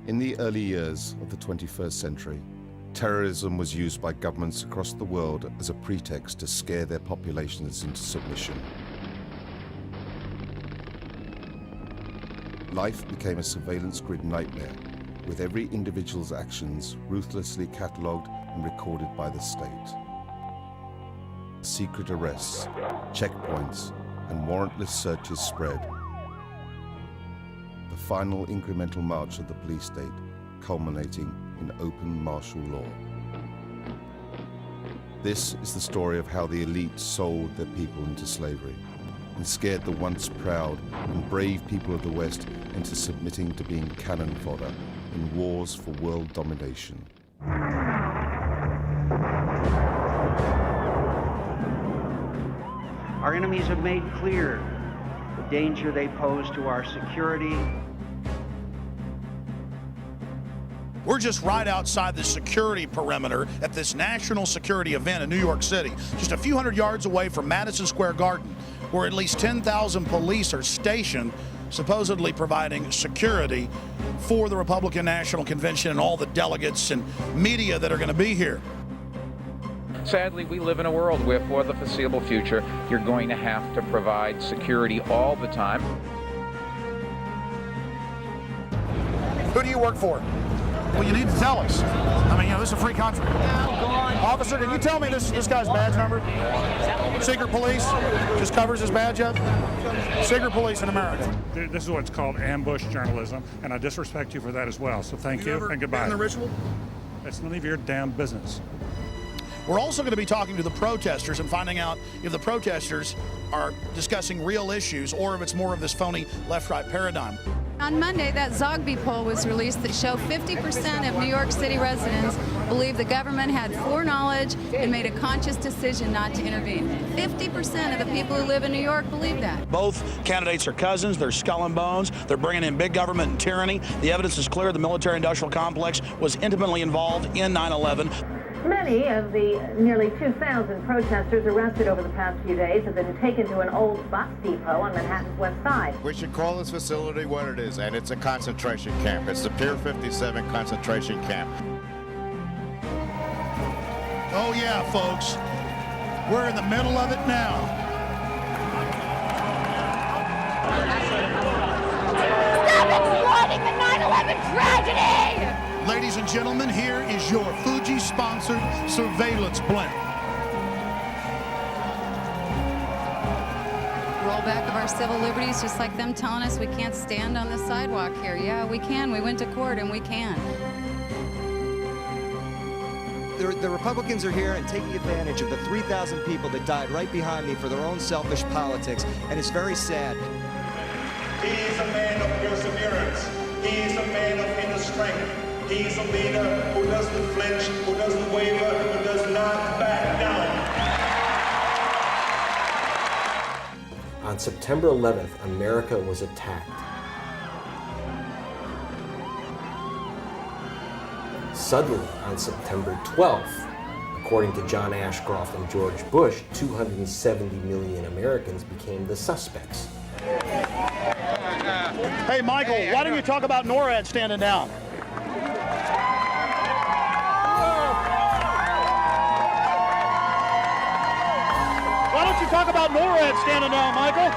In the early years of the 21st century, terrorism was used by governments across the world as a pretext to scare their populations into submission. Life became a surveillance grid nightmare, with every individual's actions ruthlessly catalogued and recorded by the state. Secret arrests, checkpoints, and warrantless searches spread. The final incremental march of the police state culminating in open martial law. This is the story of how the elite sold their people into slavery and scared the once proud and brave people of the West into submitting to being cannon fodder in wars for world domination. Our enemies have made clear the danger they pose to our security. We're just right outside the security perimeter at this national security event in New York City, just a few hundred yards away from Madison Square Garden, where at least 10,000 police are stationed, supposedly providing security for the Republican National Convention and all the delegates and media that are going to be here. Sadly, we live in a world where, for the foreseeable future, you're going to have to provide security all the time. Who do you work for? Well, you need to tell us. I mean, this is a free country. Officer, can you tell me this guy's badge number? Secret police just covers his badge up? Secret police in America. This is what's called ambush journalism, and I disrespect you for that as well. So thank you and goodbye. The ritual? It's none of your damn business. We're also going to be talking to the protesters and finding out if the protesters are discussing real issues or if it's more of this phony left-right paradigm. On Monday, that Zogby poll was released that showed 50% of New York City residents believe the government had foreknowledge and made a conscious decision not to intervene. 50% of the people who live in New York believe that. Both candidates are cousins. They're skull and bones. They're bringing in big government and tyranny. The evidence is clear. The military-industrial complex was intimately involved in 9/11. Many of the nearly 2,000 protesters arrested over the past few days have been taken to an old bus depot on Manhattan's west side. We should call this facility what it is, and it's a concentration camp. It's the Pier 57 concentration camp. Oh yeah, folks. We're in the middle of it now. Stop exploiting the 9/11 tragedy! Ladies and gentlemen, here is your Fuji-sponsored surveillance blimp. Rollback of our civil liberties, just like them telling us we can't stand on the sidewalk here. Yeah, we can. We went to court and we can. The Republicans are here and taking advantage of the 3,000 people that died right behind me for their own selfish politics, and it's very sad. He is a man of perseverance. He is a man of inner strength. He is a leader who doesn't flinch, who doesn't waver, who does not back down. On September 11th, America was attacked. Suddenly, on September 12th, according to John Ashcroft and George Bush, 270 million Americans became the suspects. Hey, Michael, why don't you talk about NORAD standing down? Why don't you talk about NORAD standing down, Michael?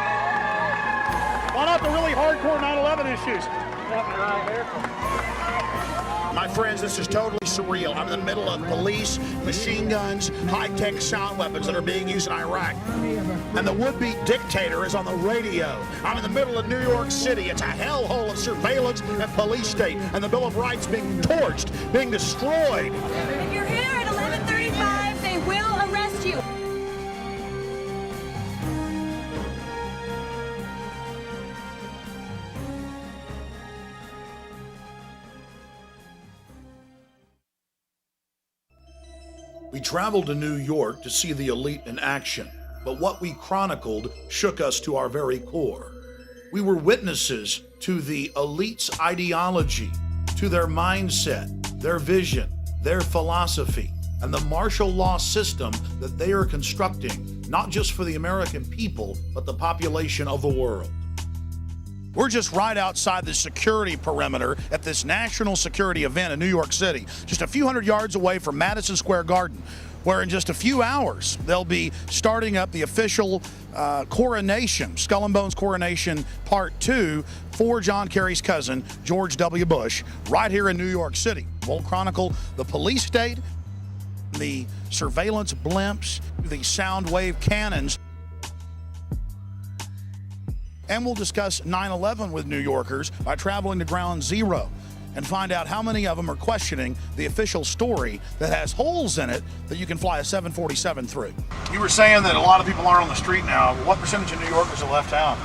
Why not the really hardcore 9/11 issues? My friends, this is totally surreal. I'm in the middle of police, machine guns, high-tech sound weapons that are being used in Iraq. And the would-be dictator is on the radio. I'm in the middle of New York City. It's a hellhole of surveillance and police state. And the Bill of Rights being torched, being destroyed. If you're here at 11:35, they will arrest you. We traveled to New York to see the elite in action, but what we chronicled shook us to our very core. We were witnesses to the elite's ideology, to their mindset, their vision, their philosophy, and the martial law system that they are constructing, not just for the American people, but the population of the world. We're just right outside the security perimeter at this national security event in New York City, just a few hundred yards away from Madison Square Garden, where in just a few hours they'll be starting up the official coronation, Skull and Bones coronation part 2 for John Kerry's cousin, George W. Bush, right here in New York City. We'll chronicle the police state, the surveillance blimps, the sound wave cannons, and we'll discuss 9/11 with New Yorkers by traveling to Ground Zero and find out how many of them are questioning the official story that has holes in it that you can fly a 747 through. You were saying that a lot of people aren't on the street now. What percentage of New Yorkers have left town?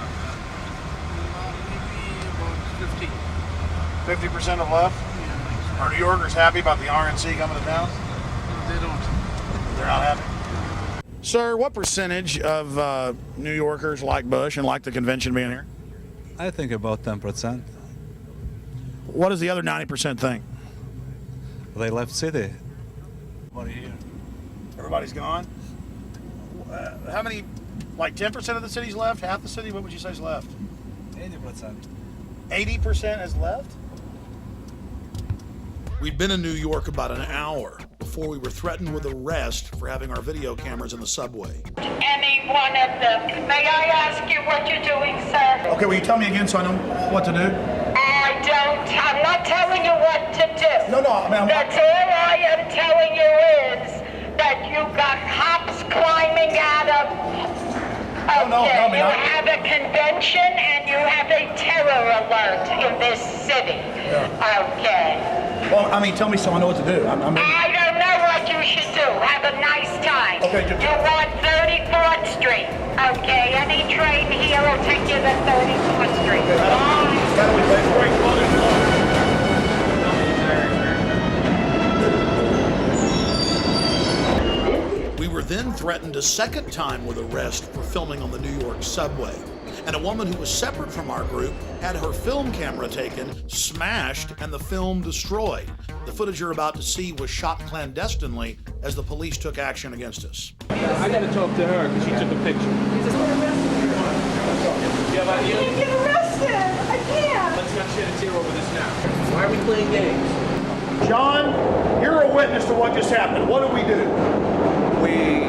50% have left? Are New Yorkers happy about the RNC coming to town? They don't. They're not happy? Sir, what percentage of New Yorkers like Bush and like the convention being here? I think about 10%. What does the other 90% think? They left city. Everybody here. Everybody's gone? How many, like 10% of the city's left? Half the city? What would you say is left? 80%. 80% has left? We'd been in New York about an hour before we were threatened with arrest for having our video cameras in the subway. Any one of them. May I ask you what you're doing, sir? Okay, will you tell me again so I know what to do? I'm not telling you what to do. No, ma'am. That's all I am telling you is that you got cops climbing out of... Okay, you have a convention and you have a terror alert in this city. Yeah. Okay. Well, I mean, tell me so I know what to do. I don't know what you should do. Have a nice time. Okay, you want 34th Street. Okay, any train here will take you to 34th Street. We were then threatened a second time with arrest for filming on the New York subway. And a woman who was separate from our group had her film camera taken, smashed, and the film destroyed. The footage you're about to see was shot clandestinely as the police took action against us. I gotta talk to her because she took a picture. You can't get arrested! I can't! Let's not shed a tear over this now. Why are we playing games? John, you're a witness to what just happened. What did we do? We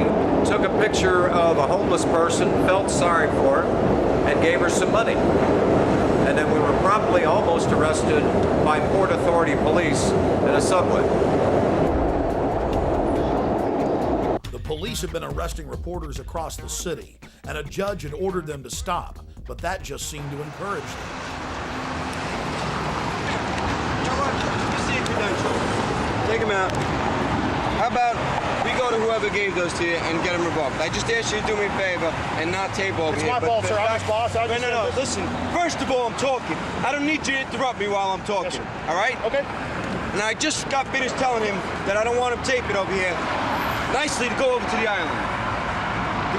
took a picture of a homeless person, felt sorry for her, and gave her some money. And then we were promptly almost arrested by Port Authority police in a subway. The police had been arresting reporters across the city, and a judge had ordered them to stop, but that just seemed to encourage them. Take them out. How about we go to whoever gave those to you and get them revoked? I just asked you to do me a favor and not tape over here. It's my fault, sir. I'm his boss. No. Listen, first of all, I'm talking. I don't need you to interrupt me while I'm talking. Yes, all right? Okay. And I just got finished telling him that I don't want him taping over here nicely to go over to the island.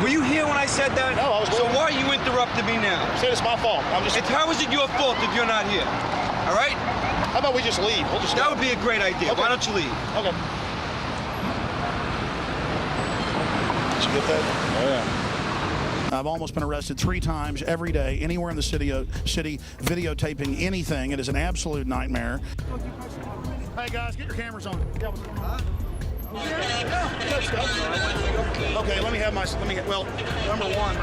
Were you here when I said that? No, I was. So why are you interrupting me now? I said it's my fault. How is it your fault if you're not here? All right? How about we just leave? That would be a great idea. Okay. Why don't you leave? Okay. Did you get that? Oh, yeah. I've almost been arrested 3 times every day, anywhere in the city videotaping anything. It is an absolute nightmare. Hey, guys, get your cameras on. Yeah, what's going on? Okay, let me get, well, number one.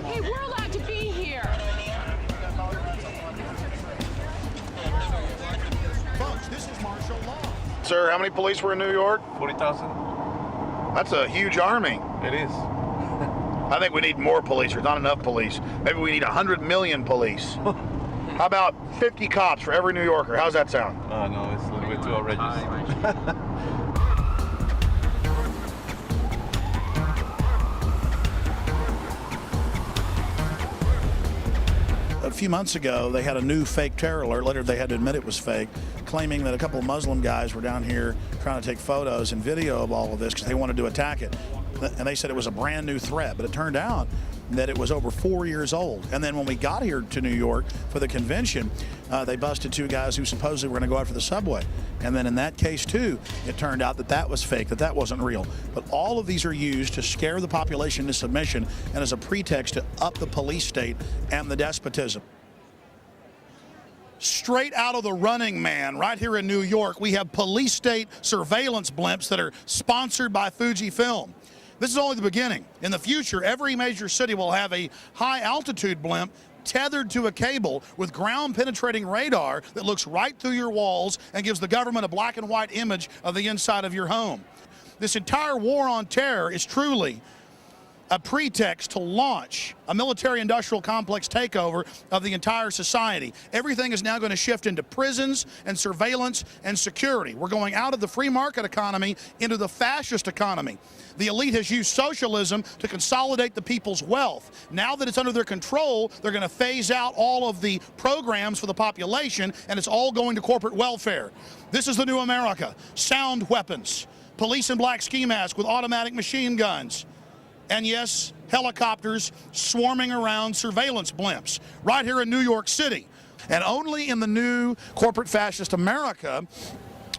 Hey, we're allowed to be here. Folks, this is martial law. Sir, how many police were in New York? 40,000. That's a huge army. It is. I think we need more police. There's not enough police. Maybe we need 100 million police. How about 50 cops for every New Yorker? How's that sound? Oh, no, it's a little bit too outrageous. A few months ago, they had a new fake terror alert. Later, they had to admit it was fake, claiming that a couple of Muslim guys were down here trying to take photos and video of all of this because they wanted to attack it. And they said it was a brand new threat. But it turned out that it was over 4 years old. And then when we got here to New York for the convention, they busted 2 guys who supposedly were going to go after the subway. And then in that case, too, it turned out that that was fake, that wasn't real. But all of these are used to scare the population into submission and as a pretext to up the police state and the despotism. Straight out of The Running Man, right here in New York, we have police state surveillance blimps that are sponsored by Fujifilm. This is only the beginning. In the future, every major city will have a high-altitude blimp tethered to a cable with ground-penetrating radar that looks right through your walls and gives the government a black and white image of the inside of your home. This entire war on terror is truly a pretext to launch a military-industrial complex takeover of the entire society. Everything is now going to shift into prisons and surveillance and security. We're going out of the free market economy into the fascist economy. The elite has used socialism to consolidate the people's wealth. Now that it's under their control, they're going to phase out all of the programs for the population, and it's all going to corporate welfare. This is the new America. Sound weapons, police in black ski masks with automatic machine guns, and yes, helicopters swarming around surveillance blimps right here in New York City. And only in the new corporate fascist America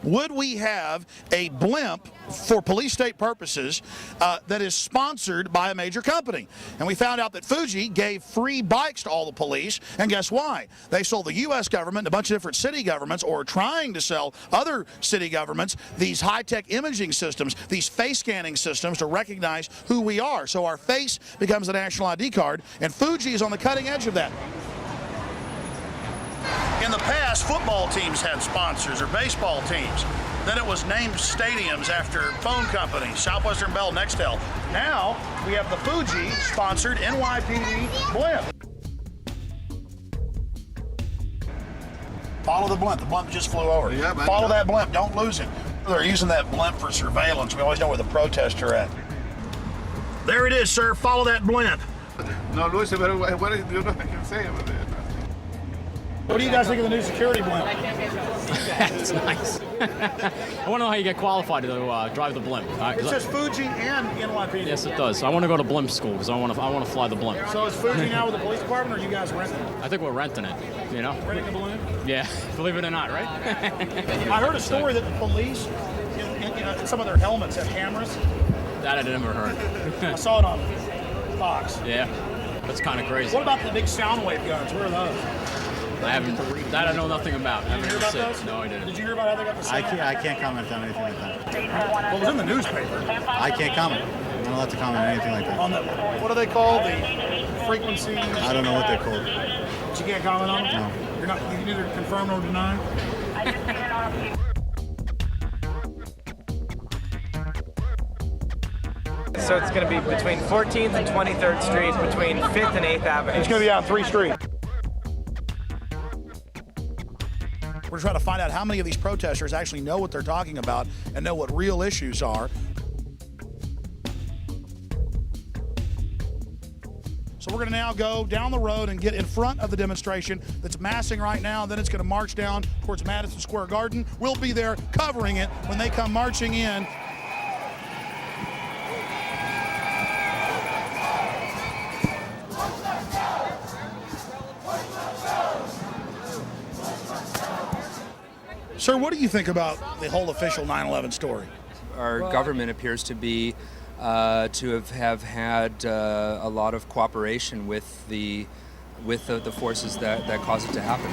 would we have a blimp for police state purposes that is sponsored by a major company. And we found out that Fuji gave free bikes to all the police, and guess why? They sold the U.S. government, a bunch of different city governments, or trying to sell other city governments, these high-tech imaging systems, these face scanning systems to recognize who we are. So our face becomes the national ID card, and Fuji is on the cutting edge of that. In the past, football teams had sponsors, or baseball teams. Then it was named stadiums after phone companies, Southwestern Bell, Nextel. Now we have the Fuji-sponsored NYPD blimp. Follow the blimp. The blimp just flew over. Yeah, follow that blimp. Don't lose it. They're using that blimp for surveillance. We always know where the protests are at. There it is, sir. Follow that blimp. No, Luis, but what do you know I can say about it? What do you guys think of the new security blimp? It's nice. I want to know how you get qualified to drive the blimp. It says Fuji and NYPD. Yes, it does. I want to go to blimp school because I want to fly the blimp. So is Fuji now with the police department, or are you guys renting it? I think we're renting it. You know. Renting the balloon? Yeah, believe it or not, right? I heard a story that the police, in some of their helmets, have cameras. That I never heard. I saw it on Fox. Yeah, that's kind of crazy. What about the big sound wave guns? Where are those? I know nothing about. Did you hear about those? No, I didn't. Did you hear about how they got the sound? I can't comment on anything like that. Well, it was in the newspaper. I can't comment. I'm not allowed to comment on anything like that. On the, what are they called? The frequencies? I don't know what they're called. But you can't comment on them? No. You can neither confirm nor deny? So it's going to be between 14th and 23rd Street, between 5th and 8th Avenue. It's going to be on 3 Street. We're trying to find out how many of these protesters actually know what they're talking about and know what real issues are. So we're going to now go down the road and get in front of the demonstration that's massing right now. Then it's going to march down towards Madison Square Garden. We'll be there covering it when they come marching in. Sir, what do you think about the whole official 9/11 story? Our government appears to be to have had a lot of cooperation with the forces that caused it to happen.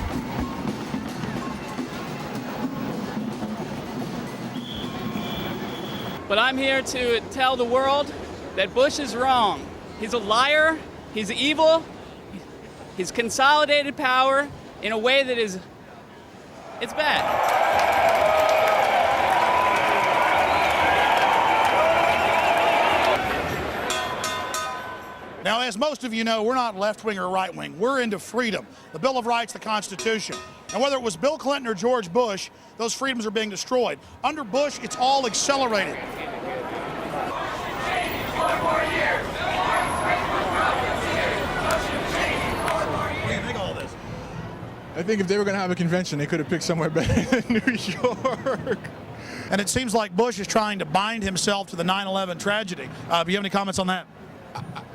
But I'm here to tell the world that Bush is wrong. He's a liar, he's evil, he's consolidated power in a way that it's bad. Now, as most of you know, we're not left-wing or right-wing. We're into freedom, the Bill of Rights, the Constitution. And whether it was Bill Clinton or George Bush, those freedoms are being destroyed. Under Bush, it's all accelerated. I think if they were going to have a convention, they could have picked somewhere better than New York. And it seems like Bush is trying to bind himself to the 9/11 tragedy. Do you have any comments on that?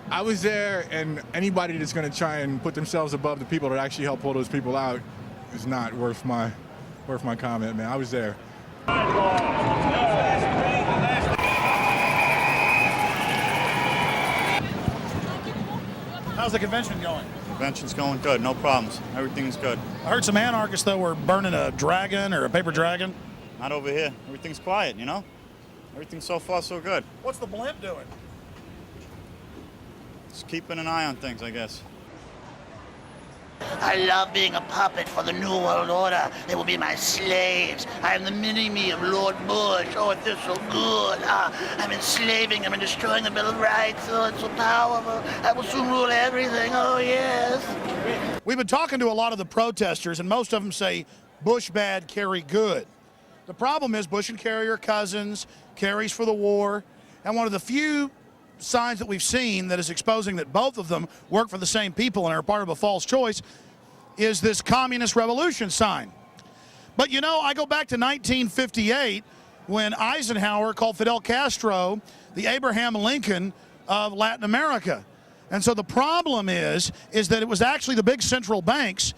I was there, and anybody that's going to try and put themselves above the people that actually help pull those people out is not worth my comment, man. I was there. How's the convention going? Convention's going good, no problems. Everything's good. I heard some anarchists, though, were burning a dragon or a paper dragon. Not over here. Everything's quiet, you know? Everything's so far so good. What's the blimp doing? Just keeping an eye on things, I guess. I love being a puppet for the New World Order. They will be my slaves. I am the mini-me of Lord Bush. Oh, it feels so good. I'm enslaving them and destroying the Bill of Rights. Oh, it's so powerful. I will soon rule everything. Oh, yes. We've been talking to a lot of the protesters, and most of them say Bush bad, Kerry good. The problem is Bush and Kerry are cousins. Kerry's for the war. And one of the few signs that we've seen that is exposing that both of them work for the same people and are part of a false choice is this communist revolution sign. But you know, I go back to 1958 when Eisenhower called Fidel Castro the Abraham Lincoln of Latin America. And so the problem is that it was actually the big central banks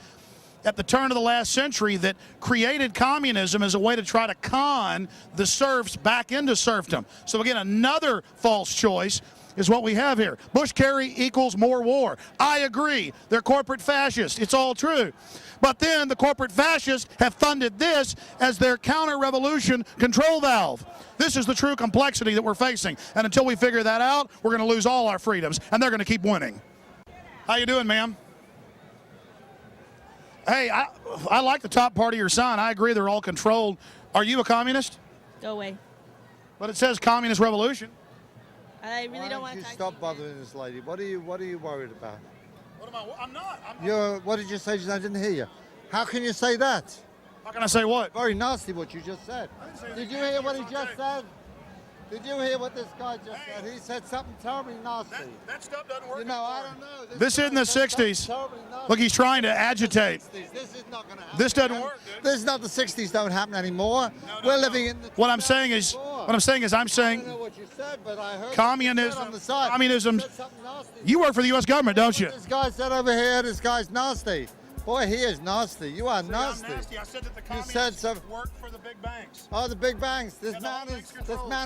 at the turn of the last century that created communism as a way to try to con the serfs back into serfdom. So again, another false choice is what we have here. Bush-Kerry equals more war. I agree. They're corporate fascists. It's all true. But then the corporate fascists have funded this as their counter-revolution control valve. This is the true complexity that we're facing. And until we figure that out, we're going to lose all our freedoms, and they're going to keep winning. How you doing, ma'am? Hey, I like the top part of your sign. I agree they're all controlled. Are you a communist? Go away. But it says communist revolution. I really don't want to stop bothering this lady. What are you worried about? What am I? I'm not. What did you say? I didn't hear you. How can you say that? How can I say what? Very nasty what you just said. Did you hear what he just said? Did you hear what this guy just said? He said something terribly nasty. That stuff doesn't work. You know, I don't know. This isn't the 60s. Look, he's trying to agitate. This is not going to happen. This doesn't work, dude. This is not the 60s. Don't happen anymore. We're living in the. What I'm saying is, I'm saying. I don't know what you said, but I heard communism. on the side. Communism. You said something nasty. You work for the U.S. government, don't you? This guy said over here, this guy's nasty. Boy, he is nasty. You are nasty. I'm nasty. I said that the communists you said some. Work for the big banks. Oh, the big banks. This man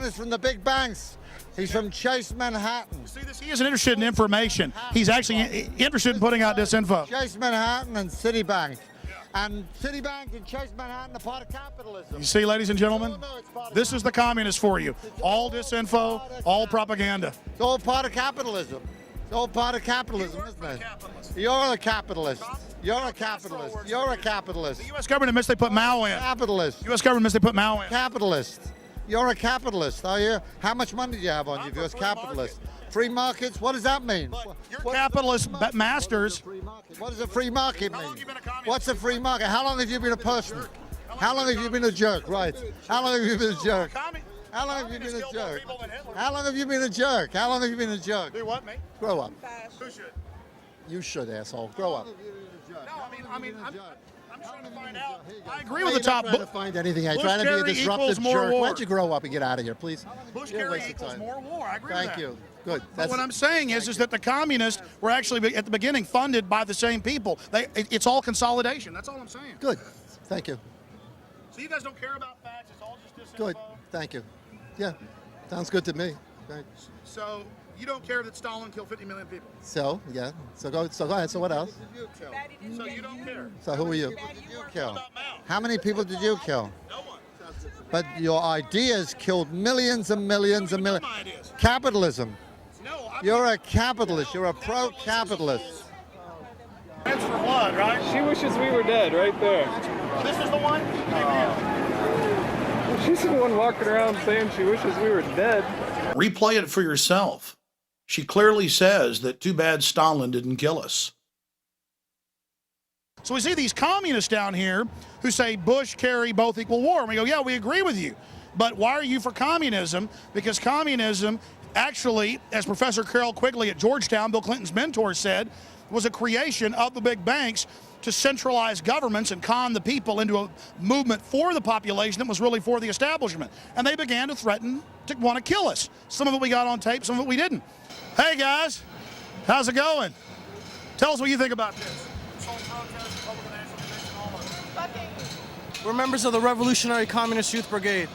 is from the big banks. He's from Chase Manhattan. See this? He isn't interested in information. He's actually interested in putting out disinfo. Chase Manhattan and Citibank. And Citibank and Chase Manhattan are part of capitalism. You see, ladies and gentlemen, this is the communists for you. All disinfo, all propaganda. It's all part of capitalism. It's all part of capitalism, isn't it? You're a capitalist. You're a capitalist. You're a capitalist. The U.S. government admits they put Mao in. Capitalist. U.S. government admits they put Mao in. Capitalist. You're a capitalist, are you? How much money do you have on you if you're a capitalist? Free markets? What does that mean? You're capitalist masters. What does a free market mean? What's a free market? How long have you been a person? How long have you been a jerk? Right. How long have you been a jerk? How long have you been a jerk? How long have you been a jerk? How long have you been a jerk? Do what, mate? Grow up. Who should? You should, asshole. Grow up. No, I'm trying to find out. I agree with the top. Trying to find anything. I'm trying to be a disruptive jerk. Why don't you grow up and get out of here, please? Bush-Kerry equals more war. I agree with that. Thank you. Good. But what I'm saying is that the communists were actually at the beginning funded by the same people. It's all consolidation. That's all I'm saying. Good. Thank you. So you guys don't care about facts. It's all just disinfo. Good. Thank you. Yeah. Sounds good to me. Thanks. So you don't care that Stalin killed 50 million people? So, yeah. So go ahead. So what else? So you don't care? So who are you? Kill. How many people did you kill? No one. But your ideas killed millions and millions and millions. Capitalism. You're a capitalist. You're a pro-capitalist. That's for blood, right? She wishes we were dead right there. This is the one? She's the one walking around saying she wishes we were dead. Replay it for yourself. She clearly says that too bad Stalin didn't kill us. So we see these communists down here who say Bush, Kerry, both equal war. And we go, yeah, we agree with you. But why are you for communism? Because communism actually, as Professor Carroll Quigley at Georgetown, Bill Clinton's mentor, said, was a creation of the big banks to centralize governments and con the people into a movement for the population that was really for the establishment. And they began to threaten to want to kill us. Some of it we got on tape, some of it we didn't. Hey guys, How's it going? Tell us what you think about this. We're members of the Revolutionary Communist Youth Brigade.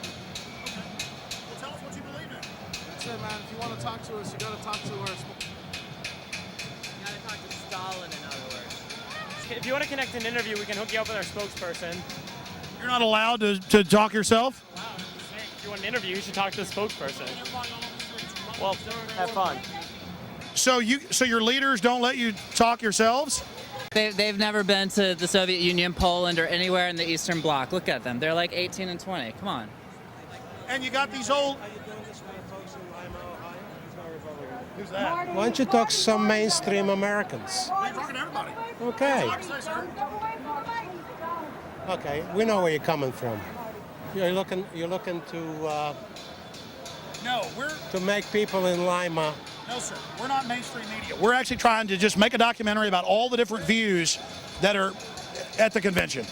Tell us what you believe in. That's it, man. If you want to talk to us, you got to talk to us. You gotta talk to Stalin, in other words. If you want to connect an interview, we can hook you up with our spokesperson. You're not allowed to talk yourself? If you want an interview, you should talk to the spokesperson. Well, have fun. So your leaders don't let you talk yourselves? They've never been to the Soviet Union, Poland, or anywhere in the Eastern Bloc. Look at them. They're like 18 and 20. Come on. And you got these old... Who's that? Why don't you talk to some mainstream Americans? You're talking to everybody. Okay. Okay, we know where you're coming from. You're looking to to make people in Lima. No, sir. We're not mainstream media. We're actually trying to just make a documentary about all the different views that are at the convention.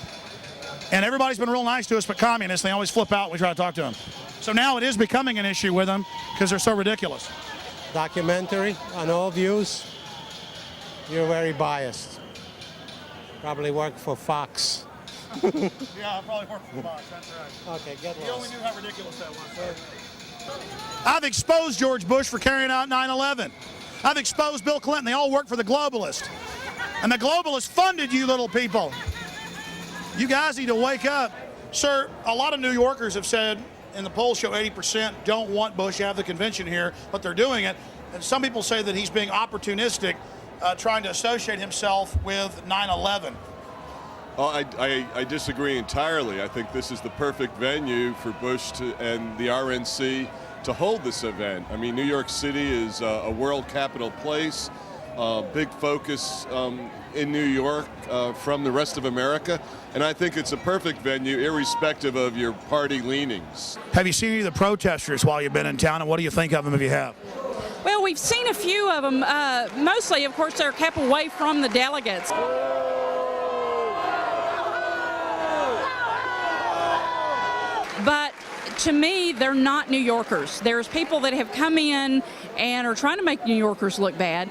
And everybody's been real nice to us, but communists, they always flip out when we try to talk to them. So now it is becoming an issue with them because they're so ridiculous. Documentary on all views. You're very biased. Probably work for Fox. Yeah, I probably work for Fox. That's right. Okay, get lost. You only knew how ridiculous that was, sir. I've exposed George Bush for carrying out 9/11. I've exposed Bill Clinton. They all work for the globalists. And the globalists funded you little people. You guys need to wake up. Sir, a lot of New Yorkers have said, and the polls show 80% don't want Bush to have the convention here, but they're doing it. And some people say that he's being opportunistic, trying to associate himself with 9/11. Oh, I disagree entirely. I think this is the perfect venue for Bush and the RNC to hold this event. I mean, New York City is a world capital place, big focus in New York from the rest of America, and I think it's a perfect venue irrespective of your party leanings. Have you seen any of the protesters while you've been in town, and what do you think of them if you have? Well, we've seen a few of them. Mostly, of course, they're kept away from the delegates. But to me, they're not New Yorkers. There's people that have come in and are trying to make New Yorkers look bad.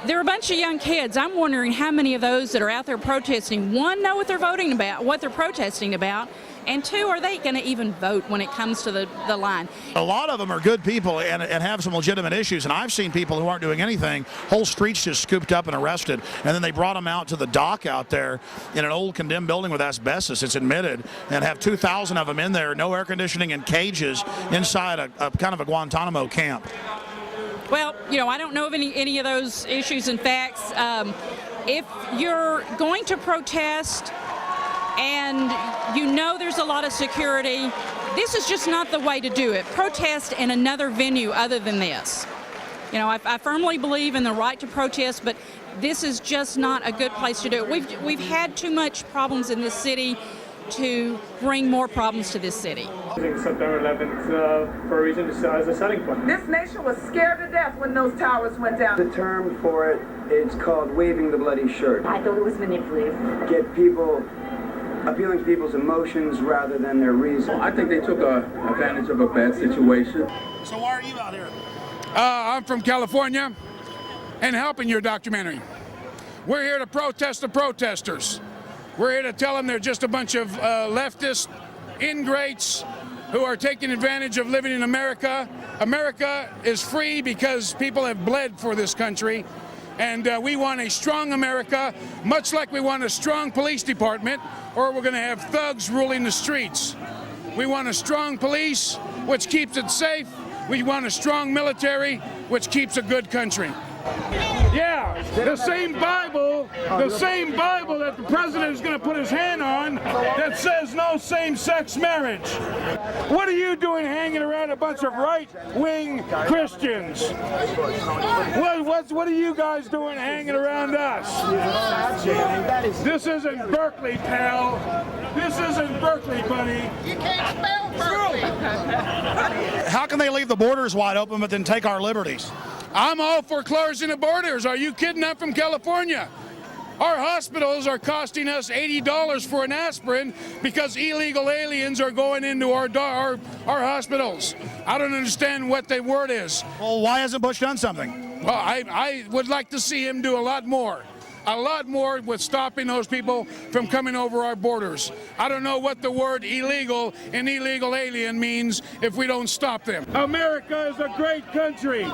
They're a bunch of young kids. I'm wondering how many of those that are out there protesting, one, know what they're voting about, what they're protesting about, and two, are they going to even vote when it comes to the line? A lot of them are good people and have some legitimate issues, and I've seen people who aren't doing anything, whole streets just scooped up and arrested, and then they brought them out to the dock out there in an old condemned building with asbestos, it's admitted, and have 2,000 of them in there, no air conditioning and cages inside a kind of a Guantanamo camp. Well, you know, I don't know of any of those issues and facts. If you're going to protest and you know there's a lot of security, this is just not the way to do it. Protest in another venue other than this. You know, I firmly believe in the right to protest, but this is just not a good place to do it. We've had too much problems in this city to bring more problems to this city. September 11th for a reason as a selling point. This nation was scared to death when those towers went down. The term for it, it's called waving the bloody shirt. I thought it was manipulative. Get people, appealing to people's emotions rather than their reason. I think they took advantage of a bad situation. So why are you out here? I'm from California and helping your documentary. We're here to protest the protesters. We're here to tell them they're just a bunch of leftist ingrates who are taking advantage of living in America. America is free because people have bled for this country. And we want a strong America, much like we want a strong police department, or we're going to have thugs ruling the streets. We want a strong police, which keeps it safe. We want a strong military, which keeps a good country. Yeah, the same Bible that the president is going to put his hand on that says no same-sex marriage. What are you doing hanging around a bunch of right-wing Christians? What are you guys doing hanging around us? This isn't Berkeley, pal. This isn't Berkeley, buddy. You can't spell Berkeley. How can they leave the borders wide open but then take our liberties? I'm all for closing the borders. Are you kidding? I'm from California. Our hospitals are costing us $80 for an aspirin because illegal aliens are going into our hospitals. I don't understand what the word is. Well, why hasn't Bush done something? Well, I would like to see him do a lot more with stopping those people from coming over our borders. I don't know what the word illegal and illegal alien means if we don't stop them. America is a great country.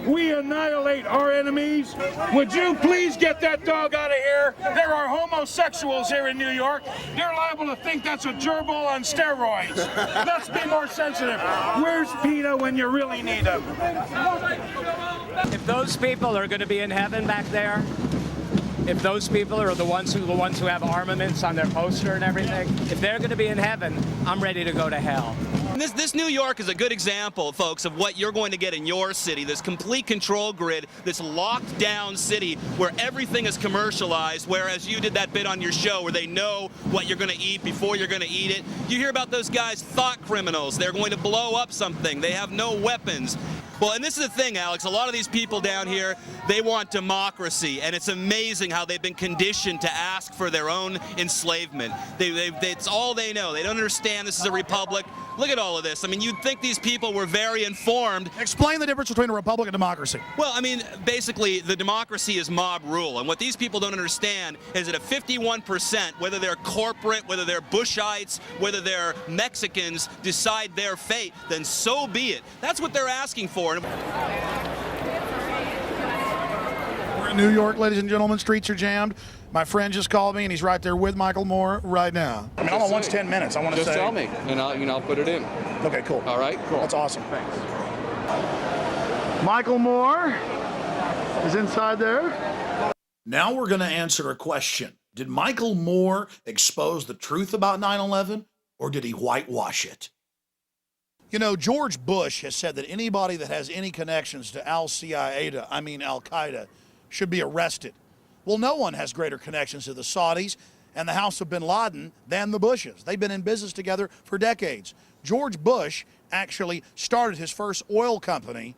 We annihilate our enemies. Would you please get that dog out of here? There are homosexuals here in New York. They're liable to think that's a gerbil on steroids. Let's be more sensitive. Where's PETA when you really need him? If those people are going to be in heaven back there, if those people are the ones who have armaments on their poster and everything, if they're going to be in heaven, I'm ready to go to hell. This New York is a good example, folks, of what you're going to get in your city, this complete control grid, this locked down city where everything is commercialized, whereas you did that bit on your show where they know what you're going to eat before you're going to eat it. You hear about those guys, thought criminals. They're going to blow up something. They have no weapons. Well, and this is the thing, Alex, a lot of these people down here, they want democracy, and it's amazing how they've been conditioned to ask for their own enslavement. It's all they know. They don't understand this is a republic. Look at all of this. I mean, you'd think these people were very informed. Explain the difference between a republic and democracy. Well, I mean, basically, the democracy is mob rule, and what these people don't understand is that if 51%, whether they're corporate, whether they're Bushites, whether they're Mexicans, decide their fate, then so be it. That's what they're asking for. We're in New York, ladies and gentlemen. Streets are jammed. My friend just called me, and he's right there with Michael Moore right now. I mean, I'm on 1 to 10 minutes. I want to say. Just tell me, and I'll put it in. Okay, cool. All right, cool. That's awesome. Thanks. Michael Moore is inside there. Now we're going to answer a question. Did Michael Moore expose the truth about 9/11, or did he whitewash it? You know, George Bush has said that anybody that has any connections to Al-Qaeda, should be arrested. Well, no one has greater connections to the Saudis and the House of bin Laden than the Bushes. They've been in business together for decades. George Bush actually started his first oil company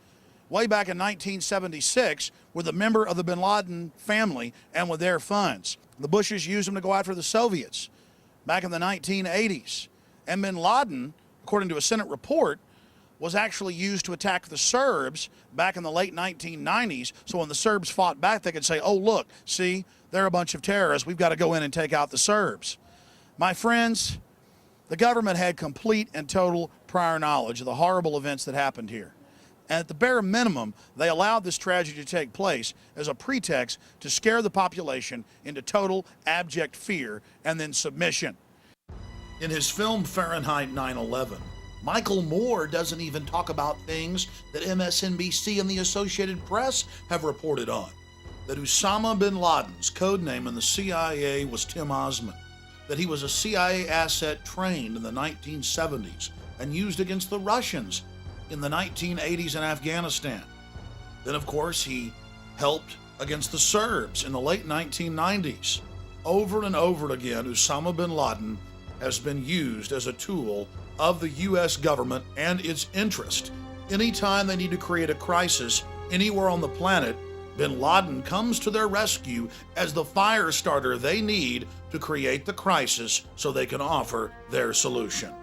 way back in 1976 with a member of the bin Laden family and with their funds. The Bushes used them to go after the Soviets back in the 1980s. And bin Laden, according to a Senate report, was actually used to attack the Serbs back in the late 1990s. So when the Serbs fought back, they could say, oh, look, see, they're a bunch of terrorists. We've got to go in and take out the Serbs. My friends, the government had complete and total prior knowledge of the horrible events that happened here. And at the bare minimum, they allowed this tragedy to take place as a pretext to scare the population into total abject fear and then submission. In his film Fahrenheit 9/11, Michael Moore doesn't even talk about things that MSNBC and the Associated Press have reported on. That Osama bin Laden's code name in the CIA was Tim Osman. That he was a CIA asset trained in the 1970s and used against the Russians in the 1980s in Afghanistan. Then, of course, he helped against the Serbs in the late 1990s. Over and over again, Osama bin Laden has been used as a tool of the U.S. government and its interest. Anytime they need to create a crisis anywhere on the planet, bin Laden comes to their rescue as the fire starter they need to create the crisis so they can offer their solution.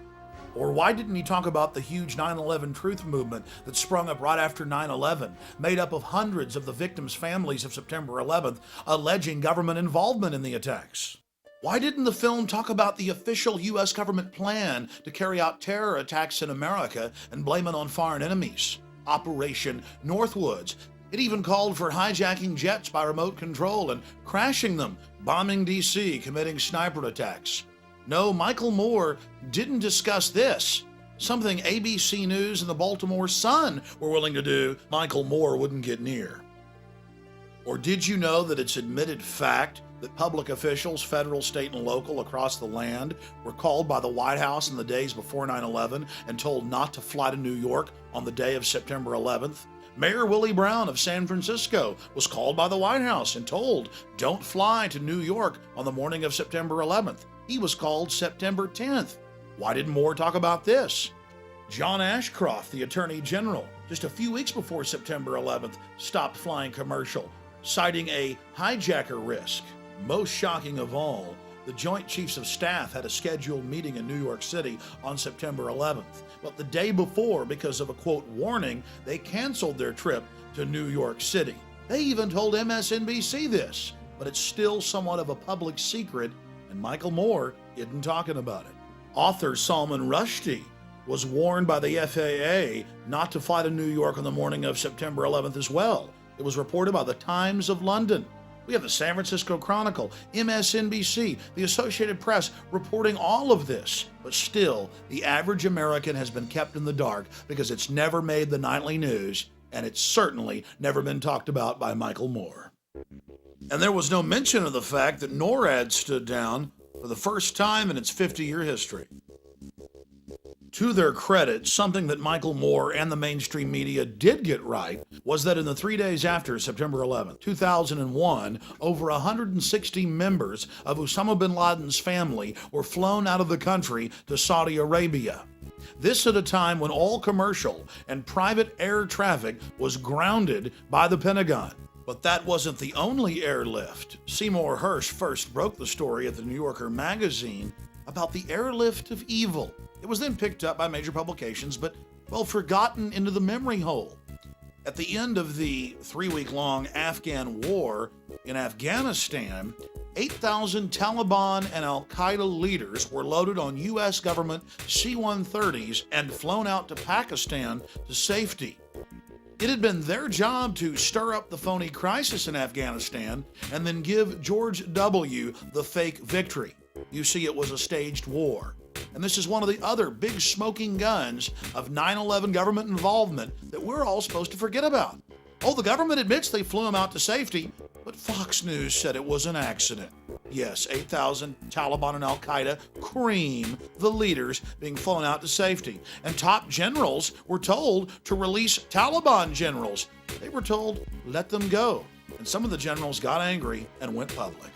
Or why didn't he talk about the huge 9/11 truth movement that sprung up right after 9/11, made up of hundreds of the victims' families of September 11th, alleging government involvement in the attacks? Why didn't the film talk about the official U.S. government plan to carry out terror attacks in America and blame it on foreign enemies? Operation Northwoods. It even called for hijacking jets by remote control and crashing them, bombing D.C., committing sniper attacks. No, Michael Moore didn't discuss this. Something ABC News and the Baltimore Sun were willing to do, Michael Moore wouldn't get near. Or did you know that it's admitted fact that public officials, federal, state, and local across the land were called by the White House in the days before 9/11 and told not to fly to New York on the day of September 11th? Mayor Willie Brown of San Francisco was called by the White House and told, don't fly to New York on the morning of September 11th. He was called September 10th. Why didn't Moore talk about this? John Ashcroft, the Attorney General, just a few weeks before September 11th, stopped flying commercial, citing a hijacker risk. Most shocking of all, The Joint Chiefs of Staff had a scheduled meeting in New York City on September 11th. But the day before, because of a quote warning, they canceled their trip to New York City. They even told MSNBC this, but it's still somewhat of a public secret, and Michael Moore isn't talking about it. Author Salman Rushdie was warned by the FAA not to fly to New York on the morning of September 11th as well. It was reported by the Times of London. We have the San Francisco Chronicle, MSNBC, the Associated Press reporting all of this. But still, the average American has been kept in the dark because it's never made the nightly news, and it's certainly never been talked about by Michael Moore. And there was no mention of the fact that NORAD stood down for the first time in its 50-year history. To their credit, something that Michael Moore and the mainstream media did get right was that in the 3 days after September 11, 2001, over 160 members of Osama bin Laden's family were flown out of the country to Saudi Arabia. This at a time when all commercial and private air traffic was grounded by the Pentagon. But that wasn't the only airlift. Seymour Hersh first broke the story at the New Yorker magazine about the airlift of evil. It was then picked up by major publications, but, well, forgotten into the memory hole. At the end of the 3-week-long Afghan war in Afghanistan, 8,000 Taliban and Al-Qaeda leaders were loaded on U.S. government C-130s and flown out to Pakistan to safety. It had been their job to stir up the phony crisis in Afghanistan and then give George W. the fake victory. You see, it was a staged war. And this is one of the other big smoking guns of 9/11 government involvement that we're all supposed to forget about. Oh, the government admits they flew him out to safety, but Fox News said it was an accident. Yes, 8,000 Taliban and Al-Qaeda cream the leaders being flown out to safety. And top generals were told to release Taliban generals. They were told, let them go. And some of the generals got angry and went public.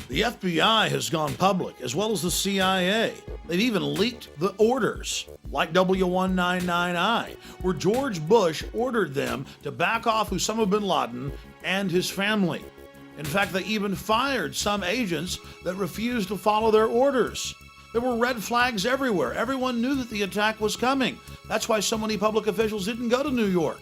The FBI has gone public, as well as the CIA. They've even leaked the orders, like W199I, where George Bush ordered them to back off Osama bin Laden and his family. In fact, they even fired some agents that refused to follow their orders. There were red flags everywhere. Everyone knew that the attack was coming. That's why so many public officials didn't go to New York.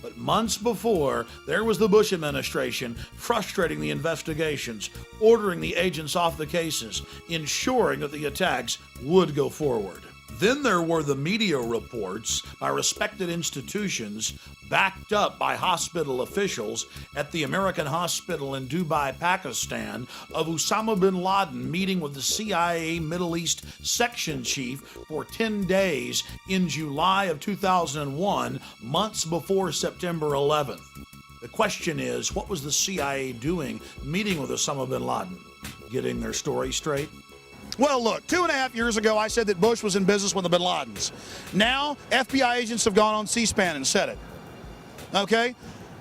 But months before, there was the Bush administration frustrating the investigations, ordering the agents off the cases, ensuring that the attacks would go forward. Then there were the media reports by respected institutions, backed up by hospital officials at the American hospital in Dubai, Pakistan, of Osama bin Laden meeting with the CIA Middle East section chief for 10 days in July of 2001, months before September 11th. The question is, what was the CIA doing meeting with Osama bin Laden? Getting their story straight? Well, look, 2.5 years ago, I said that Bush was in business with the bin Ladens. Now, FBI agents have gone on C-SPAN and said it. Okay?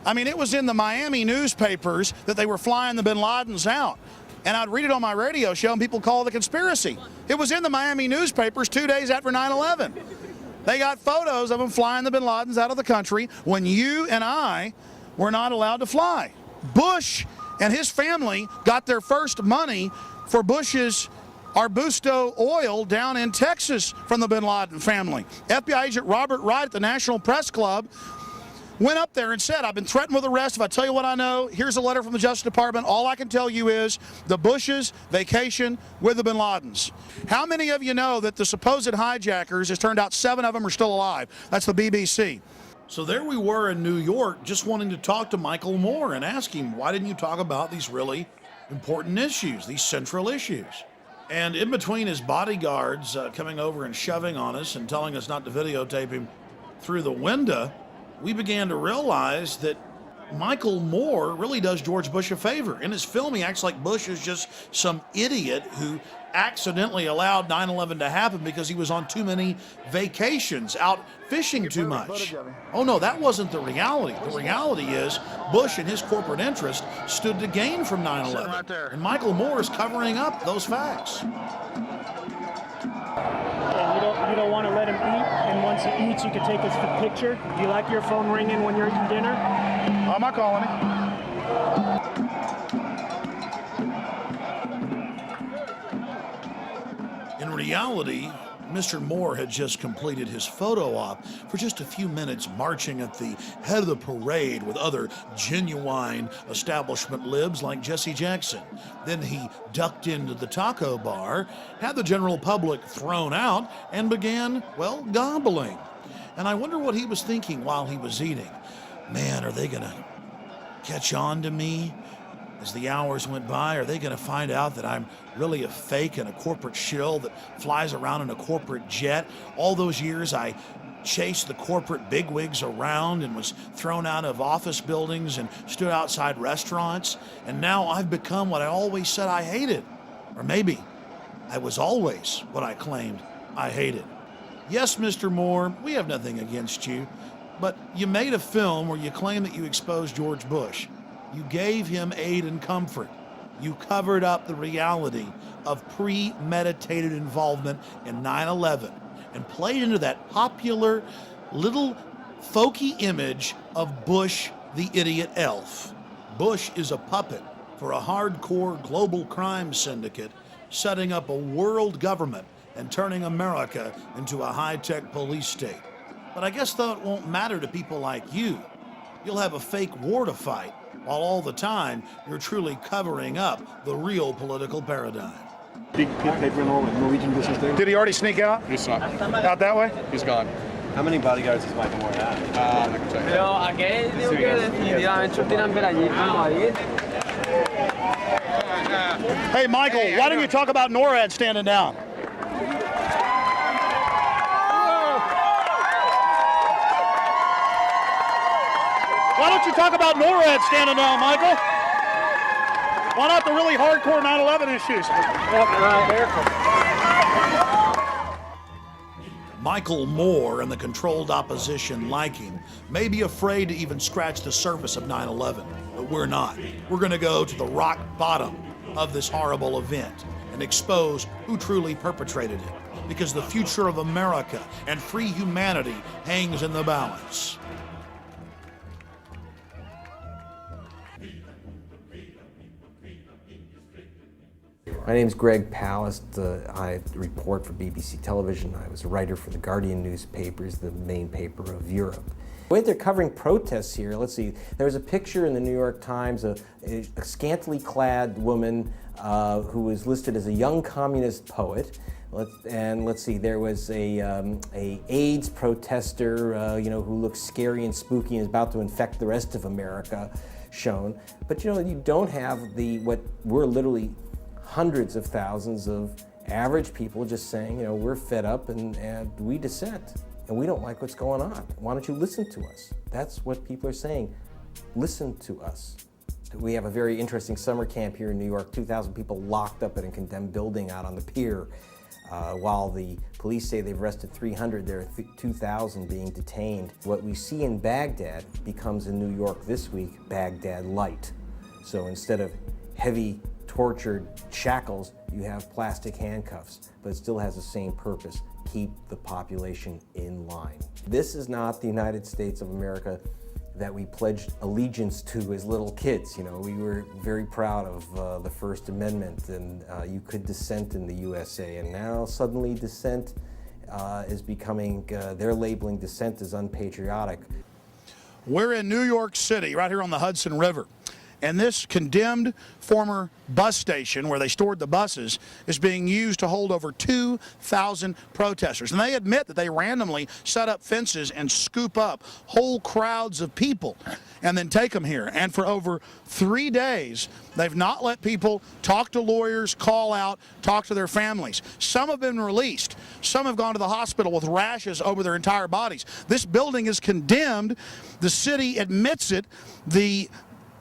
I mean, it was in the Miami newspapers that they were flying the bin Ladens out. And I'd read it on my radio show, and people call it a conspiracy. It was in the Miami newspapers 2 days after 9/11. They got photos of them flying the bin Ladens out of the country when you and I were not allowed to fly. Bush and his family got their first money for Bush's Arbusto oil down in Texas from the bin Laden family. FBI agent Robert Wright at the National Press Club went up there and said, I've been threatened with arrest. If I tell you what I know, here's a letter from the Justice Department. All I can tell you is the Bushes vacation with the bin Ladens. How many of you know that the supposed hijackers, it turned out 7 of them are still alive? That's the BBC. So there we were in New York just wanting to talk to Michael Moore and ask him, why didn't you talk about these really important issues, these central issues? And in between his bodyguards coming over and shoving on us and telling us not to videotape him through the window, we began to realize that Michael Moore really does George Bush a favor. In his film, he acts like Bush is just some idiot who accidentally allowed 9/11 to happen because he was on too many vacations, out fishing too much. Oh no, that wasn't the reality. The reality is Bush and his corporate interest stood to gain from 9/11. And Michael Moore is covering up those facts. You don't want to let him eat, and once he eats, you can take his picture. Do you like your phone ringing when you're eating dinner? I'm not calling it. reality, Mr. Moore had just completed his photo op for just a few minutes marching at the head of the parade with other genuine establishment libs like Jesse Jackson. Then he ducked into the taco bar, had the general public thrown out, and began, well, gobbling. And I wonder what he was thinking while he was eating. Man, are they going to catch on to me? As the hours went by, are they going to find out that I'm really a fake and a corporate shill that flies around in a corporate jet? All those years I chased the corporate bigwigs around and was thrown out of office buildings and stood outside restaurants, and now I've become what I always said I hated. Or maybe I was always what I claimed I hated. Yes, Mr. Moore, we have nothing against you, but you made a film where you claim that you exposed George Bush. You gave him aid and comfort. You covered up the reality of premeditated involvement in 9/11 and played into that popular little folky image of Bush the idiot elf. Bush is a puppet for a hardcore global crime syndicate setting up a world government and turning America into a high-tech police state. But I guess though it won't matter to people like you. You'll have a fake war to fight, while all the time you're truly covering up the real political paradigm. Big paper and all, like Norwegian business thing. Did he already sneak out? He's not. Out that way? He's gone. How many bodyguards does Michael Moore have? I can check. Pero aquel digo que definitivamente tiran ver allí. Hey, Michael, why don't you talk about NORAD standing down? Why don't you talk about NORAD standing down, Michael? Why not the really hardcore 9/11 issues? Michael Moore and the controlled opposition like him may be afraid to even scratch the surface of 9/11, but we're not. We're going to go to the rock bottom of this horrible event and expose who truly perpetrated it, because the future of America and free humanity hangs in the balance. My name is Greg Palast. I report for BBC Television. I was a writer for the Guardian newspapers, the main paper of Europe. The way they're covering protests here, let's see, there was a picture in the New York Times, a scantily clad woman who was listed as a young communist poet. Let's see, there was a AIDS protester, who looks scary and spooky and is about to infect the rest of America shown. But you don't have what we're literally hundreds of thousands of average people just saying, we're fed up and we dissent and we don't like what's going on. Why don't you listen to us? That's what people are saying. Listen to us. We have a very interesting summer camp here in New York, 2,000 people locked up in a condemned building out on the pier. While the police say they've arrested 300, there are 2,000 being detained. What we see in Baghdad becomes in New York this week, Baghdad Light. So instead of heavy tortured shackles, you have plastic handcuffs, but it still has the same purpose: keep the population in line. This is not the United States of America that we pledged allegiance to as little kids. We were very proud of the First Amendment, and you could dissent in the USA, and now suddenly dissent is becoming, they're labeling dissent as unpatriotic. We're in New York City, right here on the Hudson River. And this condemned former bus station where they stored the buses is being used to hold over 2,000 protesters. And they admit that they randomly set up fences and scoop up whole crowds of people and then take them here. And for over 3 days, they've not let people talk to lawyers, call out, talk to their families. Some have been released. Some have gone to the hospital with rashes over their entire bodies. This building is condemned. The city admits it. The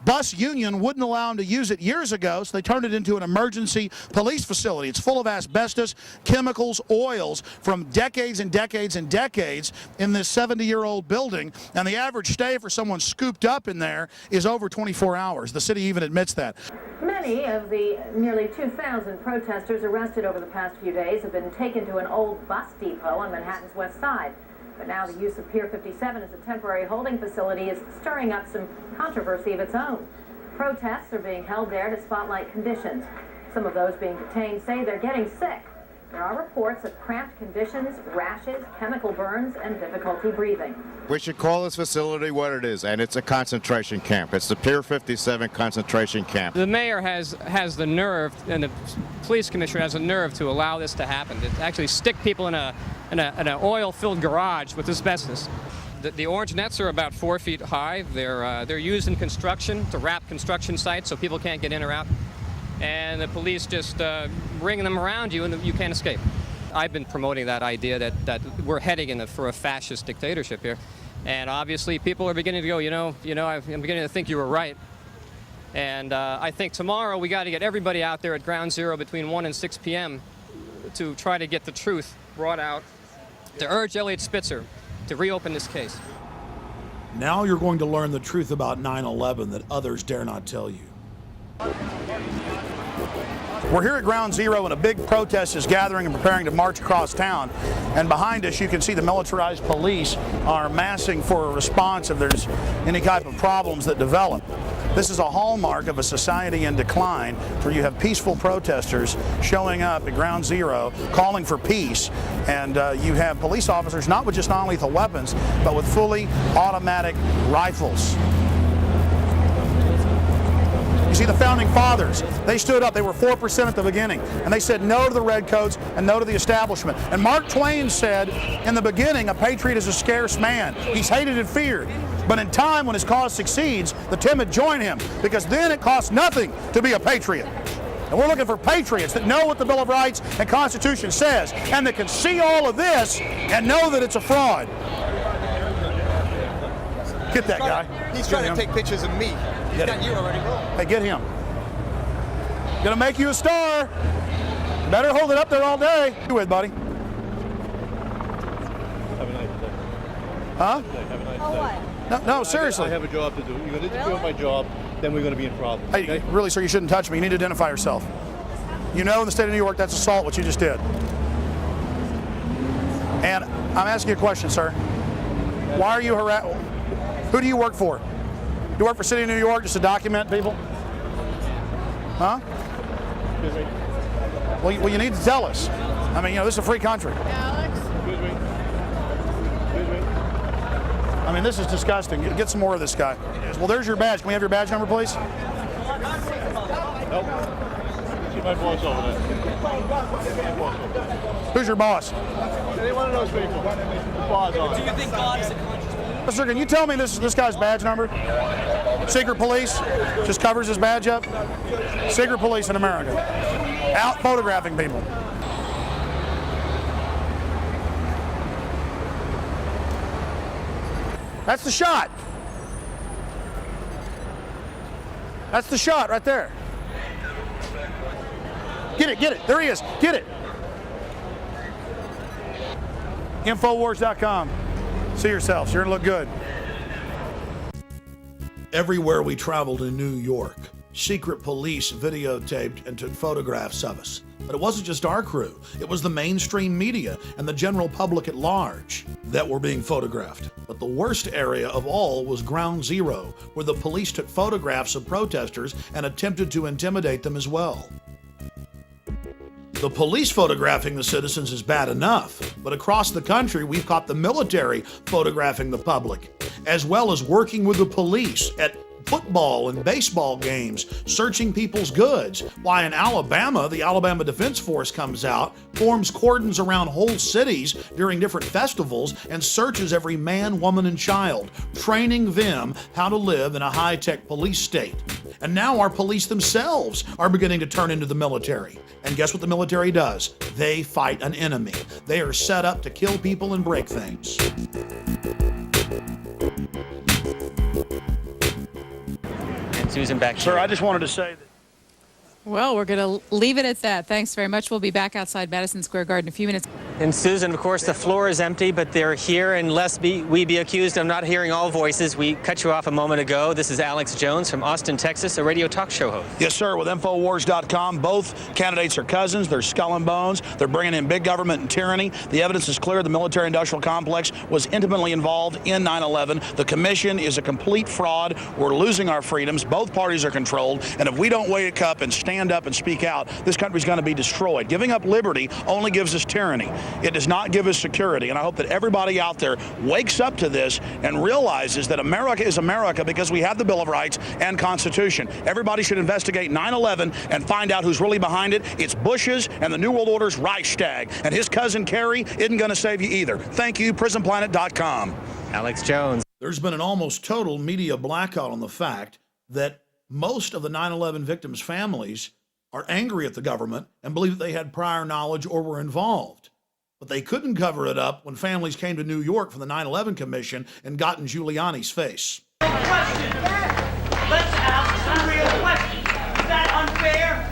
bus union wouldn't allow them to use it years ago, so they turned it into an emergency police facility. It's full of asbestos, chemicals, oils from decades and decades and decades in this 70-year-old building, and the average stay for someone scooped up in there is over 24 hours. The city even admits that. Many of the nearly 2,000 protesters arrested over the past few days have been taken to an old bus depot on Manhattan's West Side. But now the use of Pier 57 as a temporary holding facility is stirring up some controversy of its own. Protests are being held there to spotlight conditions. Some of those being detained say they're getting sick. There are reports of cramped conditions, rashes, chemical burns, and difficulty breathing. We should call this facility what it is, and it's a concentration camp. It's the Pier 57 concentration camp. The mayor has the nerve, and the police commissioner has the nerve to allow this to happen, to actually stick people in an oil-filled garage with asbestos. The orange nets are about 4 feet high. They're used in construction to wrap construction sites so people can't get in or out. And the police just ring them around you and you can't escape. I've been promoting that idea that we're heading for a fascist dictatorship here. And obviously people are beginning to go, I'm beginning to think you were right. And I think tomorrow we got to get everybody out there at Ground Zero between 1 and 6 p.m. to try to get the truth brought out, to urge Eliot Spitzer to reopen this case. Now you're going to learn the truth about 9/11 that others dare not tell you. We're here at Ground Zero and a big protest is gathering and preparing to march across town. And behind us you can see the militarized police are massing for a response if there's any type of problems that develop. This is a hallmark of a society in decline where you have peaceful protesters showing up at Ground Zero calling for peace, and you have police officers not with just non-lethal weapons but with fully automatic rifles. You see the founding fathers, they stood up, they were 4% at the beginning, and they said no to the redcoats and no to the establishment. And Mark Twain said, in the beginning, a patriot is a scarce man. He's hated and feared. But in time, when his cause succeeds, the timid join him, because then it costs nothing to be a patriot. And we're looking for patriots that know what the Bill of Rights and Constitution says, and that can see all of this and know that it's a fraud. Get that guy. He's trying to take pictures of me. He's got you already rolling. Hey, get him. Gonna make you a star. Better hold it up there all day. You with, buddy? Have a nice day. Huh? Have a nice Oh, day. what? No, seriously. I have a job to do. You're going to interfere with my job, then we're going to be in problems. Hey, okay? really, sir, you shouldn't touch me. You need to identify yourself. You know in the state of New York that's assault, what you just did. And I'm asking you a question, sir. Why are you harassing? Who do you work for? You work for City of New York just to document people? Huh? Excuse me. Well, you need to tell us. I mean, this is a free country. Alex? Excuse me. Excuse me. I mean, this is disgusting. Get some more of this guy. Well, there's your badge. Can we have your badge number, please? Nope. See my boss over there. Who's your boss? Any one of those people. Boss on. Do you think God is a conscious being? Sir, can you tell me this guy's badge number? Secret police just covers his badge up. Secret police in America. Out photographing people. That's the shot. That's the shot right there. Get it. There he is. Get it. Infowars.com. See yourselves. You're going to look good. Everywhere we traveled in New York, secret police videotaped and took photographs of us. But it wasn't just our crew. It was the mainstream media and the general public at large that were being photographed. But the worst area of all was Ground Zero, where the police took photographs of protesters and attempted to intimidate them as well. The police photographing the citizens is bad enough, but across the country we've caught the military photographing the public, as well as working with the police at football and baseball games, searching people's goods. Why in Alabama, the Alabama Defense Force comes out, forms cordons around whole cities during different festivals, and searches every man, woman, and child, training them how to live in a high-tech police state. And now our police themselves are beginning to turn into the military. And guess what the military does? They fight an enemy. They are set up to kill people and break things. Susan, back. Sir, I just wanted to say that. Well, we're going to leave it at that. Thanks very much. We'll be back outside Madison Square Garden in a few minutes. And Susan, of course, the floor is empty, but they're here, and lest we be accused of not hearing all voices. We cut you off a moment ago. This is Alex Jones from Austin, Texas, a radio talk show host. Yes, sir, with Infowars.com. Both candidates are cousins. They're skull and bones. They're bringing in big government and tyranny. The evidence is clear. The military-industrial complex was intimately involved in 9/11. The commission is a complete fraud. We're losing our freedoms. Both parties are controlled. And if we don't wake up and stand up and speak out, this country's going to be destroyed. Giving up liberty only gives us tyranny. It does not give us security. And I hope that everybody out there wakes up to this and realizes that America is America because we have the Bill of Rights and Constitution. Everybody should investigate 9/11 and find out who's really behind it. It's Bush's and the New World Order's Reichstag. And his cousin Kerry isn't going to save you either. Thank you, PrisonPlanet.com. Alex Jones. There's been an almost total media blackout on the fact that most of the 9/11 victims' families are angry at the government and believe that they had prior knowledge or were involved. But they couldn't cover it up when families came to New York for the 9/11 Commission and got in Giuliani's face. Let's ask some real questions. Is that unfair?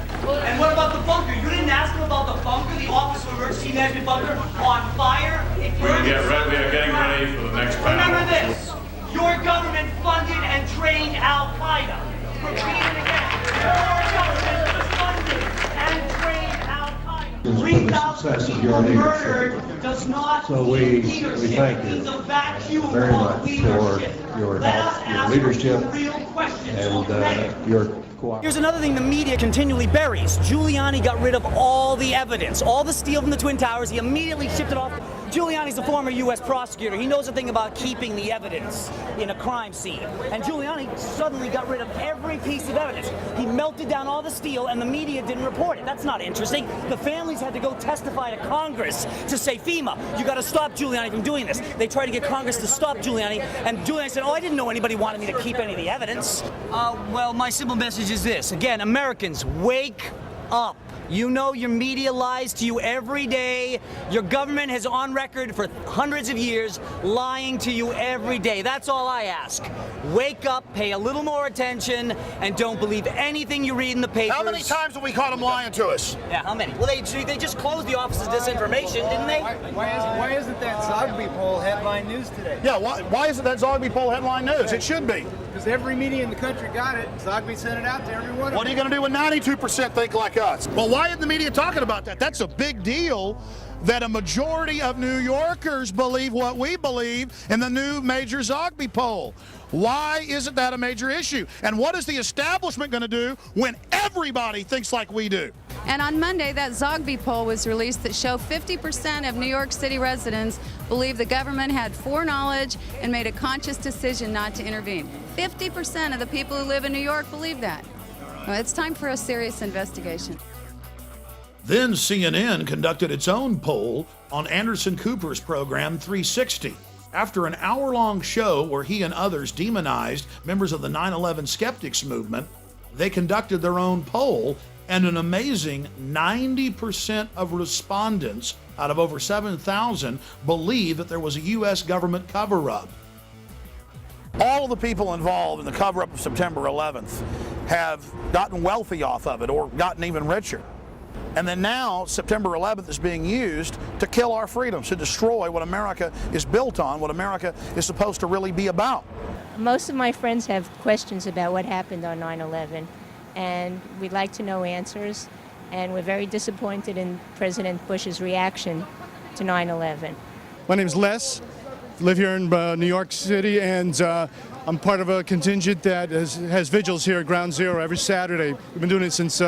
And what about the bunker? You didn't ask them about the bunker, the Office of Emergency Management bunker on fire? We are getting ready for the next panel. Remember this. Your government funded and trained Al-Qaeda. Repeat it again. Your government was funded and trained Al-Qaeda. 3,000 people murdered does not mean leadership. Thank It means a vacuum very of much for leadership. your Let help, us your ask leadership, real questions. and your cooperation. Here's another thing the media continually buries. Giuliani got rid of all the evidence, all the steel from the Twin Towers. He immediately shipped it off. Giuliani's a former U.S. prosecutor. He knows a thing about keeping the evidence in a crime scene. And Giuliani suddenly got rid of every piece of evidence. He melted down all the steel, and the media didn't report it. That's not interesting. The families had to go testify to Congress to say, FEMA, you got to stop Giuliani from doing this. They tried to get Congress to stop Giuliani, and Giuliani said, oh, I didn't know anybody wanted me to keep any of the evidence. Well, my simple message is this. Again, Americans, wake up. You know your media lies to you every day. Your government has on record for hundreds of years lying to you every day. That's all I ask. Wake up, pay a little more attention, and don't believe anything you read in the papers. How many times have we caught them lying to us? Yeah, how many? Well, they just closed the Office of Disinformation, didn't they? Why isn't that Zogby poll headline news today? Yeah, why isn't that Zogby poll headline news? It should be. Because every media in the country got it. Zogby sent it out to everyone. What are you going to do when 92% think like us? Well, why isn't the media talking about that? That's a big deal that a majority of New Yorkers believe what we believe in the new major Zogby poll. Why isn't that a major issue? And what is the establishment going to do when everybody thinks like we do? And on Monday, that Zogby poll was released that showed 50% of New York City residents believe the government had foreknowledge and made a conscious decision not to intervene. 50% of the people who live in New York believe that. Well, it's time for a serious investigation. Then CNN conducted its own poll on Anderson Cooper's program 360. After an hour-long show where he and others demonized members of the 9/11 skeptics movement, they conducted their own poll, and an amazing 90% of respondents out of over 7,000 believe that there was a U.S. government cover-up. All of the people involved in the cover-up of September 11th have gotten wealthy off of it or gotten even richer. And then now, September 11th is being used to kill our freedoms, to destroy what America is built on, what America is supposed to really be about. Most of my friends have questions about what happened on 9/11, and we'd like to know answers, and we're very disappointed in President Bush's reaction to 9/11. My name is Les, live here in New York City, and I'm part of a contingent that has vigils here at Ground Zero every Saturday. We've been doing it since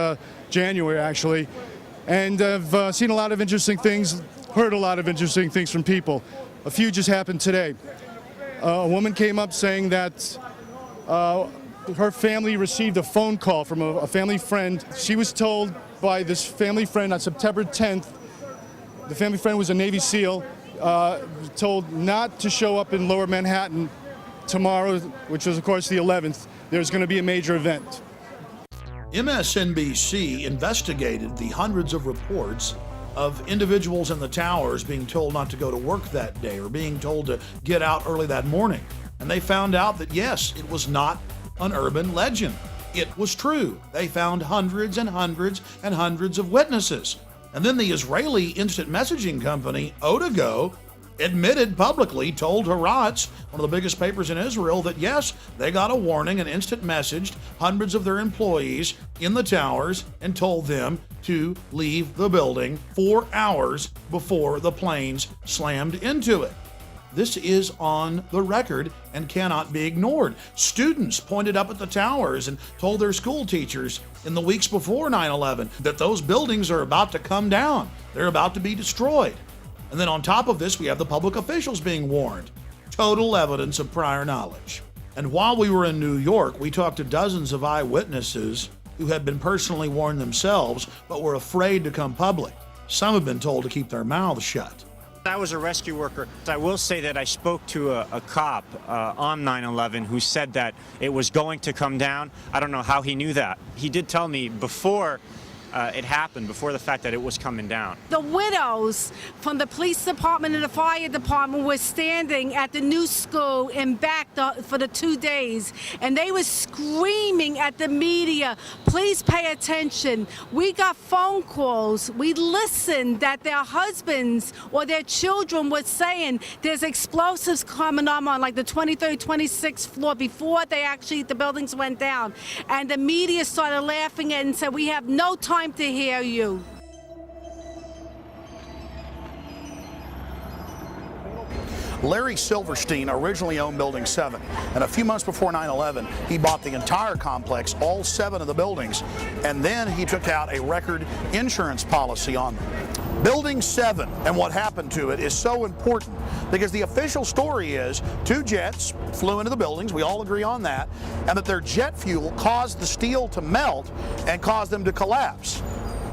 January, actually. And I've seen a lot of interesting things, heard a lot of interesting things from people. A few just happened today. A woman came up saying that her family received a phone call from a family friend. She was told by this family friend on September 10th, the family friend was a Navy SEAL, told not to show up in Lower Manhattan tomorrow, which was, of course, the 11th. There's going to be a major event. MSNBC investigated the hundreds of reports of individuals in the towers being told not to go to work that day or being told to get out early that morning. And they found out that, yes, it was not an urban legend. It was true. They found hundreds and hundreds and hundreds of witnesses. And then the Israeli instant messaging company, Odago, admitted publicly, told Haaretz, one of the biggest papers in Israel, that yes, they got a warning and instant messaged hundreds of their employees in the towers and told them to leave the building 4 hours before the planes slammed into it. This is on the record and cannot be ignored. Students pointed up at the towers and told their school teachers in the weeks before 9/11 that those buildings are about to come down. They're about to be destroyed. And then on top of this, we have the public officials being warned. Total evidence of prior knowledge. And while we were in New York, we talked to dozens of eyewitnesses who had been personally warned themselves, but were afraid to come public. Some have been told to keep their mouths shut. I was a rescue worker. I will say that I spoke to a cop on 9/11 who said that it was going to come down. I don't know how he knew that. He did tell me before it happened, before the fact that it was coming down. The widows from the police department and the fire department were standing at the new school in back for the 2 days, and they were screaming at the media, please pay attention. We got phone calls. We listened that their husbands or their children were saying there's explosives coming on like the 23rd, 26th floor before the buildings went down. And the media started laughing and said, we have no time to hear you. Larry Silverstein originally owned Building 7, and a few months before 9/11, he bought the entire complex, all 7 of the buildings, and then he took out a record insurance policy on them. Building 7 and what happened to it is so important because the official story is 2 jets flew into the buildings, we all agree on that, and that their jet fuel caused the steel to melt and caused them to collapse.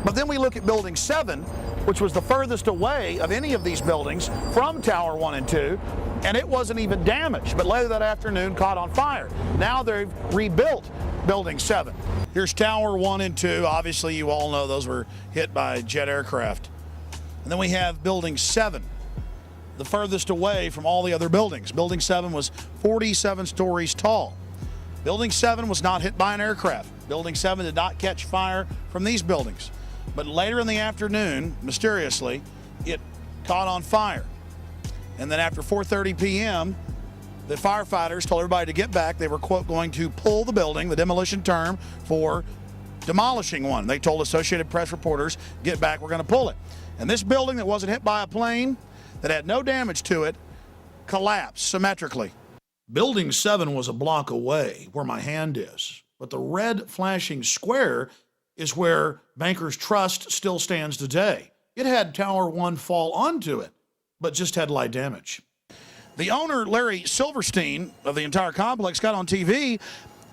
But then we look at Building 7, which was the furthest away of any of these buildings from Tower 1 and 2, and it wasn't even damaged, but later that afternoon caught on fire. Now they've rebuilt Building 7. Here's Tower 1 and 2. Obviously, you all know those were hit by jet aircraft. And then we have Building 7, the furthest away from all the other buildings. Building 7 was 47 stories tall. Building 7 was not hit by an aircraft. Building 7 did not catch fire from these buildings. But later in the afternoon, mysteriously, it caught on fire. And then after 4:30 p.m., the firefighters told everybody to get back. They were, quote, going to pull the building, the demolition term for demolishing one. They told Associated Press reporters, get back, we're going to pull it. And this building that wasn't hit by a plane, that had no damage to it, collapsed symmetrically. Building 7 was a block away where my hand is, but the red flashing square is where Bankers Trust still stands today. It had Tower 1 fall onto it, but just had light damage. The owner, Larry Silverstein, of the entire complex got on TV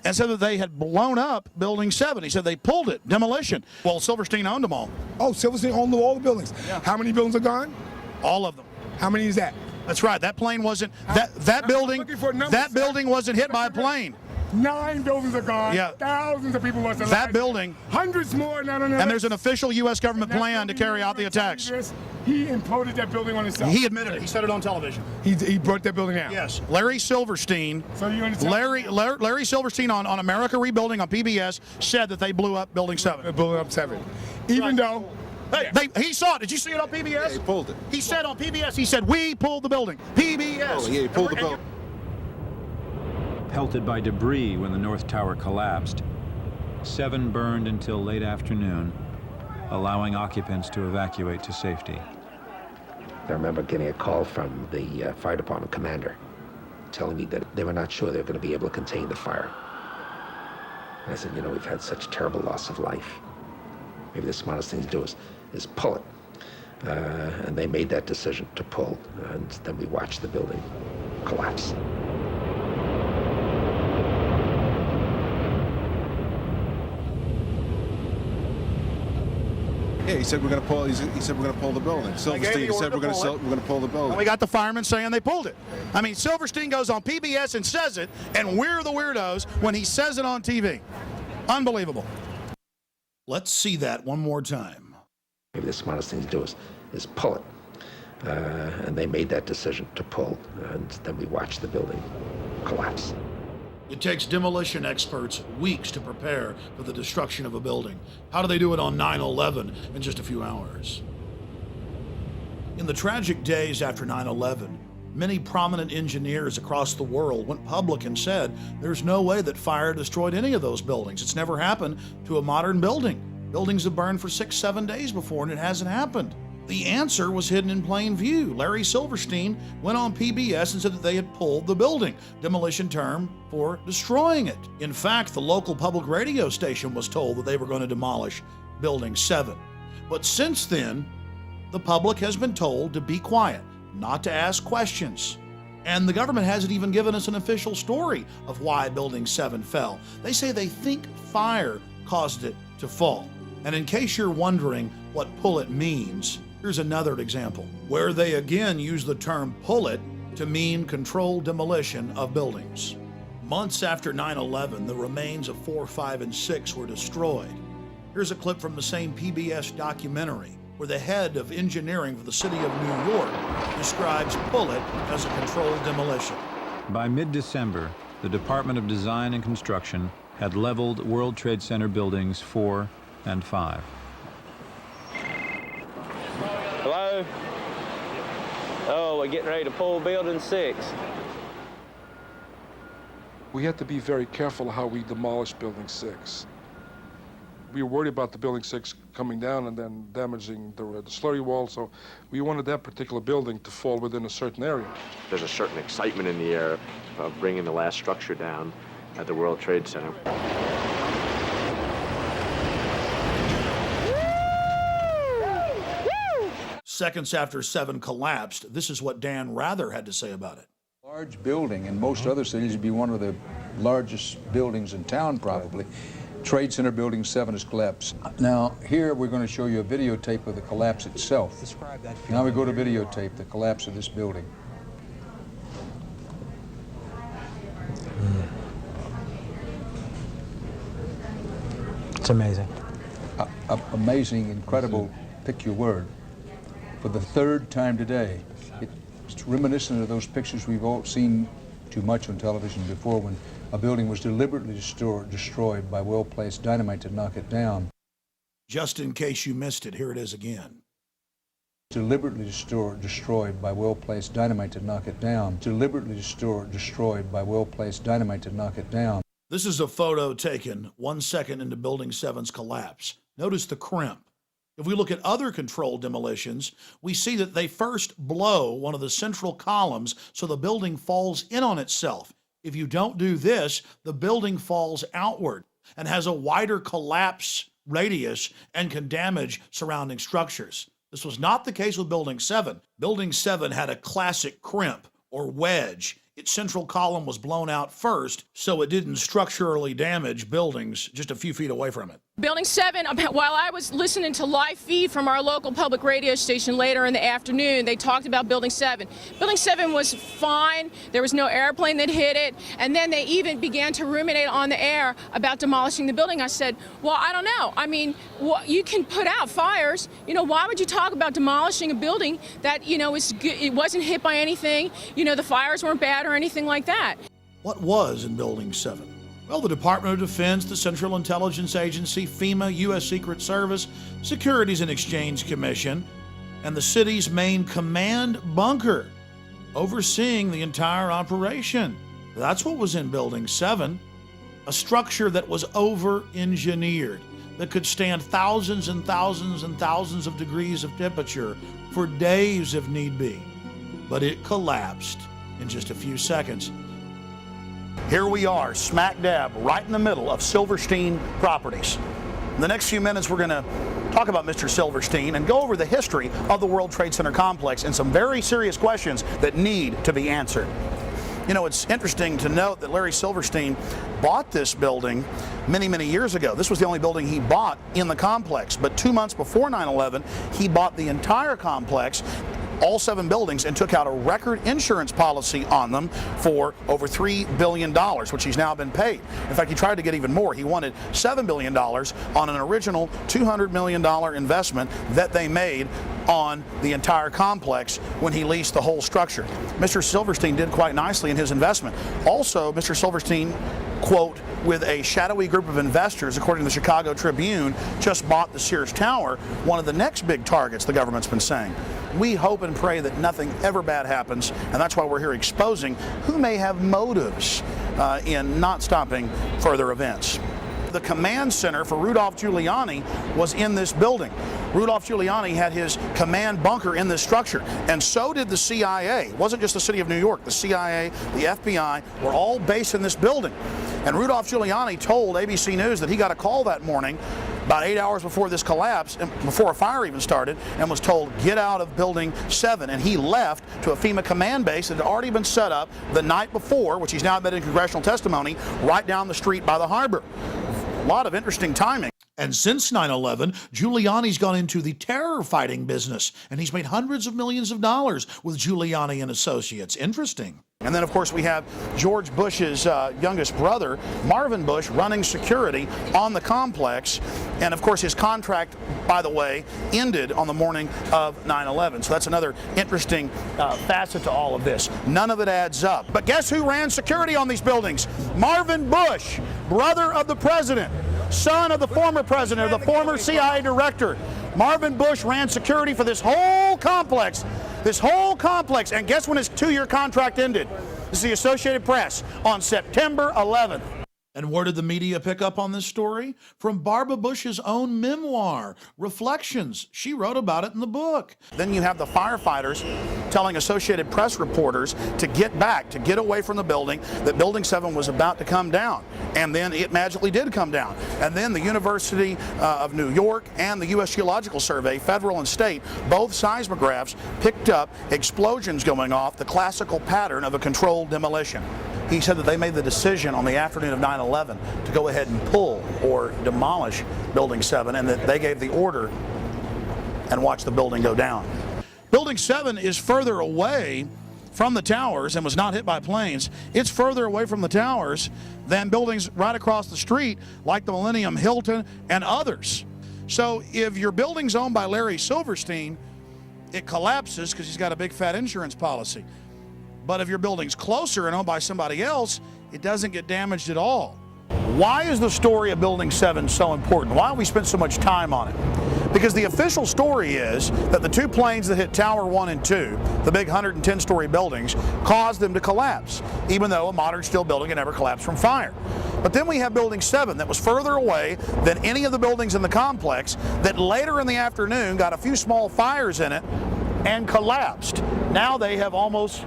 and said that they had blown up Building 7. He said they pulled it, demolition. Well, Silverstein owned them all. Oh, Silverstein owned all the buildings. Yeah. How many buildings are gone? All of them. How many is that? That's right. That plane wasn't, that building wasn't hit by a plane. 9 buildings are gone. Yeah. Thousands of people lost their That lives. building. Hundreds more. And there's an official U.S. government plan to carry out the attacks. He imploded that building on himself. He admitted it. He said it on television. He brought that building down. Yes. Larry Silverstein. So you understand? Larry Silverstein on America Rebuilding on PBS said that they blew up Building 7. They blew up 7. Even though. Hey, he saw it. Did you see it on PBS? Yeah, he pulled it. He said on PBS, he said, we pulled the building. PBS. Oh, yeah, he pulled the building. Pelted by debris when the North Tower collapsed. 7 burned until late afternoon, allowing occupants to evacuate to safety. I remember getting a call from the fire department commander telling me that they were not sure they were going to be able to contain the fire. And I said, you know, we've had such terrible loss of life. Maybe the smartest thing to do is pull it. And they made that decision to pull, and then we watched the building collapse. Yeah, he said we're going to pull. He said we're going to pull the building. Silverstein said we're going to pull the building. And we got the firemen saying they pulled it. I mean, Silverstein goes on PBS and says it, and we're the weirdos when he says it on TV. Unbelievable. Let's see that one more time. Maybe the smartest thing to do is pull it. And they made that decision to pull, and then we watched the building collapse. It takes demolition experts weeks to prepare for the destruction of a building. How do they do it on 9/11 in just a few hours? In the tragic days after 9/11, many prominent engineers across the world went public and said there's no way that fire destroyed any of those buildings. It's never happened to a modern building. Buildings have burned for 6-7 days before and it hasn't happened. The answer was hidden in plain view. Larry Silverstein went on PBS and said that they had pulled the building, demolition term for destroying it. In fact, the local public radio station was told that they were going to demolish Building 7. But since then, the public has been told to be quiet, not to ask questions. And the government hasn't even given us an official story of why Building 7 fell. They say they think fire caused it to fall. And in case you're wondering what pull it means, here's another example, where they again use the term pull it to mean controlled demolition of buildings. Months after 9/11, the remains of 4, 5, and 6 were destroyed. Here's a clip from the same PBS documentary, where the head of engineering for the city of New York describes pull it as a controlled demolition. By mid-December, the Department of Design and Construction had leveled World Trade Center buildings 4 and 5. Hello? Oh, we're getting ready to pull Building 6. We had to be very careful how we demolished Building 6. We were worried about the Building 6 coming down and then damaging the slurry wall, so we wanted that particular building to fall within a certain area. There's a certain excitement in the air of bringing the last structure down at the World Trade Center. Seconds after 7 collapsed, this is what Dan Rather had to say about it. Large building, in most other cities would be one of the largest buildings in town probably. Trade Center Building 7 has collapsed. Now here we're going to show you a videotape of the collapse itself. Describe that. Now we go to videotape, the collapse of this building. It's amazing. Amazing, incredible, pick your word. For the third time today, it's reminiscent of those pictures we've all seen too much on television before when a building was deliberately destroyed by well-placed dynamite to knock it down. Just in case you missed it, here it is again. Deliberately destroyed by well-placed dynamite to knock it down. Deliberately destroyed by well-placed dynamite to knock it down. This is a photo taken 1 second into Building 7's collapse. Notice the crimp. If we look at other controlled demolitions, we see that they first blow one of the central columns so the building falls in on itself. If you don't do this, the building falls outward and has a wider collapse radius and can damage surrounding structures. This was not the case with Building 7. Building 7 had a classic crimp or wedge. Its central column was blown out first, so it didn't structurally damage buildings just a few feet away from it. Building 7, while I was listening to live feed from our local public radio station later in the afternoon, they talked about Building 7. Building 7 was fine. There was no airplane that hit it. And then they even began to ruminate on the air about demolishing the building. I said, well, I don't know. I mean, you can put out fires. You know, why would you talk about demolishing a building that, you know, it wasn't hit by anything? You know, the fires weren't bad or anything like that. What was in Building 7? Well, the Department of Defense, the Central Intelligence Agency, FEMA, U.S. Secret Service, Securities and Exchange Commission, and the city's main command bunker, overseeing the entire operation. That's what was in Building 7, a structure that was over-engineered, that could stand thousands and thousands and thousands of degrees of temperature for days if need be. But it collapsed in just a few seconds. Here we are, smack dab, right in the middle of Silverstein Properties. In the next few minutes, we're going to talk about Mr. Silverstein and go over the history of the World Trade Center complex and some very serious questions that need to be answered. You know, it's interesting to note that Larry Silverstein bought this building many, many years ago. This was the only building he bought in the complex, but 2 months before 9/11, he bought the entire complex all 7 buildings and took out a record insurance policy on them for over $3 billion, which he's now been paid. In fact, he tried to get even more. He wanted $7 billion on an original $200 million investment that they made on the entire complex when he leased the whole structure. Mr. Silverstein did quite nicely in his investment. Also, Mr. Silverstein, quote, with a shadowy group of investors, according to the Chicago Tribune, just bought the Sears Tower, one of the next big targets the government's been saying. We hope and pray that nothing ever bad happens, and that's why we're here exposing who may have motives in not stopping further events. The command center for Rudolph Giuliani was in this building. Rudolph Giuliani had his command bunker in this structure, and so did the CIA. It wasn't just the city of New York. The CIA, the FBI were all based in this building. And Rudolph Giuliani told ABC News that he got a call that morning about 8 hours before this collapse, before a fire even started, and was told, get out of Building 7. And he left to a FEMA command base that had already been set up the night before, which he's now admitted in congressional testimony, right down the street by the harbor. A lot of interesting timing. And since 9/11, Giuliani's gone into the terror fighting business, and he's made hundreds of millions of dollars with Giuliani and Associates. Interesting. And then, of course, we have George Bush's youngest brother, Marvin Bush, running security on the complex. And, of course, his contract, by the way, ended on the morning of 9/11. So that's another interesting facet to all of this. None of it adds up. But guess who ran security on these buildings? Marvin Bush, brother of the president, son of the former president, of the former CIA director. Marvin Bush ran security for this whole complex. And guess when his 2-year contract ended? This is the Associated Press on September 11th. And where did the media pick up on this story? From Barbara Bush's own memoir, Reflections. She wrote about it in the book. Then you have the firefighters telling Associated Press reporters to get back, to get away from the building, that Building 7 was about to come down. And then it magically did come down. And then the University of New York and the U.S. Geological Survey, federal and state, both seismographs picked up explosions going off, the classical pattern of a controlled demolition. He said that they made the decision on the afternoon of 9/11 to go ahead and pull or demolish Building 7, and that they gave the order and watched the building go down. Building 7 is further away from the towers and was not hit by planes. It's further away from the towers than buildings right across the street like the Millennium Hilton and others. So if your building's owned by Larry Silverstein, it collapses because he's got a big fat insurance policy. But if your building's closer and owned by somebody else, it doesn't get damaged at all. Why is the story of Building 7 so important? Why have we spent so much time on it? Because the official story is that the 2 planes that hit Tower 1 and 2, the big 110-story buildings, caused them to collapse, even though a modern steel building can never collapse from fire. But then we have Building 7 that was further away than any of the buildings in the complex that later in the afternoon got a few small fires in it and collapsed. Now they have almost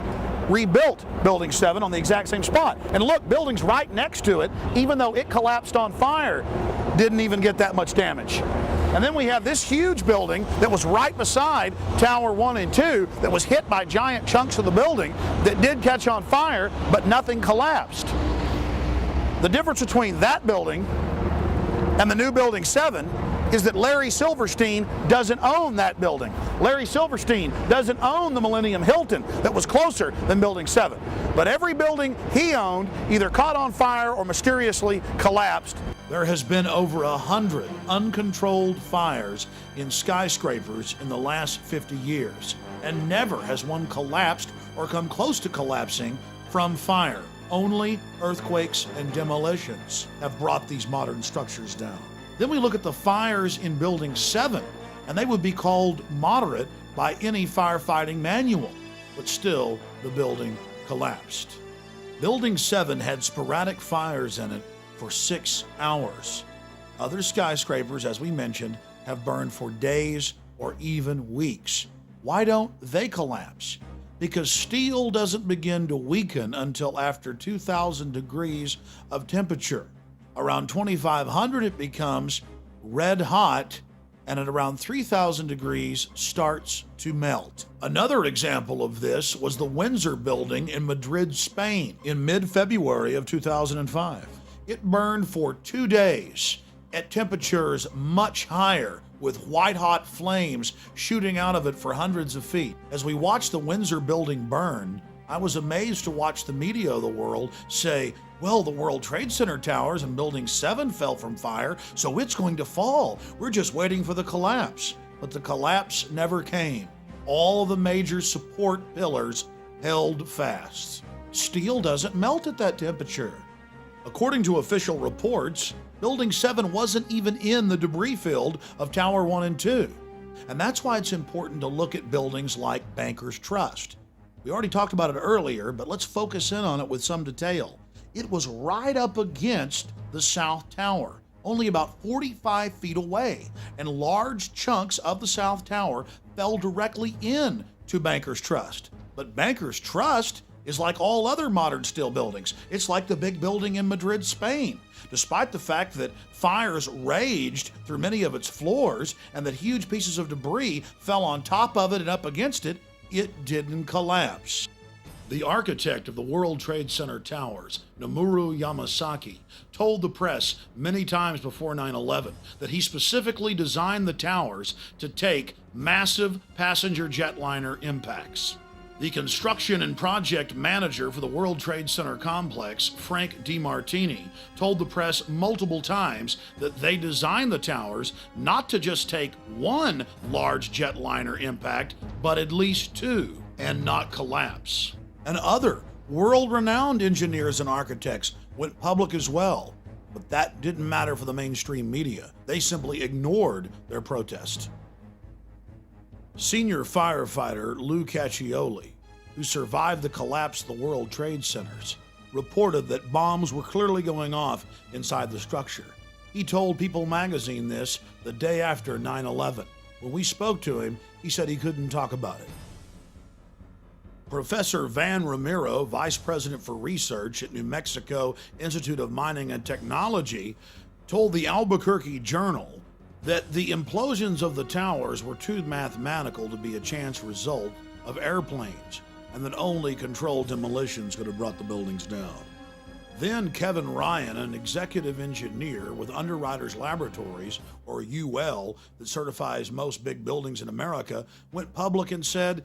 rebuilt Building 7 on the exact same spot. And look, buildings right next to it, even though it collapsed on fire, didn't even get that much damage. And then we have this huge building that was right beside Tower 1 and 2 that was hit by giant chunks of the building that did catch on fire, but nothing collapsed. The difference between that building and the new Building 7 is that Larry Silverstein doesn't own that building. Larry Silverstein doesn't own the Millennium Hilton that was closer than Building 7. But every building he owned either caught on fire or mysteriously collapsed. There has been over 100 uncontrolled fires in skyscrapers in the last 50 years, and never has one collapsed or come close to collapsing from fire. Only earthquakes and demolitions have brought these modern structures down. Then we look at the fires in Building 7, and they would be called moderate by any firefighting manual, but still the building collapsed. Building 7 had sporadic fires in it for 6 hours. Other skyscrapers, as we mentioned, have burned for days or even weeks. Why don't they collapse? Because steel doesn't begin to weaken until after 2,000 degrees of temperature. Around 2,500 it becomes red hot, and at around 3,000 degrees starts to melt. Another example of this was the Windsor building in Madrid, Spain in mid-February of 2005. It burned for 2 days at temperatures much higher, with white-hot flames shooting out of it for hundreds of feet. As we watched the Windsor building burn, I was amazed to watch the media of the world say, well, the World Trade Center towers and Building 7 fell from fire, so it's going to fall. We're just waiting for the collapse. But the collapse never came. All of the major support pillars held fast. Steel doesn't melt at that temperature. According to official reports, Building 7 wasn't even in the debris field of Tower 1 and 2. And that's why it's important to look at buildings like Bankers Trust. We already talked about it earlier, but let's focus in on it with some detail. It was right up against the South Tower, only about 45 feet away, and large chunks of the South Tower fell directly in to Bankers Trust. But Bankers Trust is like all other modern steel buildings. It's like the big building in Madrid, Spain. Despite the fact that fires raged through many of its floors and that huge pieces of debris fell on top of it and up against it, it didn't collapse. The architect of the World Trade Center towers, Nomura Yamasaki, told the press many times before 9/11 that he specifically designed the towers to take massive passenger jetliner impacts. The construction and project manager for the World Trade Center complex, Frank DeMartini, told the press multiple times that they designed the towers not to just take one large jetliner impact, but at least two, and not collapse. And other world-renowned engineers and architects went public as well, but that didn't matter for the mainstream media. They simply ignored their protest. Senior firefighter Lou Caccioli, who survived the collapse of the World Trade Centers, reported that bombs were clearly going off inside the structure. He told People magazine this the day after 9/11. When we spoke to him, he said he couldn't talk about it. Professor Van Ramiro, Vice President for Research at New Mexico Institute of Mining and Technology, told the Albuquerque Journal that the implosions of the towers were too mathematical to be a chance result of airplanes, and that only controlled demolitions could have brought the buildings down. Then Kevin Ryan, an executive engineer with Underwriters Laboratories, or UL, that certifies most big buildings in America, went public and said,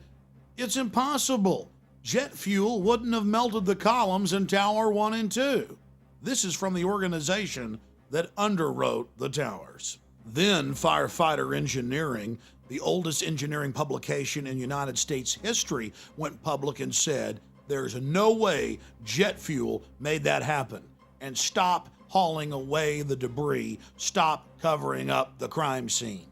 "It's impossible. Jet fuel wouldn't have melted the columns in Tower 1 and 2. This is from the organization that underwrote the towers. Then Firefighter Engineering, the oldest engineering publication in United States history, went public and said, there's no way jet fuel made that happen. And stop hauling away the debris. Stop covering up the crime scene.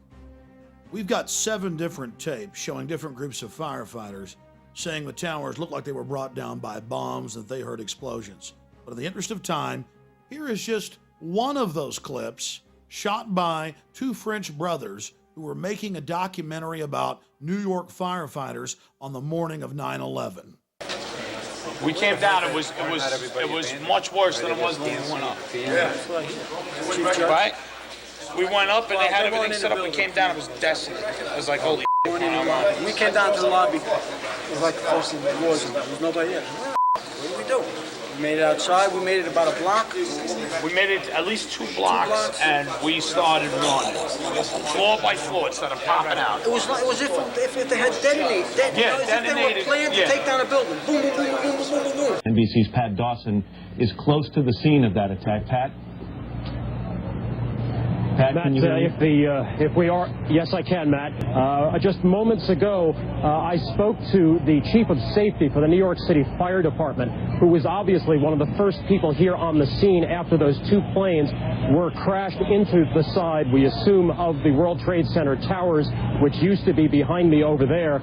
We've got 7 different tapes showing different groups of firefighters saying the towers looked like they were brought down by bombs and that they heard explosions. But in the interest of time, here is just one of those clips shot by 2 French brothers who were making a documentary about New York firefighters on the morning of 9/11. We came down, it was much worse than it was when we went up. Yeah. Right? We went up and they had everything set up and came down, it was desolate. It was like, holy shit. We came down to the lobby. It was like the first thing there was. There was nobody there. What did we do? We made it outside. We made it about a block. We made it at least 2 blocks and we started running. Floor by floor, it started popping out. It was like, it was if they had detonated. Yeah, as if they were planned to take down a building. Boom, boom, boom, boom, boom, boom, boom, boom. NBC's Pat Dawson is close to the scene of that attack. Pat? Pat, Matt, can you hear me? if we are, yes, I can, Matt. Just moments ago, I spoke to the chief of safety for the New York City Fire Department, who was obviously one of the first people here on the scene after those 2 planes were crashed into the side, we assume, of the World Trade Center towers, which used to be behind me over there.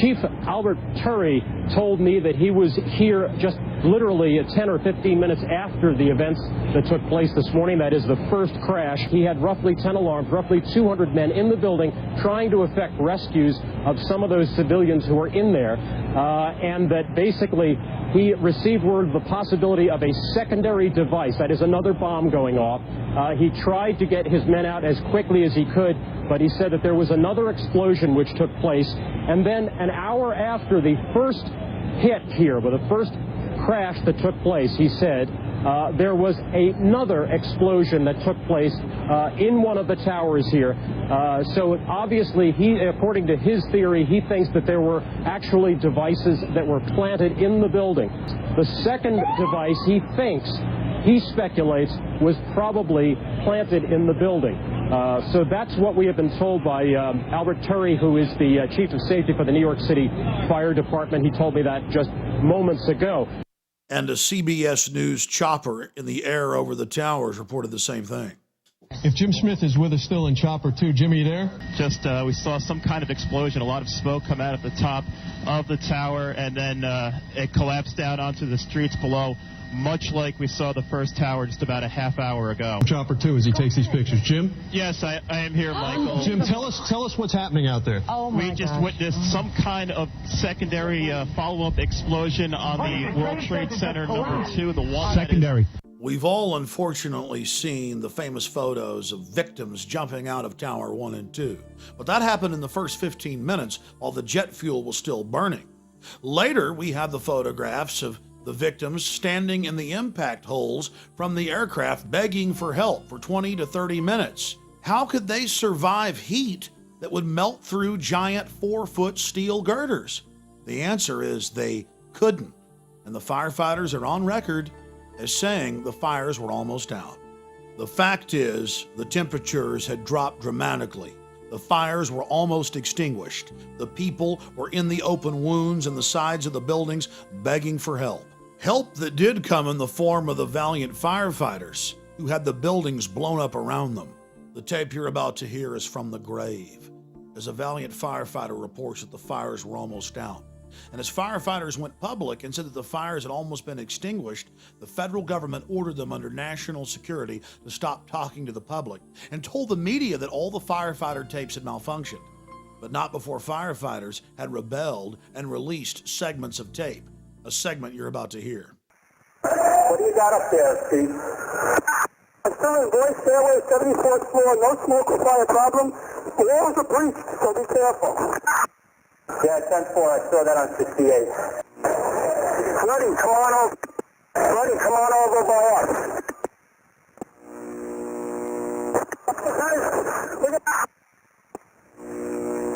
Chief Albert Turry told me that he was here just literally 10 or 15 minutes after the events that took place this morning. That is the first crash. He had roughly 10 alarms, roughly 200 men in the building trying to effect rescues of some of those civilians who were in there, and that basically he received word of the possibility of a secondary device, that is another bomb going off. He tried to get his men out as quickly as he could, but he said that there was another explosion which took place, and then an hour after the first hit here, with the first crash that took place, he said, there was another explosion that took place in one of the towers here. So obviously, according to his theory, he thinks that there were actually devices that were planted in the building. The second device he speculates was probably planted in the building. So that's what we have been told by Albert Terry, who is the chief of safety for the New York City Fire Department. He told me that just moments ago. And a CBS News chopper in the air over the towers reported the same thing. If Jim Smith is with us still in Chopper 2, Jimmy, you there? Just we saw some kind of explosion, a lot of smoke come out at the top of the tower, and then it collapsed down onto the streets below, much like we saw the first tower just about a half hour ago. Chopper 2 as he takes these pictures. Jim? Yes, I am here, Michael. Jim, tell us what's happening out there. We just witnessed some kind of secondary follow-up explosion on the World Trade Center #2, the one secondary. We've all unfortunately seen the famous photos of victims jumping out of Tower 1 and 2, but that happened in the first 15 minutes while the jet fuel was still burning. Later, we have the photographs of the victims standing in the impact holes from the aircraft begging for help for 20 to 30 minutes. How could they survive heat that would melt through giant 4-foot steel girders? The answer is they couldn't, and the firefighters are on record as saying the fires were almost out. The fact is, the temperatures had dropped dramatically. The fires were almost extinguished. The people were in the open wounds in the sides of the buildings begging for help. Help that did come in the form of the valiant firefighters who had the buildings blown up around them. The tape you're about to hear is from the grave, as a valiant firefighter reports that the fires were almost out. And as firefighters went public and said that the fires had almost been extinguished, the federal government ordered them under national security to stop talking to the public and told the media that all the firefighter tapes had malfunctioned, but not before firefighters had rebelled and released segments of tape, a segment you're about to hear. What do you got up there, Steve? I'm still in Boyce Stairway, 74th floor, no smoke or fire problem. The walls are breached, so be careful. Yeah, 10-4, I saw that on 68. Freddie, come on over. Freddie, come on over by us.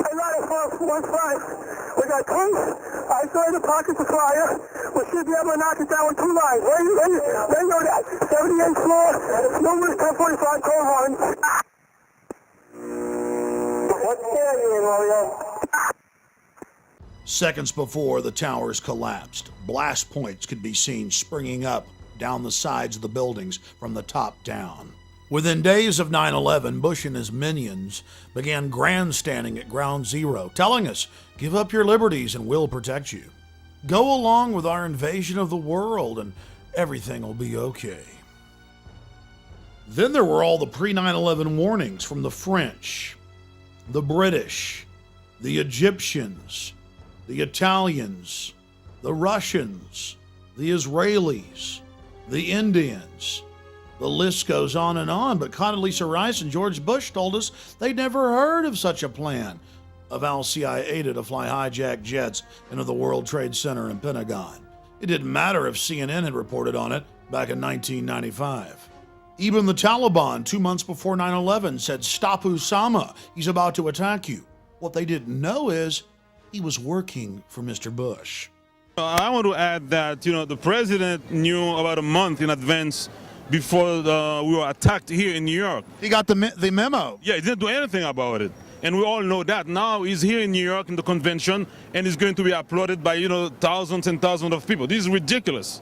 Hey, Ryder, 1-5. We got police, isolated pockets of fire. We should be able to knock it down with 2 lines. Where you know that? 78th floor, numerous 1045 code ones. What scared you in, Mario? Seconds before the towers collapsed, blast points could be seen springing up down the sides of the buildings from the top down. Within days of 9/11, Bush and his minions began grandstanding at Ground Zero, telling us, "Give up your liberties and we'll protect you. Go along with our invasion of the world and everything will be okay." Then there were all the pre-9/11 warnings from the French, the British, the Egyptians, the Italians, the Russians, the Israelis, the Indians. The list goes on and on, but Condoleezza Rice and George Bush told us they'd never heard of such a plan of al-CIA to fly hijacked jets into the World Trade Center and Pentagon. It didn't matter if CNN had reported on it back in 1995. Even the Taliban, 2 months before 9/11, said, "Stop Osama, he's about to attack you." What they didn't know is he was working for Mr. Bush. I want to add that, the president knew about a month in advance before we were attacked here in New York. He got the memo. Yeah, he didn't do anything about it. And we all know that. Now he's here in New York in the convention, and he's going to be applauded by, thousands and thousands of people. This is ridiculous.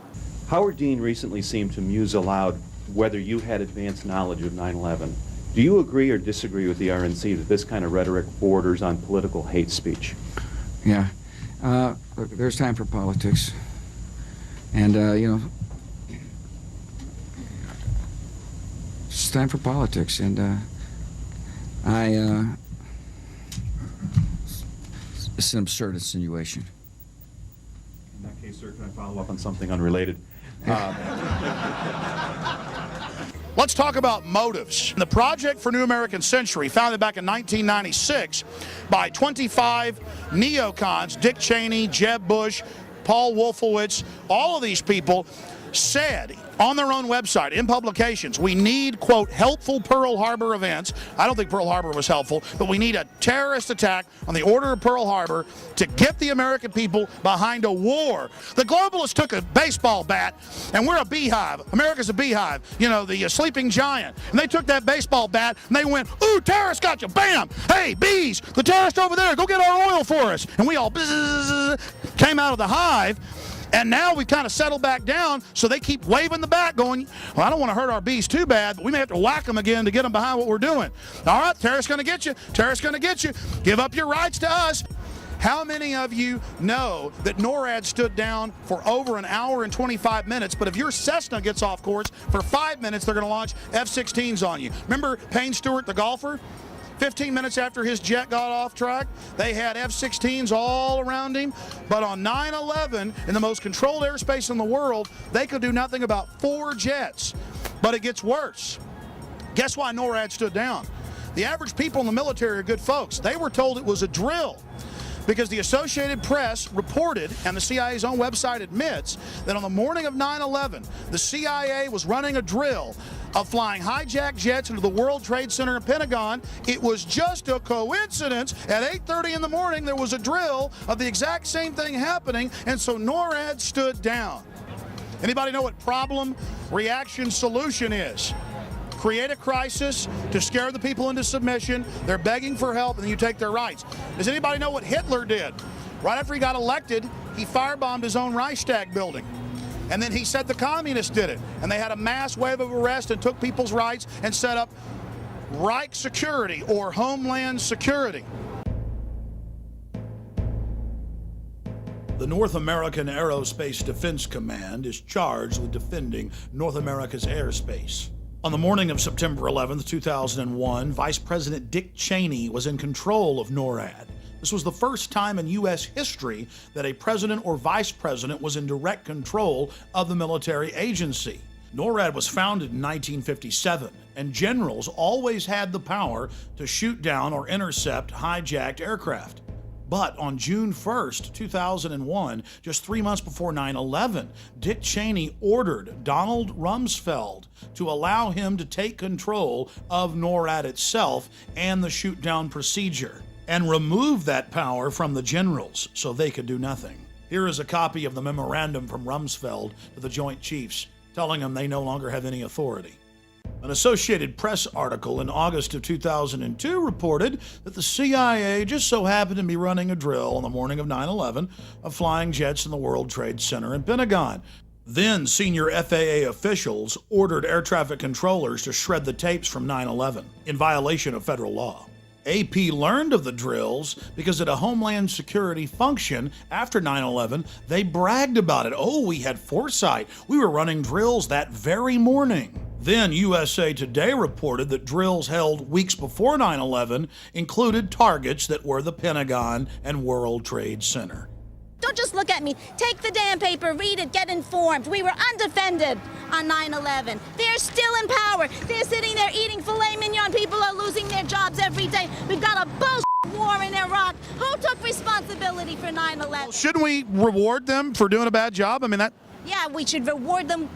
Howard Dean recently seemed to muse aloud whether you had advanced knowledge of 9/11. Do you agree or disagree with the RNC that this kind of rhetoric borders on political hate speech? Yeah. Look, there's time for politics. And, it's time for politics. And, it's an absurd insinuation. In that case, sir, can I follow up on something unrelated? Let's talk about motives. The Project for New American Century, founded back in 1996 by 25 neocons, Dick Cheney, Jeb Bush, Paul Wolfowitz, all of these people said on their own website, in publications, we need, quote, helpful Pearl Harbor events. I don't think Pearl Harbor was helpful, but we need a terrorist attack on the order of Pearl Harbor to get the American people behind a war. The globalists took a baseball bat, and we're a beehive. America's a beehive, you know, the sleeping giant. And they took that baseball bat, and they went, ooh, terrorists got you, bam! Hey, bees, the terrorist over there, go get our oil for us. And we all came out of the hive. And now we kind of settled back down, so they keep waving the bat going, well, I don't want to hurt our bees too bad, but we may have to whack them again to get them behind what we're doing. All right, terrorists going to get you. Terrorists going to get you. Give up your rights to us. How many of you know that NORAD stood down for over an hour and 25 minutes, but if your Cessna gets off course for 5 minutes, they're going to launch F-16s on you? Remember Payne Stewart, the golfer? 15 minutes after his jet got off track, they had F-16s all around him. But on 9/11, in the most controlled airspace in the world, they could do nothing about 4 jets. But it gets worse. Guess why NORAD stood down? The average people in the military are good folks. They were told it was a drill, because the Associated Press reported, and the CIA's own website admits, that on the morning of 9/11, the CIA was running a drill of flying hijacked jets into the World Trade Center and Pentagon. It was just a coincidence. At 8:30 in the morning, there was a drill of the exact same thing happening, and so NORAD stood down. Anybody know what problem, reaction, solution is? Create a crisis to scare the people into submission. They're begging for help, and then you take their rights. Does anybody know what Hitler did? Right after he got elected, he firebombed his own Reichstag building. And then he said the communists did it. And they had a mass wave of arrest and took people's rights and set up Reich Security, or Homeland Security. The North American Aerospace Defense Command is charged with defending North America's airspace. On the morning of September 11th, 2001, Vice President Dick Cheney was in control of NORAD. This was the first time in U.S. history that a president or vice president was in direct control of the military agency. NORAD was founded in 1957, and generals always had the power to shoot down or intercept hijacked aircraft. But on June 1st, 2001, just 3 months before 9/11, Dick Cheney ordered Donald Rumsfeld to allow him to take control of NORAD itself and the shoot-down procedure, and remove that power from the generals so they could do nothing. Here is a copy of the memorandum from Rumsfeld to the Joint Chiefs, telling them they no longer have any authority. An Associated Press article in August of 2002 reported that the CIA just so happened to be running a drill on the morning of 9/11 of flying jets in the World Trade Center and Pentagon. Then senior FAA officials ordered air traffic controllers to shred the tapes from 9/11 in violation of federal law. AP learned of the drills because at a Homeland Security function after 9/11, they bragged about it. Oh, we had foresight. We were running drills that very morning. Then USA Today reported that drills held weeks before 9/11 included targets that were the Pentagon and World Trade Center. Don't just look at me. Take the damn paper, read it, get informed. We were undefended on 9/11. They're still in power. They're sitting there eating filet mignon. People are losing their jobs every day. We've got a bullshit war in Iraq. Who took responsibility for 9/11? Shouldn't we reward them for doing a bad job? I mean, that... Yeah, we should reward them.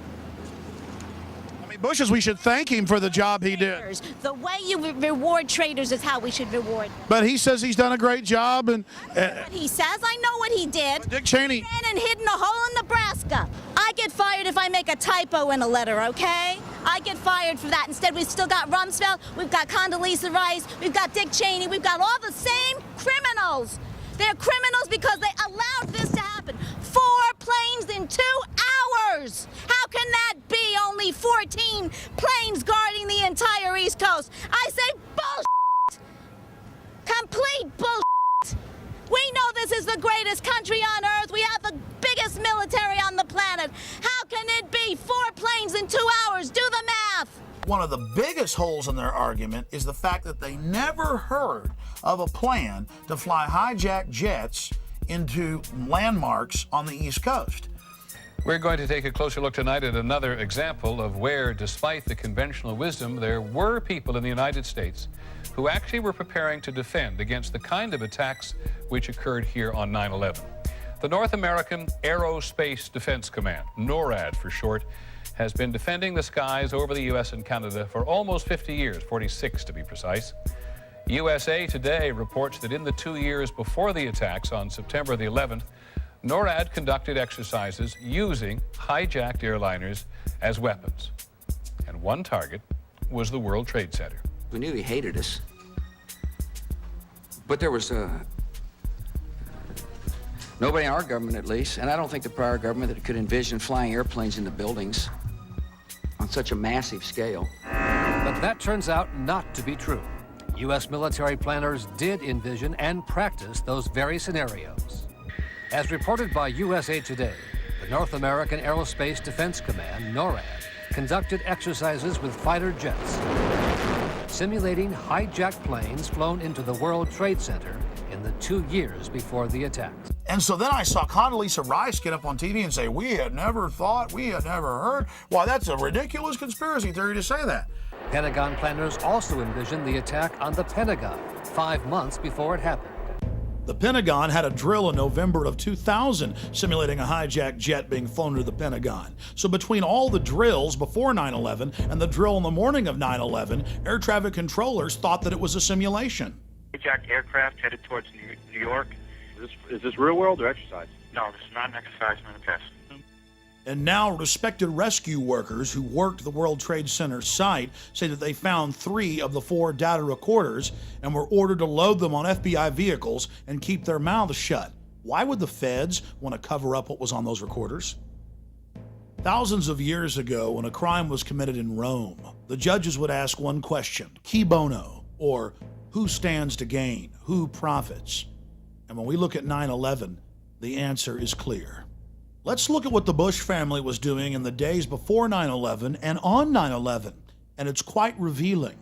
Bushes, we should thank him for the job he did. The way you reward traitors is how we should reward. But he says he's done a great job, and what he says, I know what he did. Dick Cheney ran and hid in a hole in Nebraska. I get fired if I make a typo in a letter, okay? I get fired for that. Instead, we've still got Rumsfeld, we've got Condoleezza Rice, we've got Dick Cheney, we've got all the same criminals. They're criminals because they allowed this to happen. 4 planes in 2 hours. How can that be? Only 14 planes guarding the entire East Coast. I say bullshit. Complete bullshit. We know this is the greatest country on earth. We have the biggest military on the planet. How can it be 4 planes in 2 hours? Do the math. One of the biggest holes in their argument is the fact that they never heard of a plan to fly hijacked jets into landmarks on the East Coast. We're going to take a closer look tonight at another example of where, despite the conventional wisdom, there were people in the United States who actually were preparing to defend against the kind of attacks which occurred here on 9/11. The North American Aerospace Defense Command, NORAD for short, has been defending the skies over the U.S. and Canada for almost 50 years, 46 to be precise. USA Today reports that in the 2 years before the attacks on September the 11th, NORAD conducted exercises using hijacked airliners as weapons. And one target was the World Trade Center. We knew he hated us. But there was nobody in our government, at least, and I don't think the prior government, that could envision flying airplanes into buildings on such a massive scale. But that turns out not to be true. U.S. military planners did envision and practice those very scenarios. As reported by USA Today, the North American Aerospace Defense Command, NORAD, conducted exercises with fighter jets, simulating hijacked planes flown into the World Trade Center in the 2 years before the attacks. And so then I saw Condoleezza Rice get up on TV and say, we had never thought, we had never heard. Why, that's a ridiculous conspiracy theory to say that. Pentagon planners also envisioned the attack on the Pentagon 5 months before it happened. The Pentagon had a drill in November of 2000 simulating a hijacked jet being flown to the Pentagon. So between all the drills before 9/11 and the drill in the morning of 9/11, air traffic controllers thought that it was a simulation. Hijacked aircraft headed towards New York. Is this real world or exercise? No, this is not an exercise, not a test. And now respected rescue workers who worked the World Trade Center site say that they found 3 of the 4 data recorders and were ordered to load them on FBI vehicles and keep their mouths shut. Why would the feds want to cover up what was on those recorders? Thousands of years ago, when a crime was committed in Rome, the judges would ask one question, qui bono, or who stands to gain, who profits? And when we look at 9/11, the answer is clear. Let's look at what the Bush family was doing in the days before 9/11 and on 9/11, and it's quite revealing.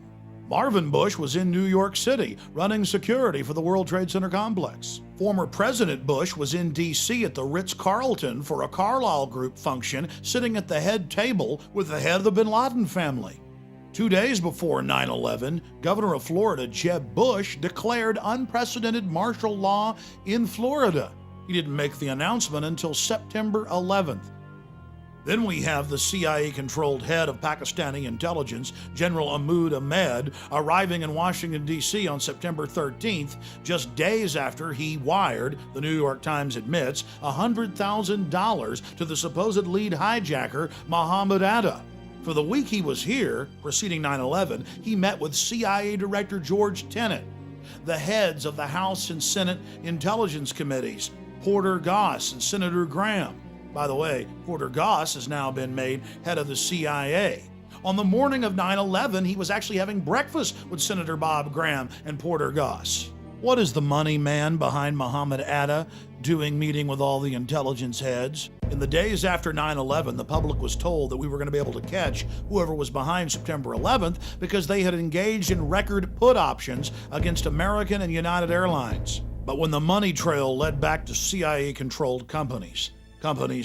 Marvin Bush was in New York City running security for the World Trade Center complex. Former President Bush was in D.C. at the Ritz-Carlton for a Carlyle Group function, sitting at the head table with the head of the bin Laden family. 2 days before 9/11, Governor of Florida, Jeb Bush, declared unprecedented martial law in Florida. He didn't make the announcement until September 11th. Then we have the CIA-controlled head of Pakistani intelligence, General Ahmad Ahmed, arriving in Washington, D.C. on September 13th, just days after he wired, the New York Times admits, $100,000 to the supposed lead hijacker, Mohammed Atta. For the week he was here, preceding 9/11, he met with CIA Director George Tenet, the heads of the House and Senate Intelligence Committees, Porter Goss and Senator Graham. By the way, Porter Goss has now been made head of the CIA. On the morning of 9/11, he was actually having breakfast with Senator Bob Graham and Porter Goss. What is the money man behind Mohammed Atta doing meeting with all the intelligence heads? In the days after 9/11, the public was told that we were going to be able to catch whoever was behind September 11th because they had engaged in record put options against American and United Airlines. But when the money trail led back to CIA-controlled companies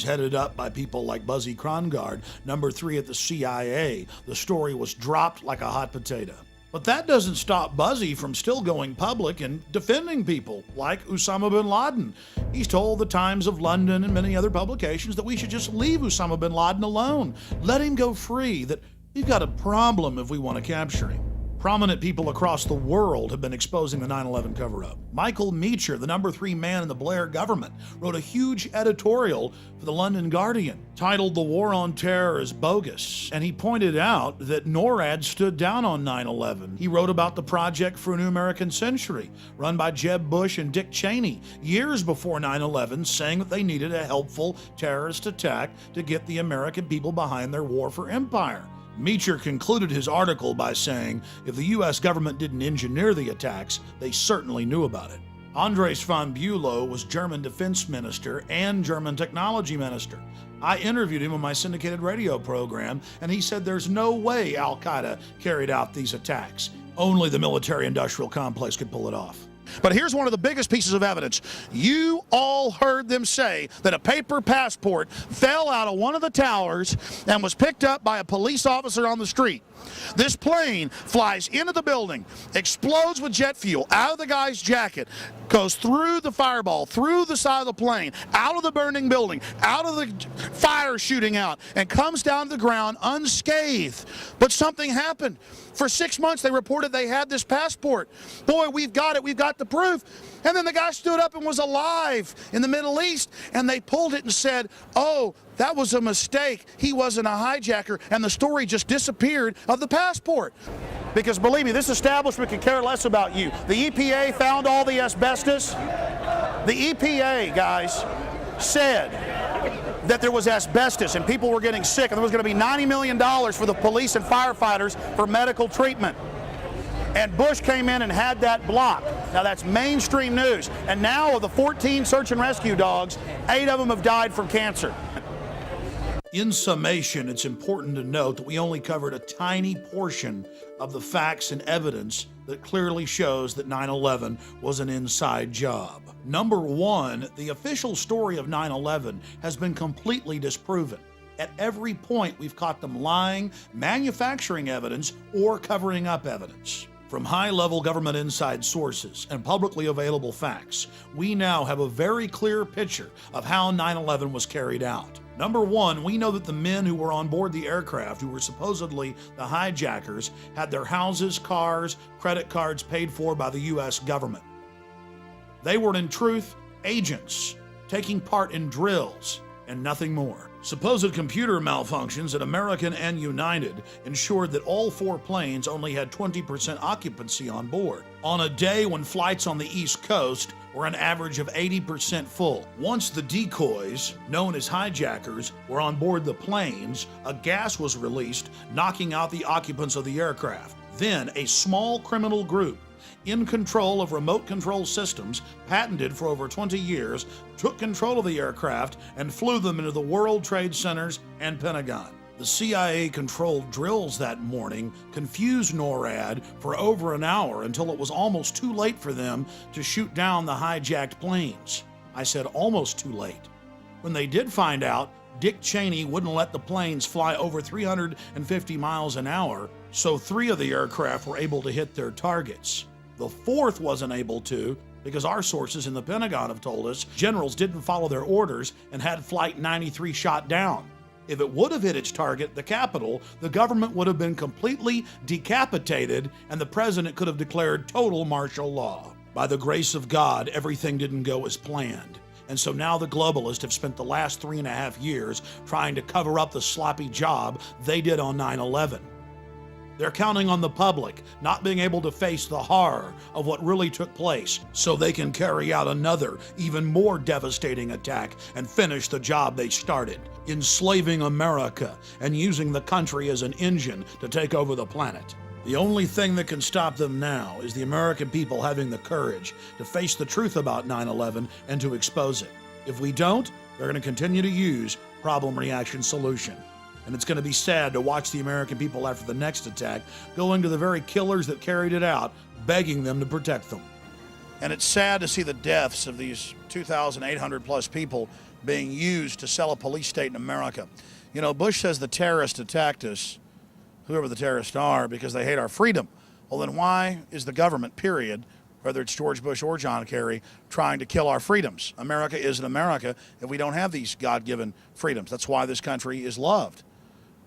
headed up by people like Buzzy Krongard, number 3 at the CIA, the story was dropped like a hot potato. But that doesn't stop Buzzy from still going public and defending people like Osama bin Laden. He's told the Times of London and many other publications that we should just leave Osama bin Laden alone. Let him go free, that we've got a problem if we want to capture him. Prominent people across the world have been exposing the 9/11 cover-up. Michael Meacher, the number 3 man in the Blair government, wrote a huge editorial for the London Guardian titled "The War on Terror is Bogus," and he pointed out that NORAD stood down on 9/11. He wrote about the Project for a New American Century, run by Jeb Bush and Dick Cheney, years before 9/11, saying that they needed a helpful terrorist attack to get the American people behind their war for empire. Meacher concluded his article by saying, if the U.S. government didn't engineer the attacks, they certainly knew about it. Andres von Bülow was German defense minister and German technology minister. I interviewed him on my syndicated radio program, and he said there's no way Al-Qaeda carried out these attacks. Only the military-industrial complex could pull it off. But here's one of the biggest pieces of evidence. You all heard them say that a paper passport fell out of one of the towers and was picked up by a police officer on the street. This plane flies into the building, explodes with jet fuel out of the guy's jacket, goes through the fireball, through the side of the plane, out of the burning building, out of the fire shooting out, and comes down to the ground unscathed. But something happened. For 6 months, they reported they had this passport. Boy, we've got it. We've got the proof. And then the guy stood up and was alive in the Middle East, and they pulled it and said, oh, that was a mistake. He wasn't a hijacker, and the story just disappeared of the passport. Because believe me, this establishment could care less about you. The EPA found all the asbestos. The EPA, guys, said that there was asbestos and people were getting sick, and there was going to be $90 million for the police and firefighters for medical treatment. And Bush came in and had that blocked. Now that's mainstream news. And now of the 14 search and rescue dogs, 8 of them have died from cancer. In summation, it's important to note that we only covered a tiny portion of the facts and evidence that clearly shows that 9/11 was an inside job. Number one, the official story of 9/11 has been completely disproven. At every point, we've caught them lying, manufacturing evidence, or covering up evidence. From high-level government inside sources and publicly available facts, we now have a very clear picture of how 9/11 was carried out. Number one, we know that the men who were on board the aircraft, who were supposedly the hijackers, had their houses, cars, credit cards paid for by the U.S. government. They were, in truth, agents taking part in drills and nothing more. Supposed computer malfunctions at American and United ensured that all 4 planes only had 20% occupancy on board, on a day when flights on the East Coast were an average of 80% full. Once the decoys, known as hijackers, were on board the planes, a gas was released, knocking out the occupants of the aircraft. Then a small criminal group in control of remote control systems patented for over 20 years, took control of the aircraft and flew them into the World Trade Centers and Pentagon. The CIA-controlled drills that morning confused NORAD for over an hour until it was almost too late for them to shoot down the hijacked planes. I said almost too late. When they did find out, Dick Cheney wouldn't let the planes fly over 350 miles an hour, so 3 of the aircraft were able to hit their targets. The 4th wasn't able to because our sources in the Pentagon have told us generals didn't follow their orders and had Flight 93 shot down. If it would have hit its target, the Capitol, the government would have been completely decapitated and the president could have declared total martial law. By the grace of God, everything didn't go as planned. And so now the globalists have spent the last 3.5 years trying to cover up the sloppy job they did on 9/11. They're counting on the public not being able to face the horror of what really took place so they can carry out another, even more devastating attack and finish the job they started, enslaving America and using the country as an engine to take over the planet. The only thing that can stop them now is the American people having the courage to face the truth about 9/11 and to expose it. If we don't, they're going to continue to use problem, reaction, solution. And it's going to be sad to watch the American people after the next attack going to the very killers that carried it out, begging them to protect them. And it's sad to see the deaths of these 2,800 plus people being used to sell a police state in America. You know, Bush says the terrorists attacked us, whoever the terrorists are, because they hate our freedom. Well, then why is the government, period, whether it's George Bush or John Kerry, trying to kill our freedoms? America isn't America if we don't have these God-given freedoms. That's why this country is loved.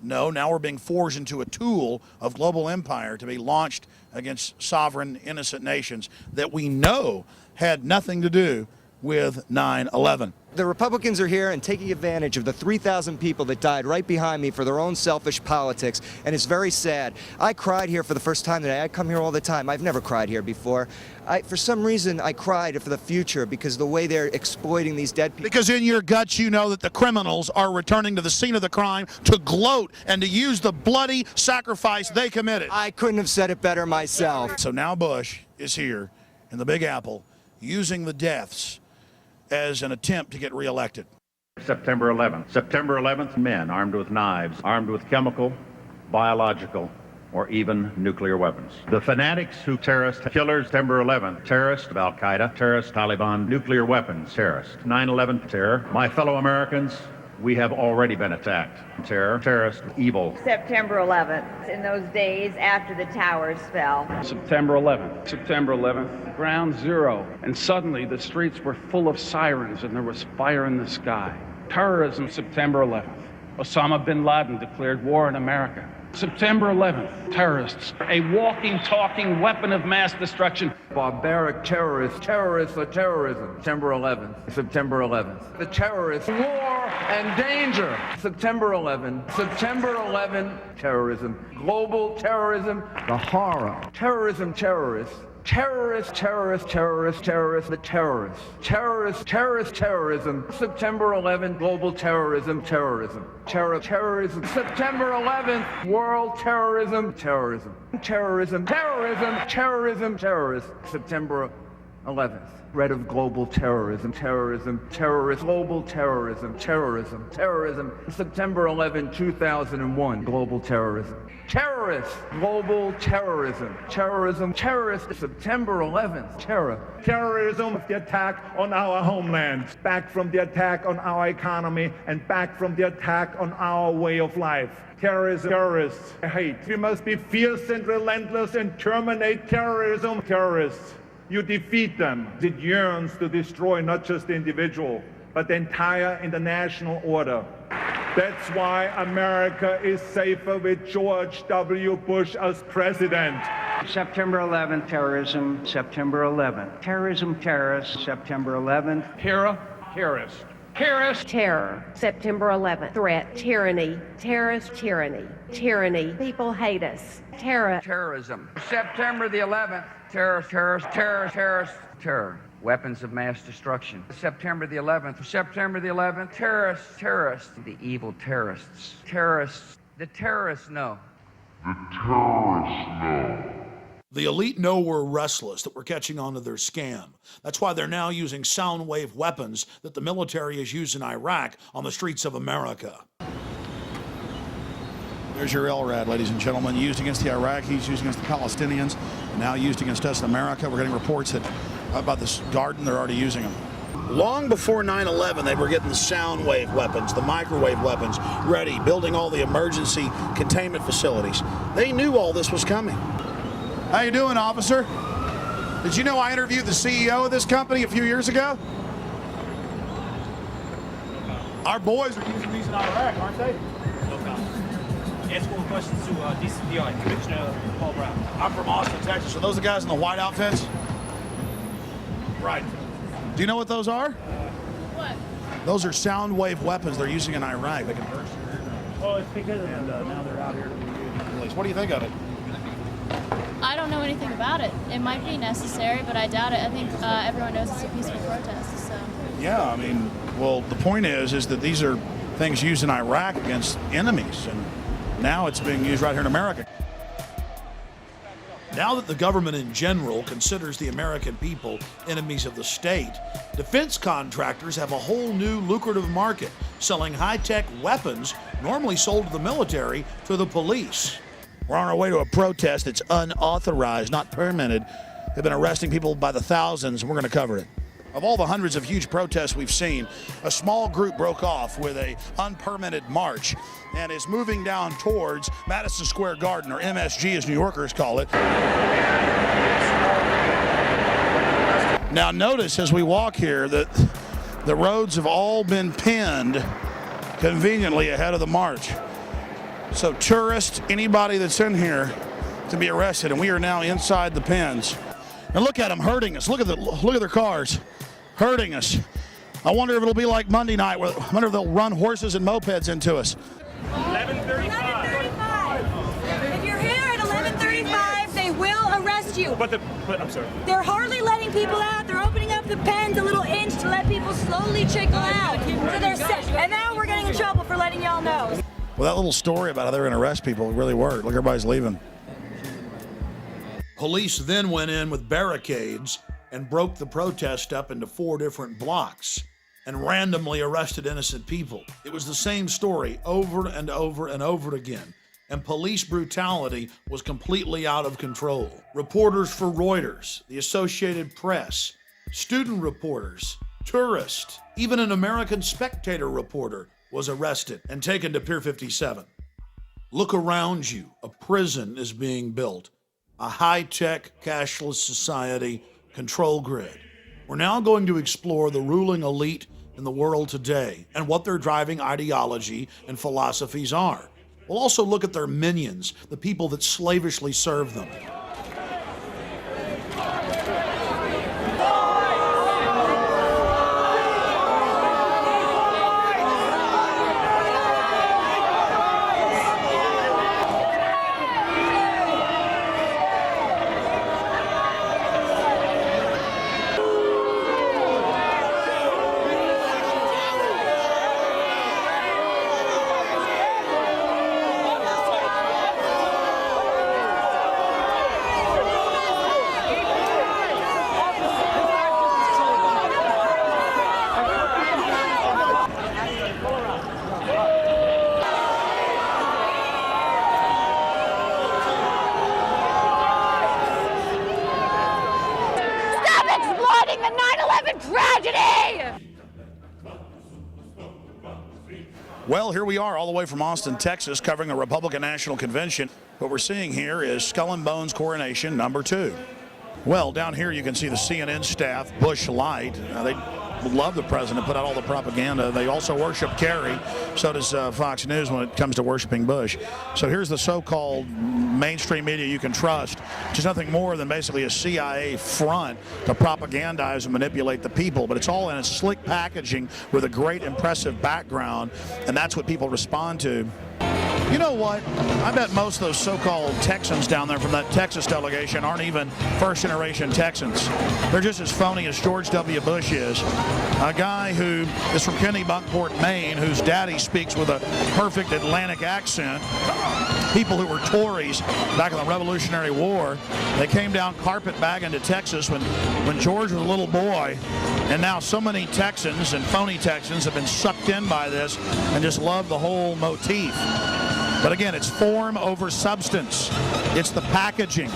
No, now we're being forged into a tool of global empire to be launched against sovereign, innocent nations that we know had nothing to do with 9/11. The Republicans are here and taking advantage of the 3,000 people that died right behind me for their own selfish politics, and it's very sad. I cried here for the first time today. I come here all the time. I've never cried here before. For some reason, I cried for the future because the way they're exploiting these dead people. Because in your guts, you know that the criminals are returning to the scene of the crime to gloat and to use the bloody sacrifice they committed. I couldn't have said it better myself. So now Bush is here in the Big Apple using the deaths as an attempt to get reelected. September 11th. September 11th, men armed with knives, armed with chemical, biological, or even nuclear weapons. The fanatics who terrorist killers, September 11th, terrorist of Al-Qaeda, terrorist Taliban, nuclear weapons, terrorist. 9/11 terror. My fellow Americans, We have already been attacked. Terrorist, evil. September 11th, in those days after the towers fell. September 11th, ground zero. And suddenly the streets were full of sirens and there was fire in the sky. Terrorism, September 11th. Osama bin Laden declared war on America. September 11th, terrorists, a walking, talking weapon of mass destruction. Barbaric terrorists for terrorism. September 11th. The terrorists, war and danger. September 11, terrorism. Global terrorism, the horror. Terrorism, terrorists. Terrorism. September 11th, global terrorism. Terrorism. September 11th, world terrorism. Terrorism. September 11th, threat of global terrorism. Global terrorism. September 11, 2001, global terrorism. Terrorists, global terrorism. September 11th, terror. Terrorism, the attack on our homeland, back from the attack on our economy, and back from the attack on our way of life. Terrorists, hate. We must be fierce and relentless and terminate terrorism. Terrorists, you defeat them. It yearns to destroy not just the individual, but the entire international order. That's why America is safer with George W. Bush as president. September 11th, terrorism. September 11th. Terrorism, terrorists. September 11th. Terrorist. Terror. September 11th. Threat. Tyranny. Terrorist tyranny. Tyranny. People hate us. Terrorism. September the 11th. Terror. Weapons of mass destruction. September the 11th. Terrorists. The evil terrorists. The terrorists know. The elite know we're restless, that we're catching on to their scam. That's why they're now using sound wave weapons that the military has used in Iraq on the streets of America. There's your LRAD, ladies and gentlemen, used against the Iraqis, used against the Palestinians, and now used against us in America. We're getting reports that about this garden, they're already using them. Long before 9/11, they were getting the sound wave weapons, the microwave weapons ready, building all the emergency containment facilities. They knew all this was coming. How you doing, officer? Did you know I interviewed the CEO of this company a few years ago? Our boys are using these in Iraq, aren't they? Ask more questions to DCPI, Commissioner Paul Brown. I'm from Austin, Texas. Are those the guys in the white outfits? Right. Do you know what those are? What? Those are sound wave weapons they're using in Iraq. They can burst your eardrum. Oh, it's because of Now they're out here to be used in police. What do you think of it? I don't know anything about it. It might be necessary, but I doubt it. I think everyone knows it's a peaceful protest. So. Yeah, I mean, well, the point is that these are things used in Iraq against enemies, and now it's being used right here in America. Now that the government in general considers the American people enemies of the state, defense contractors have a whole new lucrative market, selling high-tech weapons normally sold to the military to the police. We're on our way to a protest that's unauthorized, not permitted. They've been arresting people by the thousands, and we're going to cover it. Of all the hundreds of huge protests we've seen, a small group broke off with an unpermitted march and is moving down towards Madison Square Garden, or MSG as New Yorkers call it. Now notice as we walk here that the roads have all been pinned conveniently ahead of the march. So tourists, anybody that's in here, to be arrested, and we are now inside the pins. And look at them hurting us. Look at their cars hurting us. I wonder if it'll be like Monday night. I wonder if they'll run horses and mopeds into us. 11:35. If you're here at 11:35, they will arrest you. But I'm sorry. They're hardly letting people out. They're opening up the pens a little inch to let people slowly trickle out. So they're set. And now we're getting in trouble for letting y'all know. Well, that little story about how they're going to arrest people really worked. Look, everybody's leaving. Police then went in with barricades and broke the protest up into 4 different blocks and randomly arrested innocent people. It was the same story over and over and over again, and police brutality was completely out of control. Reporters for Reuters, the Associated Press, student reporters, tourists, even an American Spectator reporter was arrested and taken to Pier 57. Look around you. A prison is being built. A high-tech, cashless society control grid. We're now going to explore the ruling elite in the world today and what their driving ideology and philosophies are. We'll also look at their minions, the people that slavishly serve them. Well, here we are all the way from Austin, Texas, covering the Republican National Convention. What we're seeing here is Skull and Bones coronation number 2. Well, down here you can see the CNN staff, Bush Light. They love the president, put out all the propaganda. They also worship Kerry. So does Fox News when it comes to worshiping Bush. So here's the so-called mainstream media you can trust, which is nothing more than basically a CIA front to propagandize and manipulate the people. But it's all in a slick packaging with a great, impressive background, and that's what people respond to. You know what? I bet most of those so-called Texans down there from that Texas delegation aren't even first-generation Texans. They're just as phony as George W. Bush is. A guy who is from Kennebunkport, Maine, whose daddy speaks with a perfect Atlantic accent. People who were Tories back in the Revolutionary War. They came down carpetbagging to Texas when George was a little boy. And now so many Texans and phony Texans have been sucked in by this and just love the whole motif. But again, it's form over substance. It's the packaging.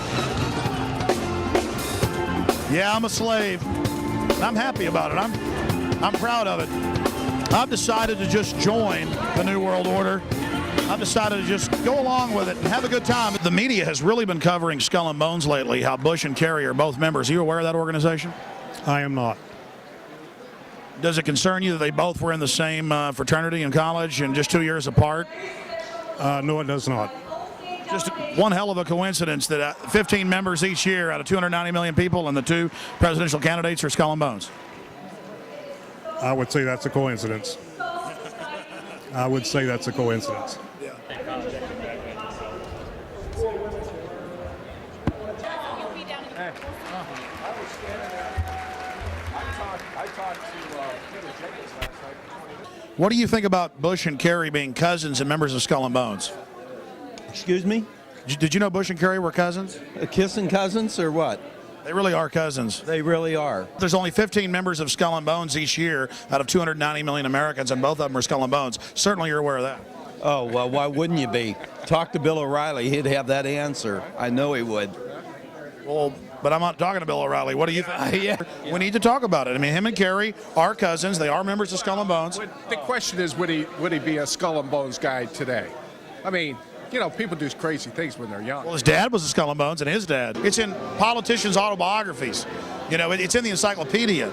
Yeah, I'm a slave. I'm happy about it. I'm proud of it. I've decided to just join the New World Order. I've decided to just go along with it and have a good time. The media has really been covering Skull and Bones lately, how Bush and Kerry are both members. Are you aware of that organization? I am not. Does it concern you that they both were in the same fraternity in college and just 2 years apart? No, it does not. Just one hell of a coincidence that 15 members each year out of 290 million people and the 2 presidential candidates are Skull and Bones. I would say that's a coincidence. I would say that's a coincidence. What do you think about Bush and Kerry being cousins and members of Skull and Bones? Excuse me? Did you know Bush and Kerry were cousins? Kissing cousins or what? They really are cousins. They really are. There's only 15 members of Skull and Bones each year out of 290 million Americans, and both of them are Skull and Bones. Certainly you're aware of that. Oh, well, why wouldn't you be? Talk to Bill O'Reilly. He'd have that answer. I know he would. Well, but I'm not talking to Bill O'Reilly. What do you think? Yeah. We need to talk about it. I mean, him and Kerry are cousins. They are members of Skull and Bones. The question is, would he be a Skull and Bones guy today? I mean, you know, people do crazy things when they're young. Well, his dad was a Skull and Bones, and his dad. It's in politicians' autobiographies. You know, it's in the encyclopedia.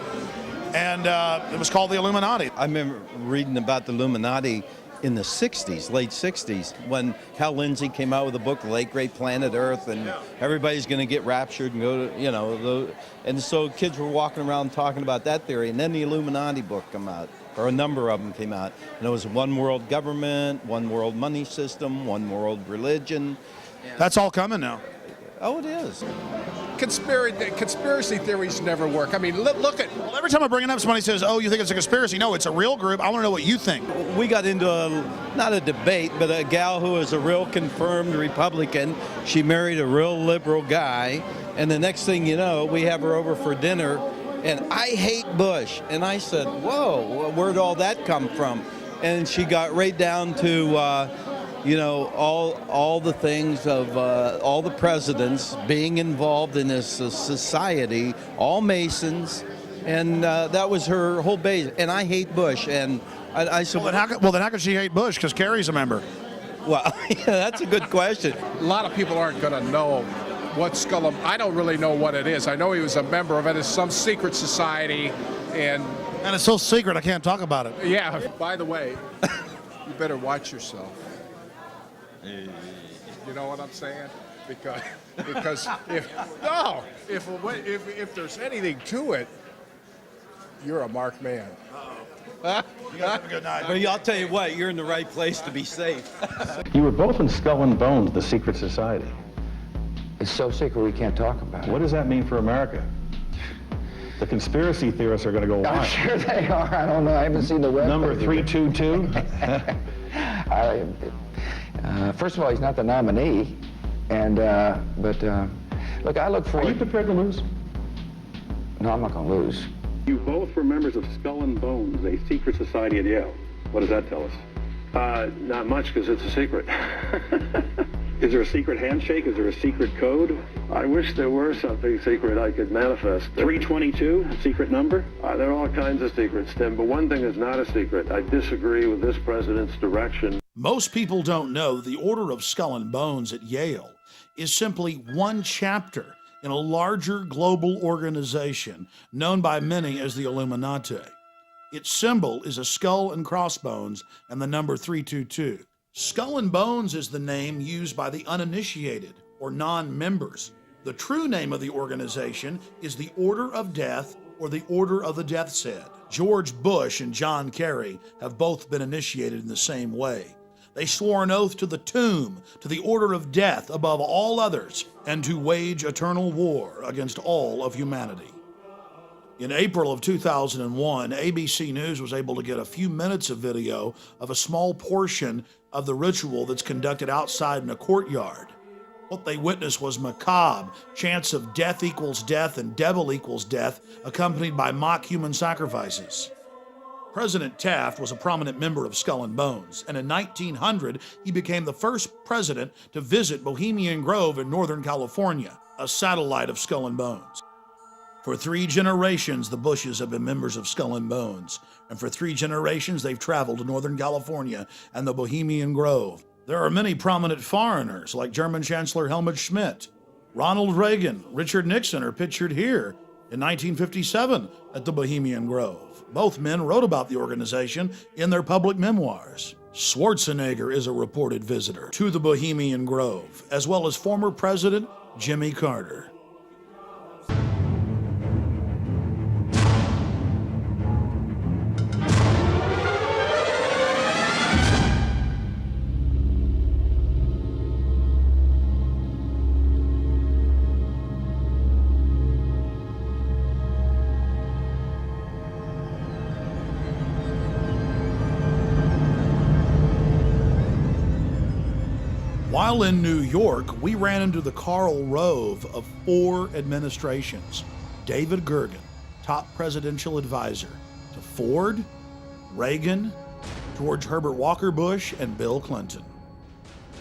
And it was called the Illuminati. I remember reading about the Illuminati in the 60s, late 60s, when Hal Lindsey came out with a book, The Late Great Planet Earth, and everybody's going to get raptured and go to, you know, and so kids were walking around talking about that theory, and then the Illuminati book came out, or a number of them came out, and it was one world government, one world money system, one world religion. That's all coming now. Oh, it is. Conspiracy theories never work. I mean, look at... Well, every time I bring it up, somebody says, oh, you think it's a conspiracy? No, it's a real group. I want to know what you think. We got into not a debate, but a gal who is a real confirmed Republican. She married a real liberal guy, and the next thing you know, we have her over for dinner, and I hate Bush. And I said, whoa, where'd all that come from? And she got right down to... you know, all the things of all the presidents being involved in this society, all Masons, And that was her whole base. And I hate Bush. And I said, Well, then how could she hate Bush? Because Kerry's a member. Well, yeah, that's a good question. A lot of people aren't going to know what Skull and I don't really know what it is. I know he was a member of it. It's some secret society, and it's so secret I can't talk about it. Yeah. By the way, you better watch yourself. You know what I'm saying? Because if there's anything to it, you're a marked man. You guys have a good night. But I'll tell you what, you're in the right place to be safe. You were both in Skull and Bones, the secret society. It's so secret we can't talk about it. What does that mean for America? The conspiracy theorists are going to go wild. I'm sure they are. I don't know. I haven't seen the web. Number 322? First of all, he's not the nominee. And, look, I look forward... Are you prepared to lose? No, I'm not going to lose. You both were members of Skull and Bones, a secret society at Yale. What does that tell us? Not much, because it's a secret. Is there a secret handshake? Is there a secret code? I wish there were something secret I could manifest. 322, a secret number? There are all kinds of secrets, Tim, but one thing is not a secret. I disagree with this president's direction. Most people don't know the Order of Skull and Bones at Yale is simply one chapter in a larger global organization known by many as the Illuminati. Its symbol is a skull and crossbones and the number 322. Skull and Bones is the name used by the uninitiated or non-members. The true name of the organization is the Order of Death or the Order of the Death's Head. George Bush and John Kerry have both been initiated in the same way. They swore an oath to the tomb, to the order of death above all others, and to wage eternal war against all of humanity. In April of 2001, ABC News was able to get a few minutes of video of a small portion of the ritual that's conducted outside in a courtyard. What they witnessed was macabre, chants of death equals death and devil equals death, accompanied by mock human sacrifices. President Taft was a prominent member of Skull and Bones, and in 1900, he became the first president to visit Bohemian Grove in Northern California, a satellite of Skull and Bones. For 3 generations, the Bushes have been members of Skull and Bones, and for 3 generations, they've traveled to Northern California and the Bohemian Grove. There are many prominent foreigners, like German Chancellor Helmut Schmidt. Ronald Reagan, Richard Nixon are pictured here in 1957 at the Bohemian Grove. Both men wrote about the organization in their public memoirs. Schwarzenegger is a reported visitor to the Bohemian Grove, as well as former President Jimmy Carter. While in New York, we ran into the Karl Rove of 4 administrations. David Gergen, top presidential advisor to Ford, Reagan, George Herbert Walker Bush, and Bill Clinton.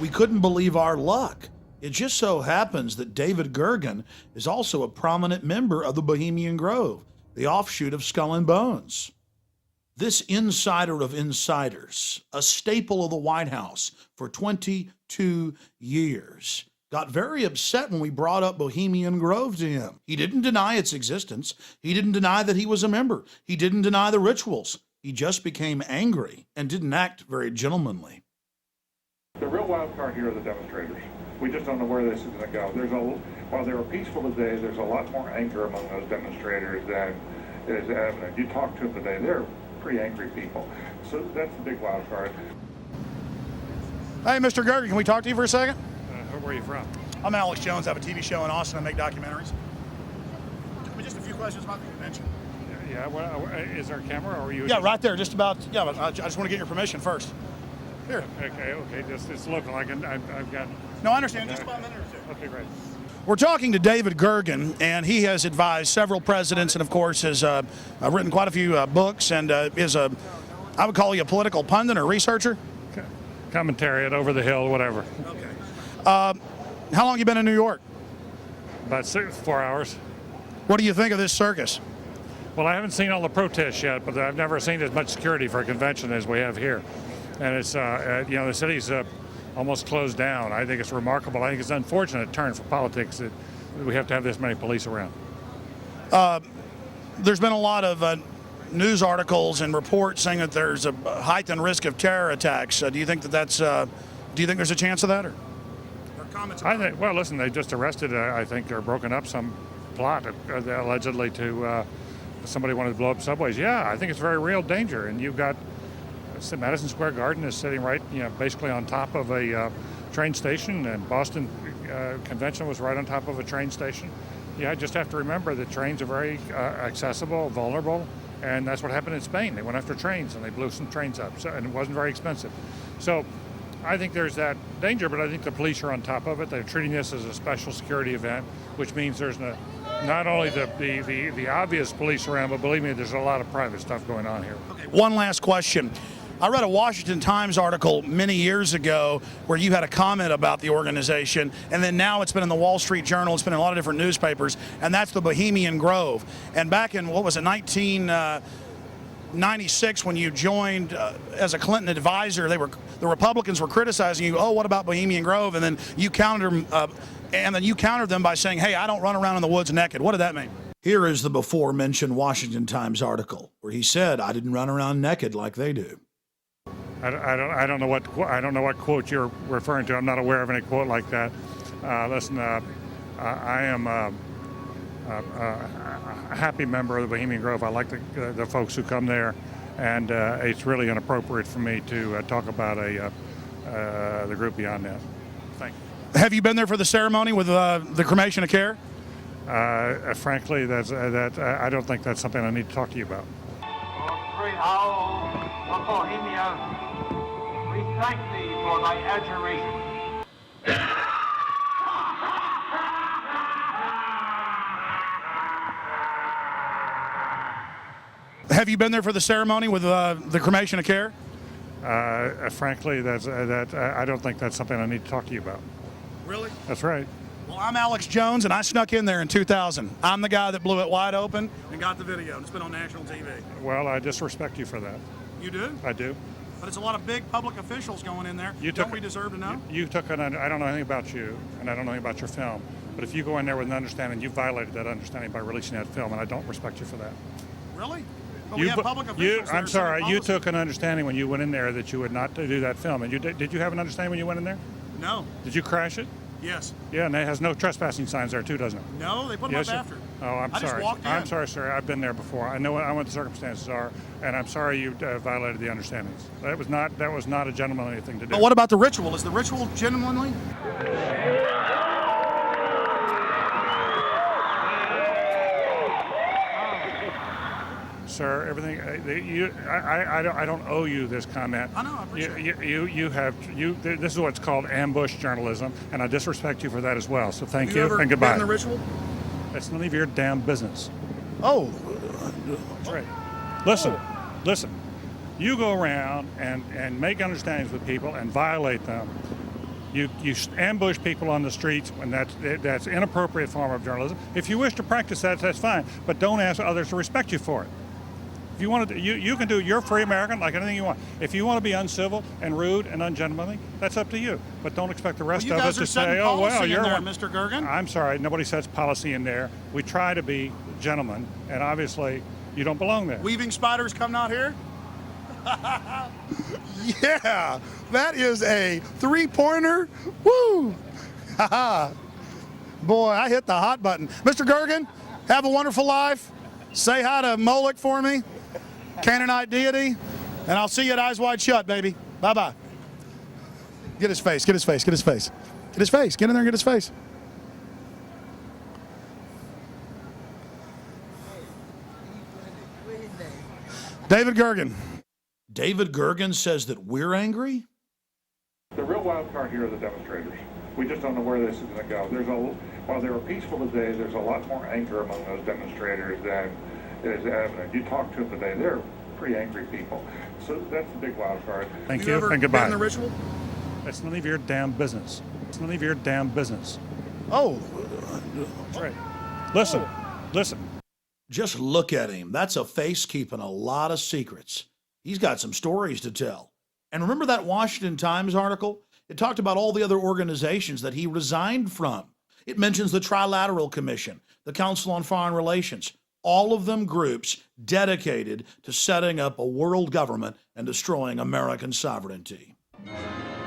We couldn't believe our luck. It just so happens that David Gergen is also a prominent member of the Bohemian Grove, the offshoot of Skull and Bones. This insider of insiders, a staple of the White House for 22 years, got very upset when we brought up Bohemian Grove to him. He didn't deny its existence. He didn't deny that he was a member. He didn't deny the rituals. He just became angry and didn't act very gentlemanly. The real wild card here are the demonstrators. We just don't know where this is going to go. While they were peaceful today, there's a lot more anger among those demonstrators than is evident. You talk to them today, they're pretty angry people. So that's the big wild card. Hey, Mr. Gergen, can we talk to you for a second? Where are you from? I'm Alex Jones. I have a TV show in Austin. I make documentaries. Just a few questions about the convention. Yeah, is there a camera or are you? Yeah, right there, just about. Yeah, but I just want to get your permission first. Here. Okay, it's local. I've got. No, I understand. Just about a minute or two. Okay, great. We're talking to David Gergen, and he has advised several presidents and, of course, has written quite a few books and is I would call you a political pundit or researcher? Commentariat, over the hill, whatever. Okay. How long have you been in New York? About 4 hours. What do you think of this circus? Well, I haven't seen all the protests yet, but I've never seen as much security for a convention as we have here. And it's, the city's almost closed down. I think it's remarkable. I think it's an unfortunate turn for politics that we have to have this many police around. There's been a lot of news articles and reports saying that there's a heightened risk of terror attacks. Do you think do you think there's a chance of that? Or comments? Well, listen, they just arrested, I think, or broken up some plot allegedly to somebody wanted to blow up subways. Yeah, I think it's a very real danger. And you've got Madison Square Garden is sitting right, basically on top of a train station, and Boston Convention was right on top of a train station. Yeah, I just have to remember that trains are very accessible, vulnerable, and that's what happened in Spain. They went after trains and they blew some trains up, and it wasn't very expensive. So I think there's that danger, but I think the police are on top of it. They're treating this as a special security event, which means there's not only the obvious police around, but believe me, there's a lot of private stuff going on here. Okay, one last question. I read a Washington Times article many years ago where you had a comment about the organization, and then now it's been in the Wall Street Journal, it's been in a lot of different newspapers, and that's the Bohemian Grove. And back in, 1996, when you joined as a Clinton advisor, the Republicans were criticizing you. Oh, what about Bohemian Grove? And then you countered them by saying, "Hey, I don't run around in the woods naked." What did that mean? Here is the before-mentioned Washington Times article where he said, "I didn't run around naked like they do." I don't know what quote you're referring to. I'm not aware of any quote like that. Listen, I am a happy member of the Bohemian Grove. I like the folks who come there, and it's really inappropriate for me to talk about the group beyond that. Thank you. Have you been there for the ceremony with the cremation of care? Frankly, I don't think that's something I need to talk to you about. Great owl of Bohemia, we thank thee for thy adjuration. Have you been there for the ceremony with the cremation of care? Frankly, I don't think that's something I need to talk to you about. Really? That's right. Well, I'm Alex Jones, and I snuck in there in 2000. I'm the guy that blew it wide open and got the video. It's been on national TV. Well, I disrespect you for that. You do? I do. But it's a lot of big public officials going in there. Don't we deserve to know? I don't know anything about you, and I don't know anything about your film. But if you go in there with an understanding, you violated that understanding by releasing that film, and I don't respect you for that. Really? But we have public officials. I'm sorry. You took an understanding when you went in there that you would not do that film. And did you have an understanding when you went in there? No. Did you crash it? Yes. Yeah, and it has no trespassing signs there too, doesn't it? No, they put them up after. Oh, I'm sorry. I just walked in. I'm sorry, sir. I've been there before. I know what the circumstances are, and I'm sorry you violated the understandings. That was not a gentlemanly thing to do. But what about the ritual? Is the ritual gentlemanly? Sir, everything I don't owe you this comment. I know. I appreciate it. This is what's called ambush journalism, and I disrespect you for that as well. So thank you ever and goodbye. been in the ritual? It's none of your damn business. Oh, that's right. Listen. You go around and make understandings with people and violate them. You ambush people on the streets, and that's inappropriate form of journalism. If you wish to practice that, that's fine, but don't ask others to respect you for it. If you want to, you can do. You're free American, like anything you want. If you want to be uncivil and rude and ungentlemanly, that's up to you. But don't expect the rest of us to say, "Oh well, you're there, Mr. Gergen." I'm sorry, nobody sets policy in there. We try to be gentlemen, and obviously, you don't belong there. Weaving spiders come out here. Yeah, that is a three-pointer. Woo! Boy, I hit the hot button. Mr. Gergen, have a wonderful life. Say hi to Moloch for me, Canaanite deity, and I'll see you at Eyes Wide Shut, baby. Bye-bye. Get his face, get his face, get his face. Get his face, get in there and get his face. David Gergen. David Gergen says that we're angry? The real wild card here are the demonstrators. We just don't know where this is going to go. While they were peaceful today, there's a lot more anger among those demonstrators than is evident. You talk to them today, they're pretty angry people. So that's the big wild card. Thank you and goodbye. Been in the ritual? It's none of your damn business. It's none of your damn business. Oh. That's right. Listen. Just look at him. That's a face keeping a lot of secrets. He's got some stories to tell. And remember that Washington Times article? It talked about all the other organizations that he resigned from. It mentions the Trilateral Commission, the Council on Foreign Relations, all of them groups dedicated to setting up a world government and destroying American sovereignty.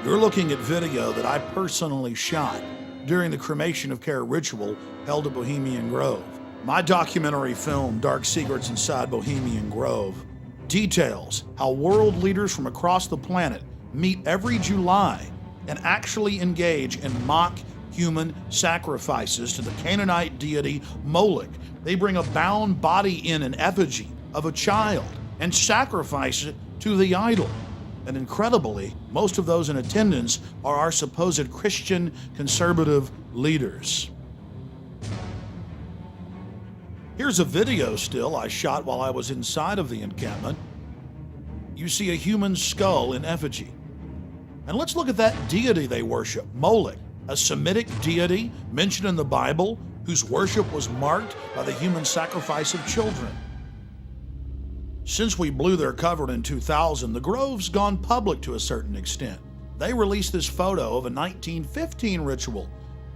You're looking at video that I personally shot during the cremation of care ritual held at Bohemian Grove. My documentary film, Dark Secrets Inside Bohemian Grove, details how world leaders from across the planet meet every July and actually engage in mock human sacrifices to the Canaanite deity Moloch. They bring a bound body in an effigy of a child and sacrifice it to the idol. And incredibly, most of those in attendance are our supposed Christian conservative leaders. Here's a video still I shot while I was inside of the encampment. You see a human skull in effigy. And let's look at that deity they worship, Moloch, a Semitic deity mentioned in the Bible whose worship was marked by the human sacrifice of children. Since we blew their cover in 2000, the Grove's gone public to a certain extent. They released this photo of a 1915 ritual.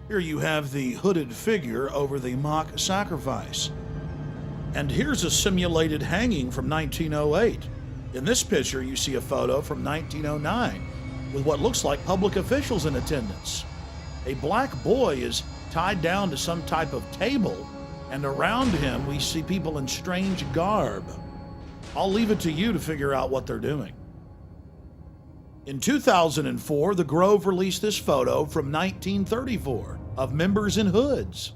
Here you have the hooded figure over the mock sacrifice. And here's a simulated hanging from 1908. In this picture, you see a photo from 1909 with what looks like public officials in attendance. A black boy is tied down to some type of table, and around him we see people in strange garb. I'll leave it to you to figure out what they're doing. In 2004, the Grove released this photo from 1934 of members in hoods.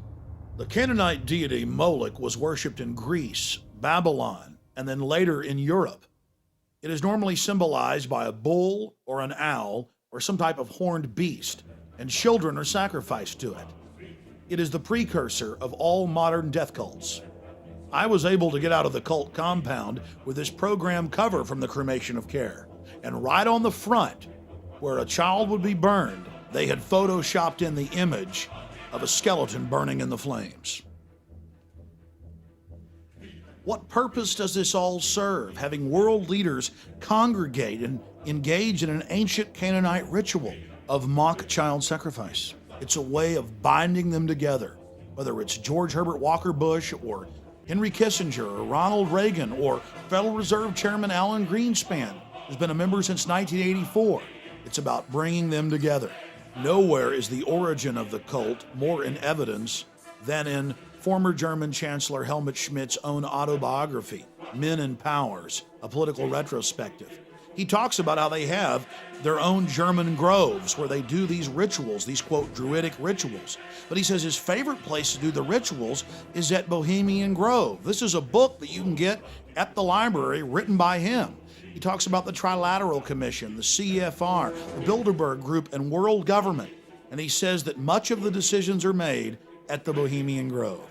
The Canaanite deity Moloch was worshipped in Greece, Babylon, and then later in Europe. It is normally symbolized by a bull or an owl or some type of horned beast, and children are sacrificed to it. It is the precursor of all modern death cults. I was able to get out of the cult compound with this program cover from the Cremation of Care, and right on the front, where a child would be burned, they had photoshopped in the image of a skeleton burning in the flames. What purpose does this all serve, having world leaders congregate and engage in an ancient Canaanite ritual of mock child sacrifice? It's a way of binding them together, whether it's George Herbert Walker Bush or Henry Kissinger or Ronald Reagan or Federal Reserve Chairman Alan Greenspan, who's been a member since 1984. It's about bringing them together. Nowhere is the origin of the cult more in evidence than in former German Chancellor Helmut Schmidt's own autobiography, Men and Powers, a political retrospective. He talks about how they have their own German groves where they do these rituals, these, quote, druidic rituals. But he says his favorite place to do the rituals is at Bohemian Grove. This is a book that you can get at the library written by him. He talks about the Trilateral Commission, the CFR, the Bilderberg Group, and world government. And he says that much of the decisions are made at the Bohemian Grove.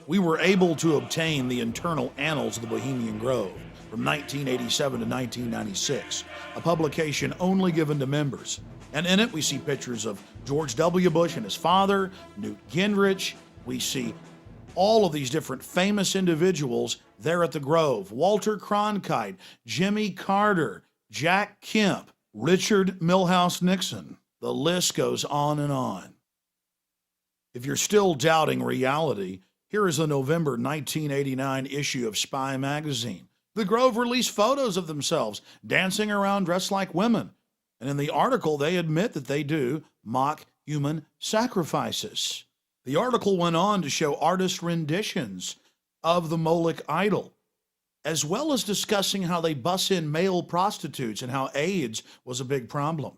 We were able to obtain the internal annals of the Bohemian Grove from 1987 to 1996, a publication only given to members. And in it, we see pictures of George W. Bush and his father, Newt Gingrich. We see all of these different famous individuals there at the Grove. Walter Cronkite, Jimmy Carter, Jack Kemp, Richard Milhouse Nixon. The list goes on and on. If you're still doubting reality, here is a November 1989 issue of Spy magazine. The Grove released photos of themselves dancing around dressed like women. And in the article, they admit that they do mock human sacrifices. The article went on to show artist renditions of the Moloch idol, as well as discussing how they bus in male prostitutes and how AIDS was a big problem.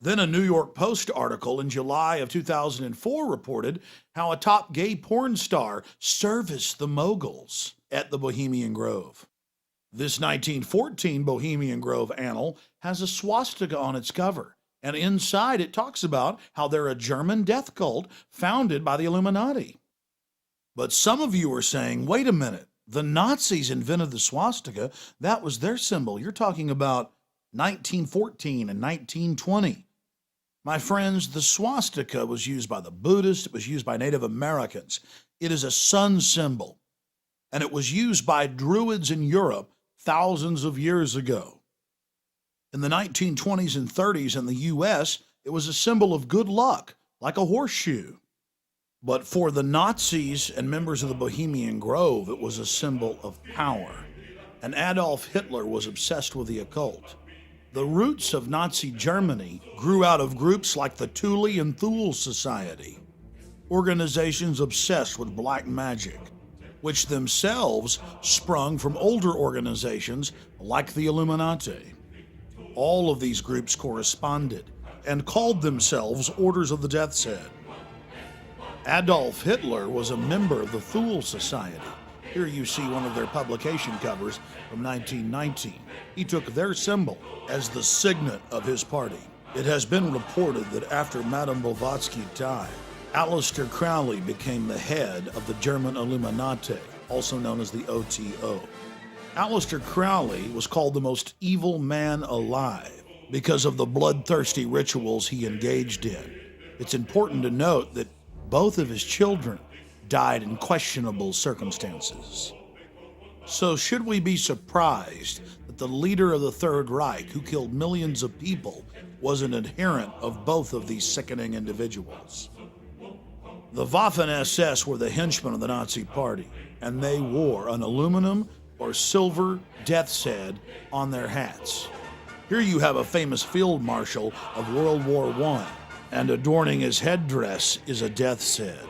Then a New York Post article in July of 2004 reported how a top gay porn star serviced the moguls at the Bohemian Grove. This 1914 Bohemian Grove annal has a swastika on its cover, and inside it talks about how they're a German death cult founded by the Illuminati. But some of you are saying, wait a minute, the Nazis invented the swastika. That was their symbol. You're talking about 1914 and 1920. My friends, the swastika was used by the Buddhists, it was used by Native Americans. It is a sun symbol, and it was used by Druids in Europe thousands of years ago. In the 1920s and 30s in the U.S., it was a symbol of good luck, like a horseshoe. But for the Nazis and members of the Bohemian Grove, it was a symbol of power. And Adolf Hitler was obsessed with the occult. The roots of Nazi Germany grew out of groups like the Thule and Thule Society, organizations obsessed with black magic, which themselves sprung from older organizations like the Illuminati. All of these groups corresponded and called themselves Orders of the Death's Head. Adolf Hitler was a member of the Thule Society. Here you see one of their publication covers from 1919. He took their symbol as the signet of his party. It has been reported that after Madame Blavatsky died, Aleister Crowley became the head of the German Illuminati, also known as the OTO. Aleister Crowley was called the most evil man alive because of the bloodthirsty rituals he engaged in. It's important to note that both of his children died in questionable circumstances. So should we be surprised that the leader of the Third Reich, who killed millions of people, was an adherent of both of these sickening individuals? The Waffen-SS were the henchmen of the Nazi Party, and they wore an aluminum or silver death's head on their hats. Here you have a famous field marshal of World War I, and adorning his headdress is a death's head.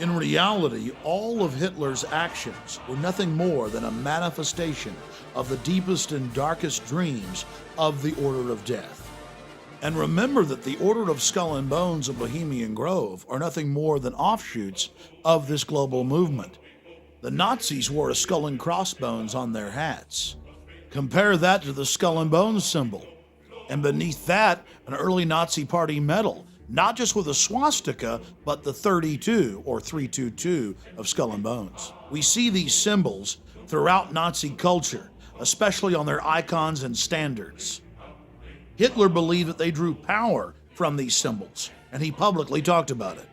In reality, all of Hitler's actions were nothing more than a manifestation of the deepest and darkest dreams of the Order of Death. And remember that the Order of Skull and Bones of Bohemian Grove are nothing more than offshoots of this global movement. The Nazis wore a skull and crossbones on their hats. Compare that to the skull and bones symbol, and beneath that, an early Nazi Party medal, not just with a swastika, but the 32 or 322 of Skull and Bones. We see these symbols throughout Nazi culture, especially on their icons and standards. Hitler believed that they drew power from these symbols, and he publicly talked about it.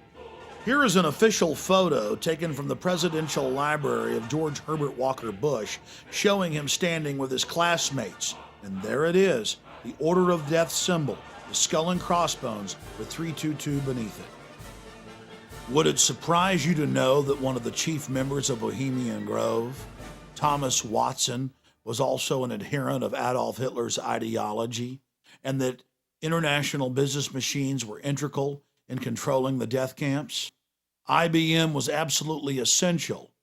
Here is an official photo taken from the Presidential Library of George Herbert Walker Bush, showing him standing with his classmates. And there it is, the Order of Death symbol, the skull and crossbones with 322 beneath it. Would it surprise you to know that one of the chief members of Bohemian Grove, Thomas Watson, was also an adherent of Adolf Hitler's ideology, and that international business machines were integral in controlling the death camps? IBM was absolutely essential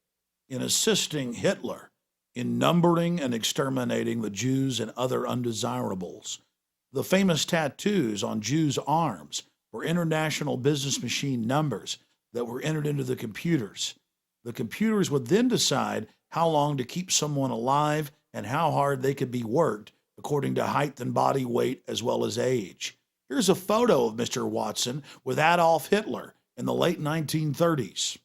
in assisting Hitler in numbering and exterminating the Jews and other undesirables. The famous tattoos on Jews' arms were international business machine numbers that were entered into the computers. The computers would then decide how long to keep someone alive and how hard they could be worked according to height and body weight as well as age. Here's a photo of Mr. Watson with Adolf Hitler in the late 1930s.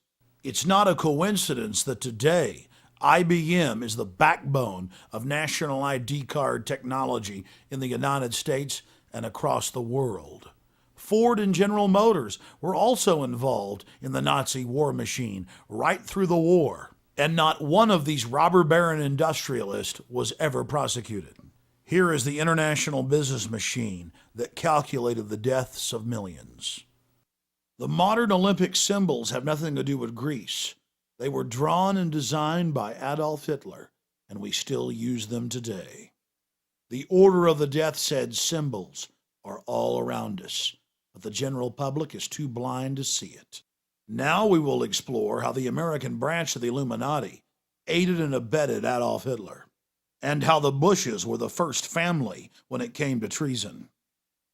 It's not a coincidence that today IBM is the backbone of national ID card technology in the United States and across the world. Ford and General Motors were also involved in the Nazi war machine right through the war, and not one of these robber baron industrialists was ever prosecuted. Here is the international business machine that calculated the deaths of millions. The modern Olympic symbols have nothing to do with Greece. They were drawn and designed by Adolf Hitler, and we still use them today. The Order of the Death's Head symbols are all around us, but the general public is too blind to see it. Now we will explore how the American branch of the Illuminati aided and abetted Adolf Hitler, and how the Bushes were the first family when it came to treason.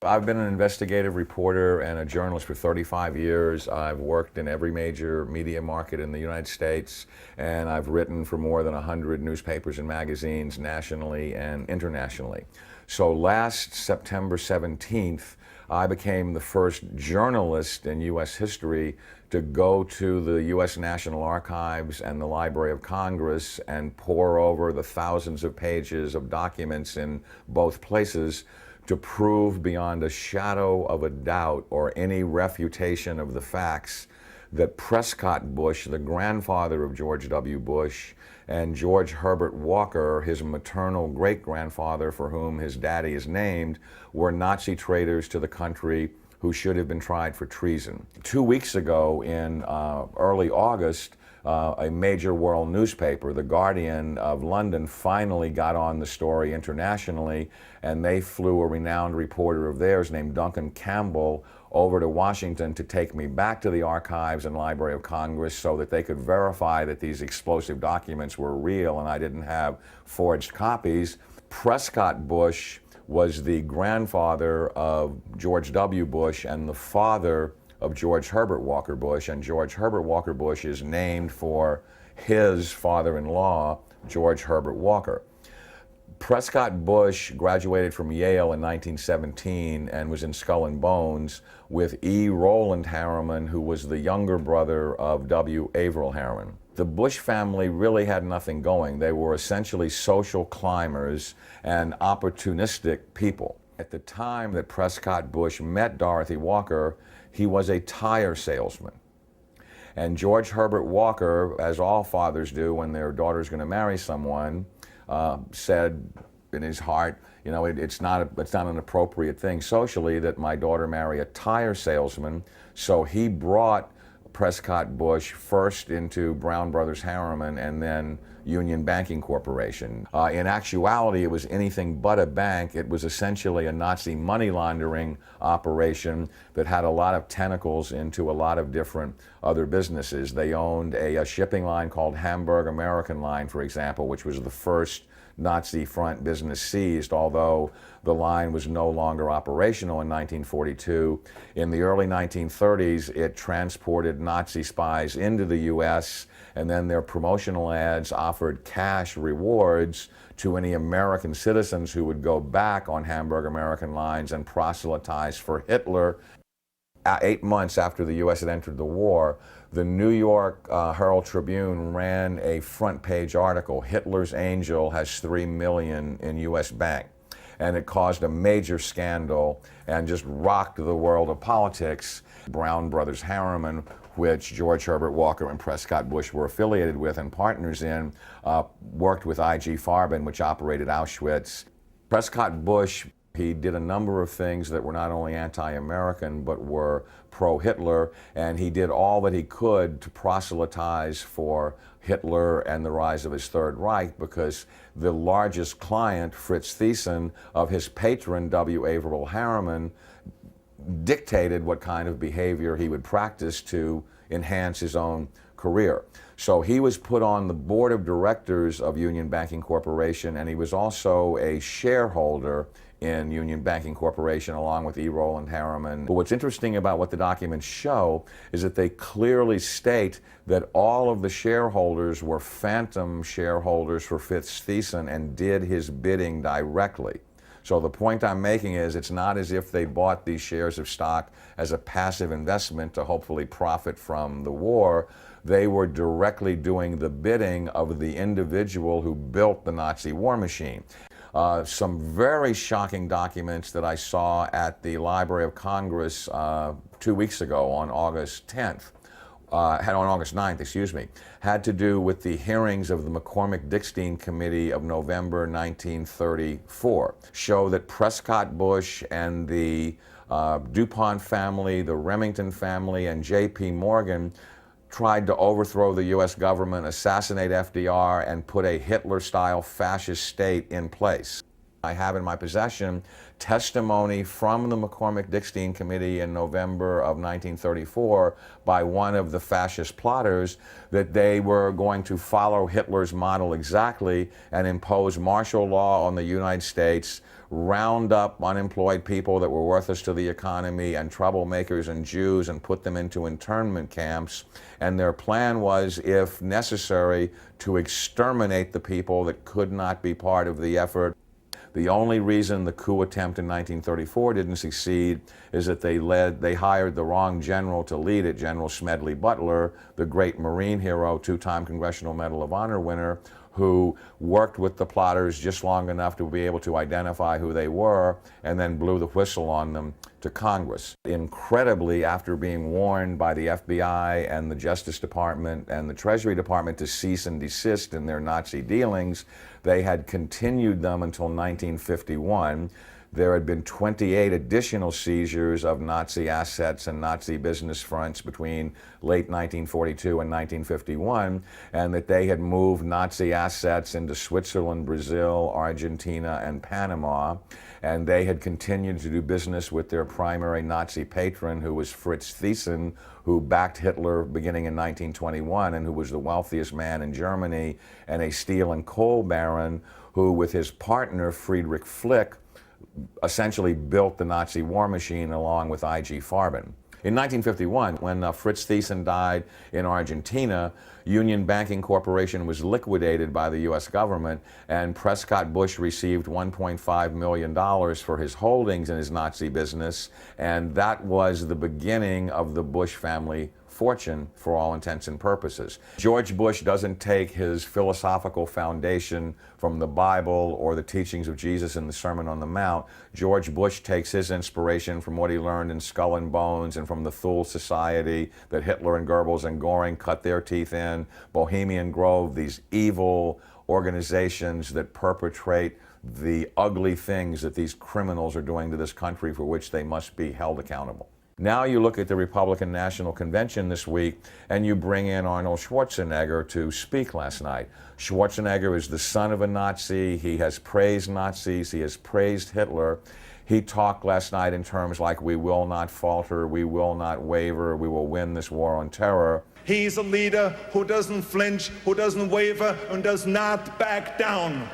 I've been an investigative reporter and a journalist for 35 years. I've worked in every major media market in the United States, and I've written for more than 100 newspapers and magazines nationally and internationally. So last September 17th, I became the first journalist in U.S. history to go to the U.S. National Archives and the Library of Congress and pore over the thousands of pages of documents in both places to prove beyond a shadow of a doubt or any refutation of the facts that Prescott Bush, the grandfather of George W. Bush, and George Herbert Walker, his maternal great-grandfather for whom his daddy is named, were Nazi traitors to the country who should have been tried for treason. 2 weeks ago, in early August, a major world newspaper, The Guardian of London, finally got on the story internationally, and they flew a renowned reporter of theirs named Duncan Campbell over to Washington to take me back to the archives and Library of Congress so that they could verify that these explosive documents were real and I didn't have forged copies. Prescott Bush was the grandfather of George W. Bush and the father of George Herbert Walker Bush, and George Herbert Walker Bush is named for his father-in-law, George Herbert Walker. Prescott Bush graduated from Yale in 1917 and was in Skull and Bones with E. Roland Harriman, who was the younger brother of W. Averill Harriman. The Bush family really had nothing going. They were essentially social climbers and opportunistic people. At the time that Prescott Bush met Dorothy Walker, he was a tire salesman. And George Herbert Walker, as all fathers do when their daughter's going to marry someone, said in his heart, you know, it's not an appropriate thing socially that my daughter marry a tire salesman. So he brought Prescott Bush first into Brown Brothers Harriman and then Union Banking Corporation. In actuality, it was anything but a bank. It was essentially a Nazi money laundering operation that had a lot of tentacles into a lot of different other businesses. They owned a shipping line called Hamburg American Line, for example, which was the first Nazi front business seized, although the line was no longer operational in 1942. In the early 1930s, it transported Nazi spies into the U.S., and then their promotional ads offered cash rewards to any American citizens who would go back on Hamburg American Lines and proselytize for Hitler. 8 months after the U.S. had entered the war, the New York Herald Tribune ran a front page article, Hitler's Angel has $3 million in U.S. bank. And it caused a major scandal and just rocked the world of politics. Brown Brothers Harriman, which George Herbert Walker and Prescott Bush were affiliated with and partners in, worked with I.G. Farben, which operated Auschwitz. Prescott Bush, he did a number of things that were not only anti-American, but were pro-Hitler, and he did all that he could to proselytize for Hitler and the rise of his Third Reich, because the largest client, Fritz Thyssen, of his patron, W. Averill Harriman, dictated what kind of behavior he would practice to enhance his own career. So he was put on the board of directors of Union Banking Corporation, and he was also a shareholder in Union Banking Corporation along with E. Roland Harriman. But what's interesting about what the documents show is that they clearly state that all of the shareholders were phantom shareholders for Fritz Thyssen and did his bidding directly. So the point I'm making is it's not as if they bought these shares of stock as a passive investment to hopefully profit from the war. They were directly doing the bidding of the individual who built the Nazi war machine. Some very shocking documents that I saw at the Library of Congress 2 weeks ago on August 10th, on August 9th, excuse me, had to do with the hearings of the McCormick-Dickstein Committee of November 1934, show that Prescott Bush and the DuPont family, the Remington family, and J.P. Morgan tried to overthrow the U.S. government, assassinate FDR, and put a Hitler-style fascist state in place. I have in my possession testimony from the McCormick-Dickstein Committee in November of 1934 by one of the fascist plotters that they were going to follow Hitler's model exactly and impose martial law on the United States, round up unemployed people that were worthless to the economy and troublemakers and Jews and put them into internment camps. And their plan was, if necessary, to exterminate the people that could not be part of the effort. The only reason the coup attempt in 1934 didn't succeed is that they hired the wrong general to lead it, General Smedley Butler, the great Marine hero, two-time Congressional Medal of Honor winner, who worked with the plotters just long enough to be able to identify who they were and then blew the whistle on them to Congress. Incredibly, after being warned by the FBI and the Justice Department and the Treasury Department to cease and desist in their Nazi dealings, they had continued them until 1951. There had been 28 additional seizures of Nazi assets and Nazi business fronts between late 1942 and 1951, and that they had moved Nazi assets into Switzerland, Brazil, Argentina, and Panama, and they had continued to do business with their primary Nazi patron, who was Fritz Thyssen, who backed Hitler beginning in 1921 and who was the wealthiest man in Germany, and a steel and coal baron who, with his partner Friedrich Flick, essentially built the Nazi war machine along with I.G. Farben. In 1951, when Fritz Thyssen died in Argentina, Union Banking Corporation was liquidated by the U.S. government, and Prescott Bush received $1.5 million for his holdings in his Nazi business, and that was the beginning of the Bush family fortune for all intents and purposes. George Bush doesn't take his philosophical foundation from the Bible or the teachings of Jesus in the Sermon on the Mount. George Bush takes his inspiration from what he learned in Skull and Bones and from the Thule Society that Hitler and Goebbels and Goring cut their teeth in, Bohemian Grove, these evil organizations that perpetrate the ugly things that these criminals are doing to this country for which they must be held accountable. Now you look at the Republican National Convention this week and you bring in Arnold Schwarzenegger to speak last night. Schwarzenegger is the son of a Nazi. He has praised Nazis. He has praised Hitler. He talked last night in terms like, we will not falter, we will not waver, we will win this war on terror. He's a leader who doesn't flinch, who doesn't waver, and does not back down.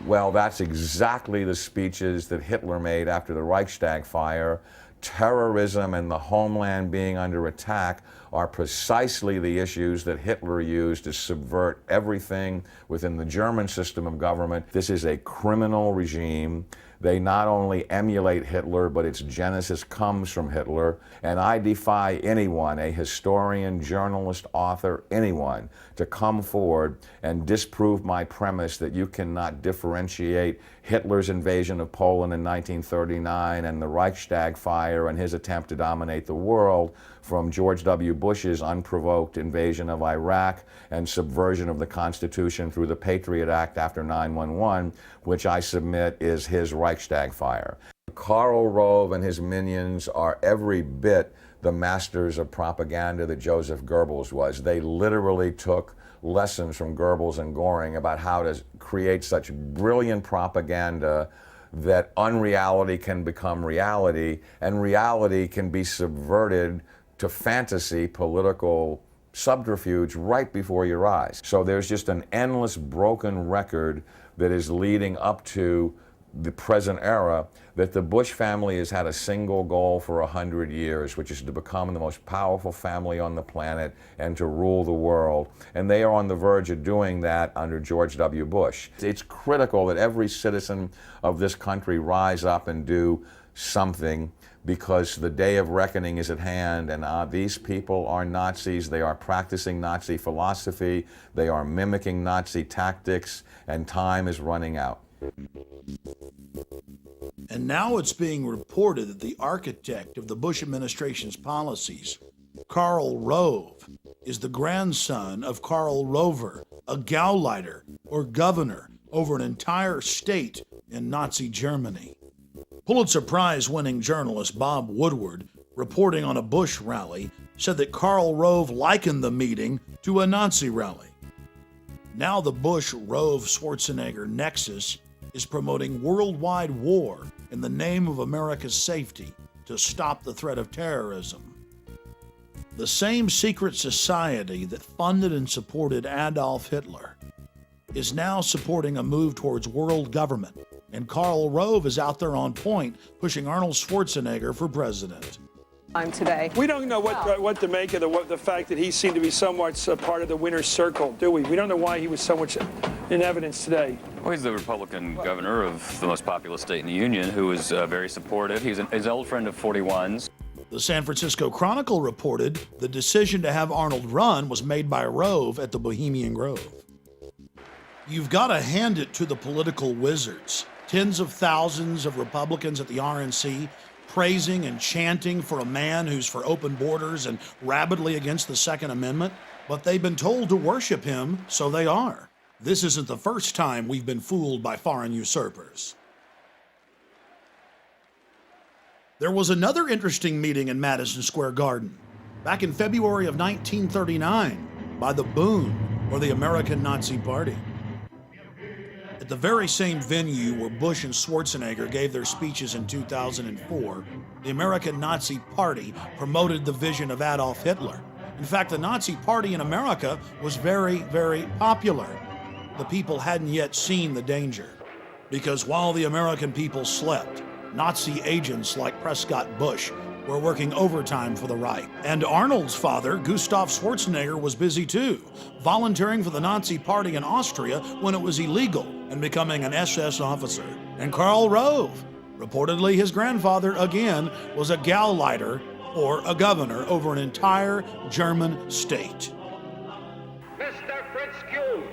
Well, that's exactly the speeches that Hitler made after the Reichstag fire. Terrorism and the homeland being under attack are precisely the issues that Hitler used to subvert everything within the German system of government. This is a criminal regime. They not only emulate Hitler, but its genesis comes from Hitler. And I defy anyone, a historian, journalist, author, anyone, to come forward and disprove my premise that you cannot differentiate Hitler's invasion of Poland in 1939 and the Reichstag fire and his attempt to dominate the world from George W. Bush's unprovoked invasion of Iraq and subversion of the Constitution through the Patriot Act after 9/11, which I submit is his Reichstag fire. Karl Rove and his minions are every bit the masters of propaganda that Joseph Goebbels was. They literally took lessons from Goebbels and Goring about how to create such brilliant propaganda that unreality can become reality, and reality can be subverted to fantasy political subterfuge right before your eyes. So there's just an endless broken record that is leading up to the present era, that the Bush family has had a single goal for 100 years, which is to become the most powerful family on the planet and to rule the world. And they are on the verge of doing that under George W. Bush. It's critical that every citizen of this country rise up and do something, because the day of reckoning is at hand, and these people are Nazis. They are practicing Nazi philosophy. They are mimicking Nazi tactics, and time is running out. And now it's being reported that the architect of the Bush administration's policies, Karl Rove, is the grandson of Karl Rover, a Gauleiter or governor over an entire state in Nazi Germany. Pulitzer Prize-winning journalist Bob Woodward, reporting on a Bush rally, said that Karl Rove likened the meeting to a Nazi rally. Now the Bush-Rove-Schwarzenegger nexus is promoting worldwide war in the name of America's safety to stop the threat of terrorism. The same secret society that funded and supported Adolf Hitler is now supporting a move towards world government, and Karl Rove is out there on point, pushing Arnold Schwarzenegger for president. Today. We don't know what to make of the fact that he seemed to be somewhat part of the winner's circle, do we? We don't know why he was so much in evidence today. Well, he's the Republican governor of the most populous state in the Union, who is very supportive. He's an old friend of 41's. The San Francisco Chronicle reported the decision to have Arnold run was made by Rove at the Bohemian Grove. You've got to hand it to the political wizards. Tens of thousands of Republicans at the RNC praising and chanting for a man who's for open borders and rabidly against the Second Amendment, but they've been told to worship him, so they are. This isn't the first time we've been fooled by foreign usurpers. There was another interesting meeting in Madison Square Garden back in February of 1939 by the Bund, or the American Nazi Party. At the very same venue where Bush and Schwarzenegger gave their speeches in 2004, the American Nazi Party promoted the vision of Adolf Hitler. In fact, the Nazi Party in America was very, very popular. The people hadn't yet seen the danger, because while the American people slept, Nazi agents like Prescott Bush were working overtime for the Reich. And Arnold's father, Gustav Schwarzenegger, was busy too, volunteering for the Nazi Party in Austria when it was illegal and becoming an SS officer. And Karl Rove, reportedly his grandfather again, was a Gauleiter, or a governor, over an entire German state. Mr. Fritz Kuhn.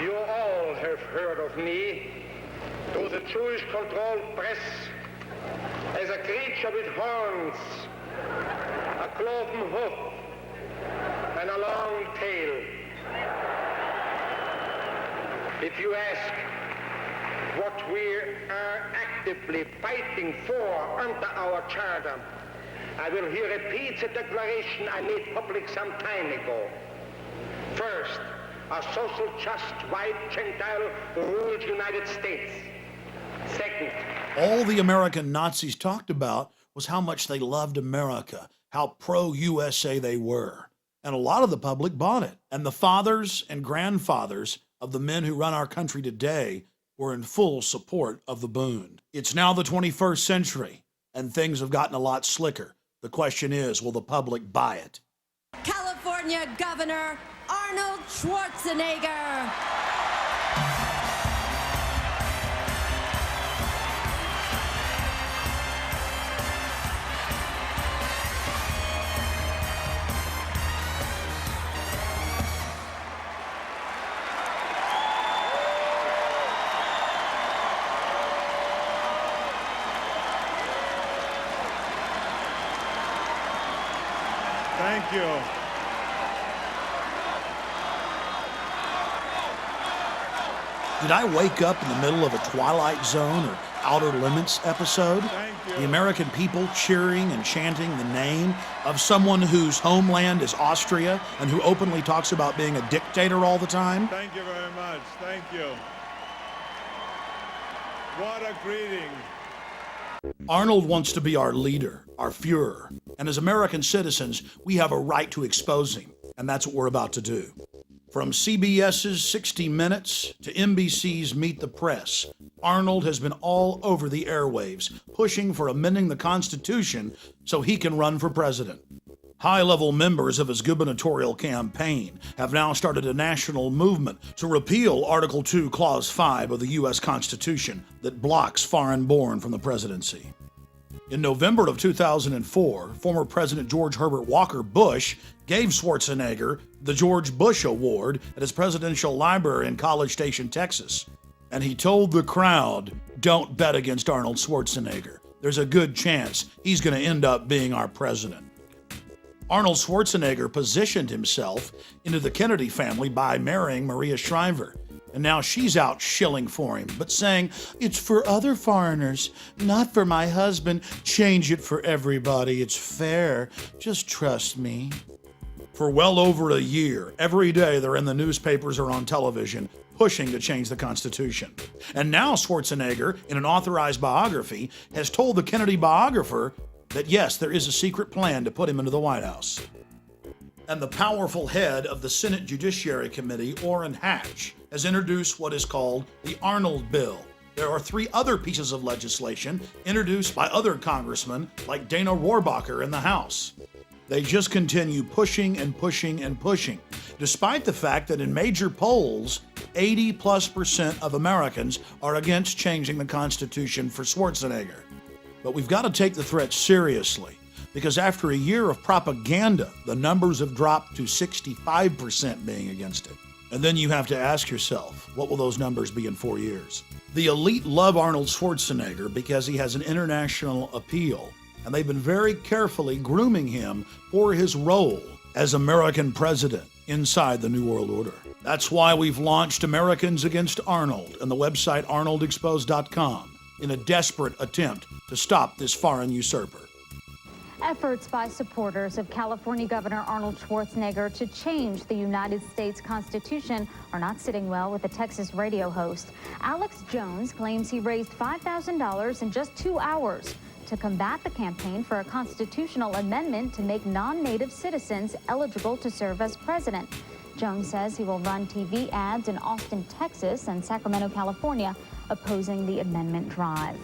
You all have heard of me through the Jewish-controlled press as a creature with horns, a cloven hoof, and a long tail. If you ask what we are actively fighting for under our charter, I will here repeat the declaration I made public some time ago. First, a social, just, white, Gentile, ruled United States. Second, all the American Nazis talked about was how much they loved America, how pro-USA they were. And a lot of the public bought it. And the fathers and grandfathers of the men who run our country today were in full support of the Bund. It's now the 21st century, and things have gotten a lot slicker. The question is, will the public buy it? California Governor Arnold Schwarzenegger. Thank you. Did I wake up in the middle of a Twilight Zone or Outer Limits episode? The American people cheering and chanting the name of someone whose homeland is Austria and who openly talks about being a dictator all the time? Thank you very much. Thank you. What a greeting. Arnold wants to be our leader, our Fuhrer, and as American citizens, we have a right to expose him, and that's what we're about to do. From CBS's 60 Minutes to NBC's Meet the Press, Arnold has been all over the airwaves, pushing for amending the Constitution so he can run for president. High-level members of his gubernatorial campaign have now started a national movement to repeal Article 2, Clause 5 of the U.S. Constitution that blocks foreign-born from the presidency. In November of 2004, former President George Herbert Walker Bush gave Schwarzenegger the George Bush Award at his presidential library in College Station, Texas. And he told the crowd, "Don't bet against Arnold Schwarzenegger. There's a good chance he's going to end up being our president." Arnold Schwarzenegger positioned himself into the Kennedy family by marrying Maria Shriver. And now she's out shilling for him, but saying, "It's for other foreigners, not for my husband. Change it for everybody. It's fair. Just trust me." For well over a year, every day they're in the newspapers or on television pushing to change the Constitution. And now Schwarzenegger, in an authorized biography, has told the Kennedy biographer that yes, there is a secret plan to put him into the White House. And the powerful head of the Senate Judiciary Committee, Orrin Hatch, has introduced what is called the Arnold Bill. There are 3 other pieces of legislation introduced by other congressmen like Dana Rohrabacher in the House. They just continue pushing and pushing and pushing, despite the fact that in major polls, 80+% of Americans are against changing the Constitution for Schwarzenegger. But we've got to take the threat seriously, because after a year of propaganda, the numbers have dropped to 65% being against it. And then you have to ask yourself, what will those numbers be in 4 years? The elite love Arnold Schwarzenegger because he has an international appeal, and they've been very carefully grooming him for his role as American president inside the New World Order. That's why we've launched Americans Against Arnold and the website arnoldexposed.com in a desperate attempt to stop this foreign usurper. Efforts by supporters of California Governor Arnold Schwarzenegger to change the United States Constitution are not sitting well with the Texas radio host. Alex Jones claims he raised $5,000 in just 2 hours to combat the campaign for a constitutional amendment to make non-native citizens eligible to serve as president. Jones says he will run TV ads in Austin, Texas and Sacramento, California, opposing the amendment drive.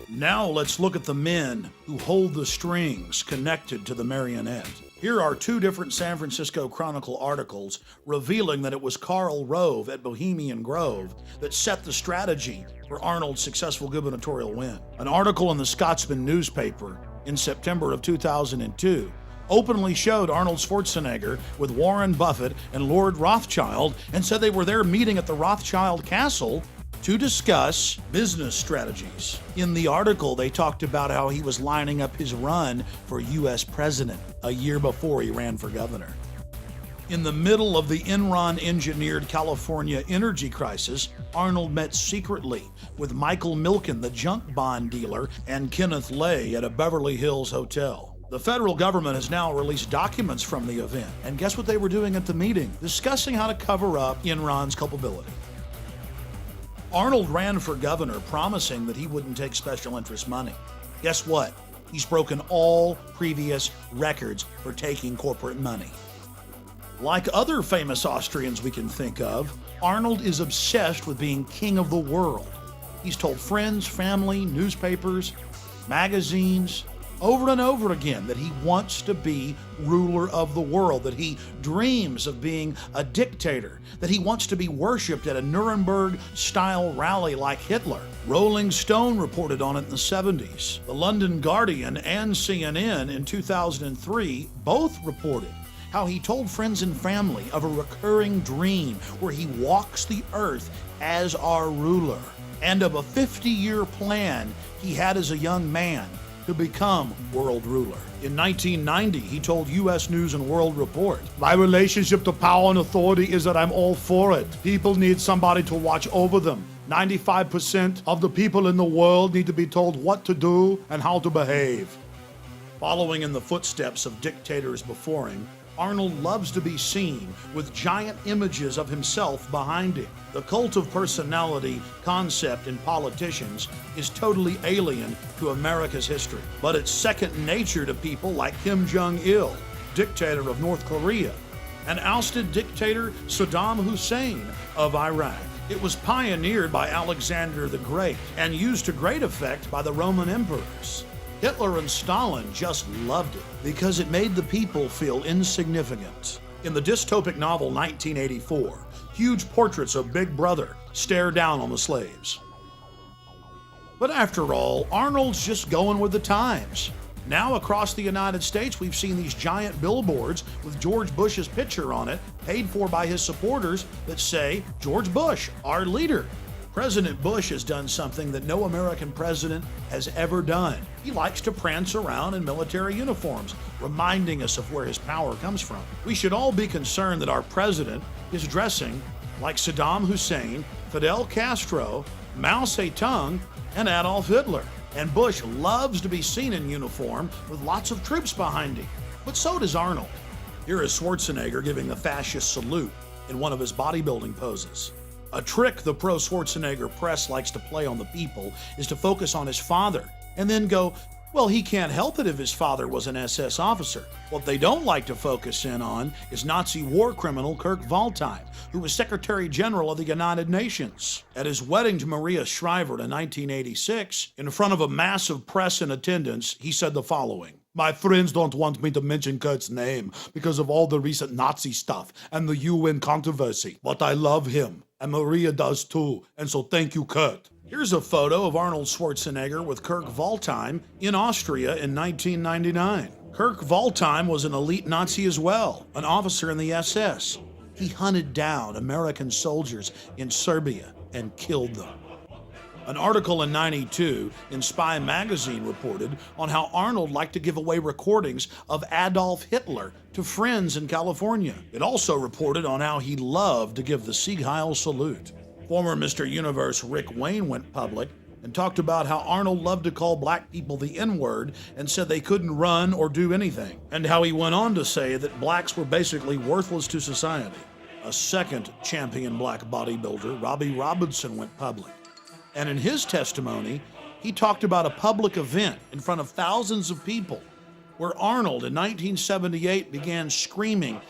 Now let's look at the men who hold the strings connected to the marionette. Here are 2 different San Francisco Chronicle articles revealing that it was Karl Rove at Bohemian Grove that set the strategy for Arnold's successful gubernatorial win. An article in the Scotsman newspaper in September of 2002 openly showed Arnold Schwarzenegger with Warren Buffett and Lord Rothschild and said they were there meeting at the Rothschild Castle to discuss business strategies. In the article, they talked about how he was lining up his run for U.S. president a year before he ran for governor. In the middle of the Enron-engineered California energy crisis, Arnold met secretly with Michael Milken, the junk bond dealer, and Kenneth Lay at a Beverly Hills hotel. The federal government has now released documents from the event, and guess what they were doing at the meeting? Discussing how to cover up Enron's culpability. Arnold ran for governor promising that he wouldn't take special interest money. Guess what? He's broken all previous records for taking corporate money. Like other famous Austrians we can think of, Arnold is obsessed with being king of the world. He's told friends, family, newspapers, magazines, over and over again that he wants to be ruler of the world, that he dreams of being a dictator, that he wants to be worshipped at a Nuremberg-style rally like Hitler. Rolling Stone reported on it in the 70s. The London Guardian and CNN in 2003 both reported how he told friends and family of a recurring dream where he walks the earth as our ruler, and of a 50-year plan he had as a young man to become world ruler. In 1990, he told U.S. News and World Report, "My relationship to power and authority is that I'm all for it. People need somebody to watch over them. 95% of the people in the world need to be told what to do and how to behave." Following in the footsteps of dictators before him, Arnold loves to be seen with giant images of himself behind him. The cult of personality concept in politicians is totally alien to America's history, but it's second nature to people like Kim Jong-il, dictator of North Korea, and ousted dictator Saddam Hussein of Iraq. It was pioneered by Alexander the Great and used to great effect by the Roman emperors. Hitler and Stalin just loved it because it made the people feel insignificant. In the dystopic novel 1984, huge portraits of Big Brother stare down on the slaves. But after all, Arnold's just going with the times. Now across the United States, we've seen these giant billboards with George Bush's picture on it, paid for by his supporters, that say, "George Bush, our leader." President Bush has done something that no American president has ever done. He likes to prance around in military uniforms, reminding us of where his power comes from. We should all be concerned that our president is dressing like Saddam Hussein, Fidel Castro, Mao Zedong, and Adolf Hitler. And Bush loves to be seen in uniform with lots of troops behind him. But so does Arnold. Here is Schwarzenegger giving the fascist salute in one of his bodybuilding poses. A trick the pro-Schwarzenegger press likes to play on the people is to focus on his father and then go, well, he can't help it if his father was an SS officer. What they don't like to focus in on is Nazi war criminal Kurt Waldheim, who was Secretary General of the United Nations. At his wedding to Maria Shriver in 1986, in front of a massive press in attendance, he said the following: "My friends don't want me to mention Kurt's name because of all the recent Nazi stuff and the UN controversy, but I love him, And Maria does too. And so thank you, Kurt. Here's a photo of Arnold Schwarzenegger with Kurt Waldheim in Austria in 1999. Kurt Waldheim was an elite Nazi as well, an officer in the SS. He hunted down American soldiers in Serbia and killed them. An article in '92 in Spy magazine reported on how Arnold liked to give away recordings of Adolf Hitler to friends in California. It also reported on how he loved to give the Sieg Heil salute. Former Mr. Universe Rick Wayne went public and talked about how Arnold loved to call black people the N-word and said they couldn't run or do anything, and how he went on to say that blacks were basically worthless to society. A second champion black bodybuilder, Robbie Robinson, went public. And in his testimony, he talked about a public event in front of thousands of people where Arnold in 1978 began screaming,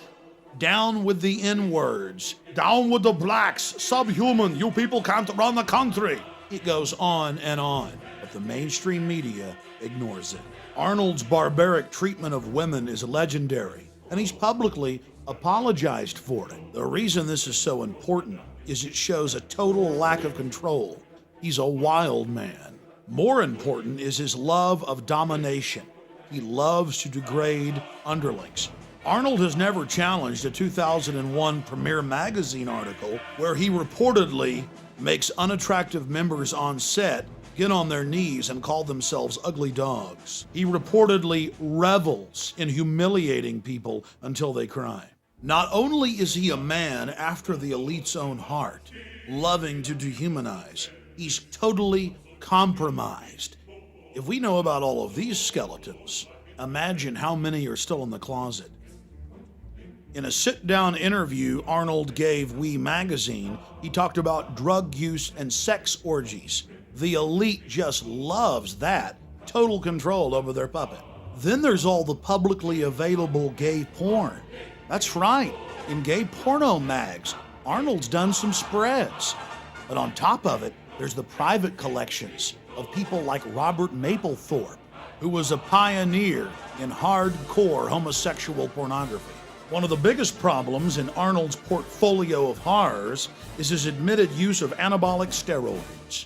"Down with the N-words, down with the blacks, subhuman, you people can't run the country." It goes on, but the mainstream media ignores it. Arnold's barbaric treatment of women is legendary, and he's publicly apologized for it. The reason this is so important is it shows a total lack of control. He's a wild man. More important is his love of domination. He loves to degrade underlings. Arnold has never challenged a 2001 Premiere Magazine article where he reportedly makes unattractive members on set get on their knees and call themselves ugly dogs. He reportedly revels in humiliating people until they cry. Not only is he a man after the elite's own heart, loving to dehumanize, he's totally compromised. If we know about all of these skeletons, imagine how many are still in the closet. In a sit-down interview Arnold gave We Magazine, he talked about drug use and sex orgies. The elite just loves that. Total control over their puppet. Then there's all the publicly available gay porn. That's right. In gay porno mags, Arnold's done some spreads. But on top of it, there's the private collections of people like Robert Mapplethorpe, who was a pioneer in hardcore homosexual pornography. One of the biggest problems in Arnold's portfolio of horrors is his admitted use of anabolic steroids.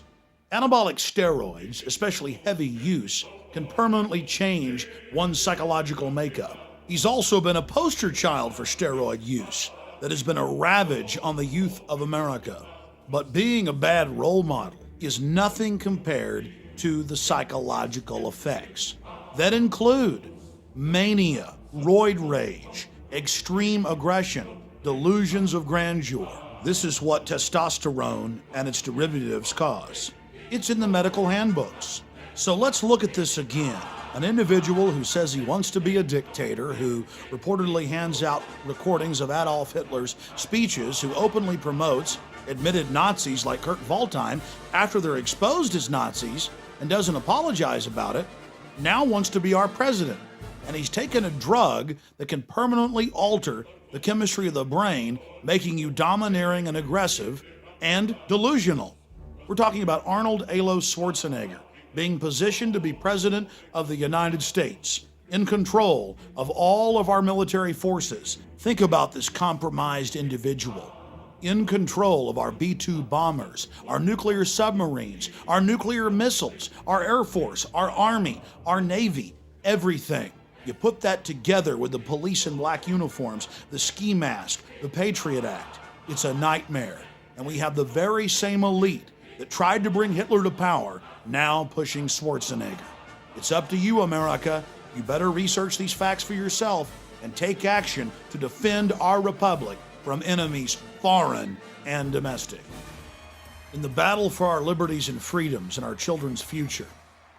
Anabolic steroids, especially heavy use, can permanently change one's psychological makeup. He's also been a poster child for steroid use that has been a ravage on the youth of America. But being a bad role model is nothing compared to the psychological effects that include mania, roid rage, extreme aggression, delusions of grandeur. This is what testosterone and its derivatives cause. It's in the medical handbooks. So let's look at this again. An individual who says he wants to be a dictator, who reportedly hands out recordings of Adolf Hitler's speeches, who openly promotes admitted Nazis like Kurt Waldheim after they're exposed as Nazis and doesn't apologize about it, now wants to be our president. And he's taken a drug that can permanently alter the chemistry of the brain, making you domineering and aggressive and delusional. We're talking about Arnold Alois Schwarzenegger being positioned to be president of the United States, in control of all of our military forces. Think about this compromised individual. In control of our B-2 bombers, our nuclear submarines, our nuclear missiles, our Air Force, our Army, our Navy, everything. You put that together with the police in black uniforms, the ski mask, the Patriot Act. It's a nightmare. And we have the very same elite that tried to bring Hitler to power now pushing Schwarzenegger. It's up to you, America. You better research these facts for yourself and take action to defend our republic from enemies foreign and domestic. In the battle for our liberties and freedoms and our children's future,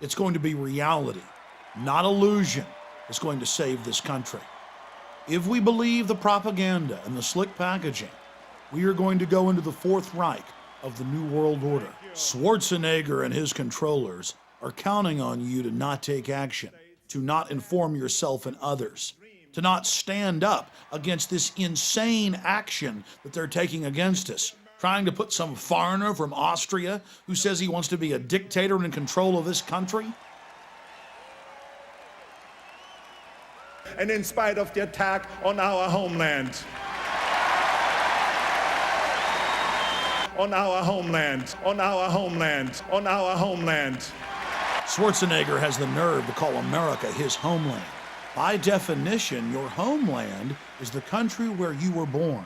it's going to be reality, not illusion, that's going to save this country. If we believe the propaganda and the slick packaging, we are going to go into the Fourth Reich of the New World Order. Schwarzenegger and his controllers are counting on you to not take action, to not inform yourself and others, to not stand up against this insane action that they're taking against us, trying to put some foreigner from Austria who says he wants to be a dictator and in control of this country. And in spite of the attack on our homeland, on our homeland, on our homeland, on our homeland. Schwarzenegger has the nerve to call America his homeland. By definition, your homeland is the country where you were born.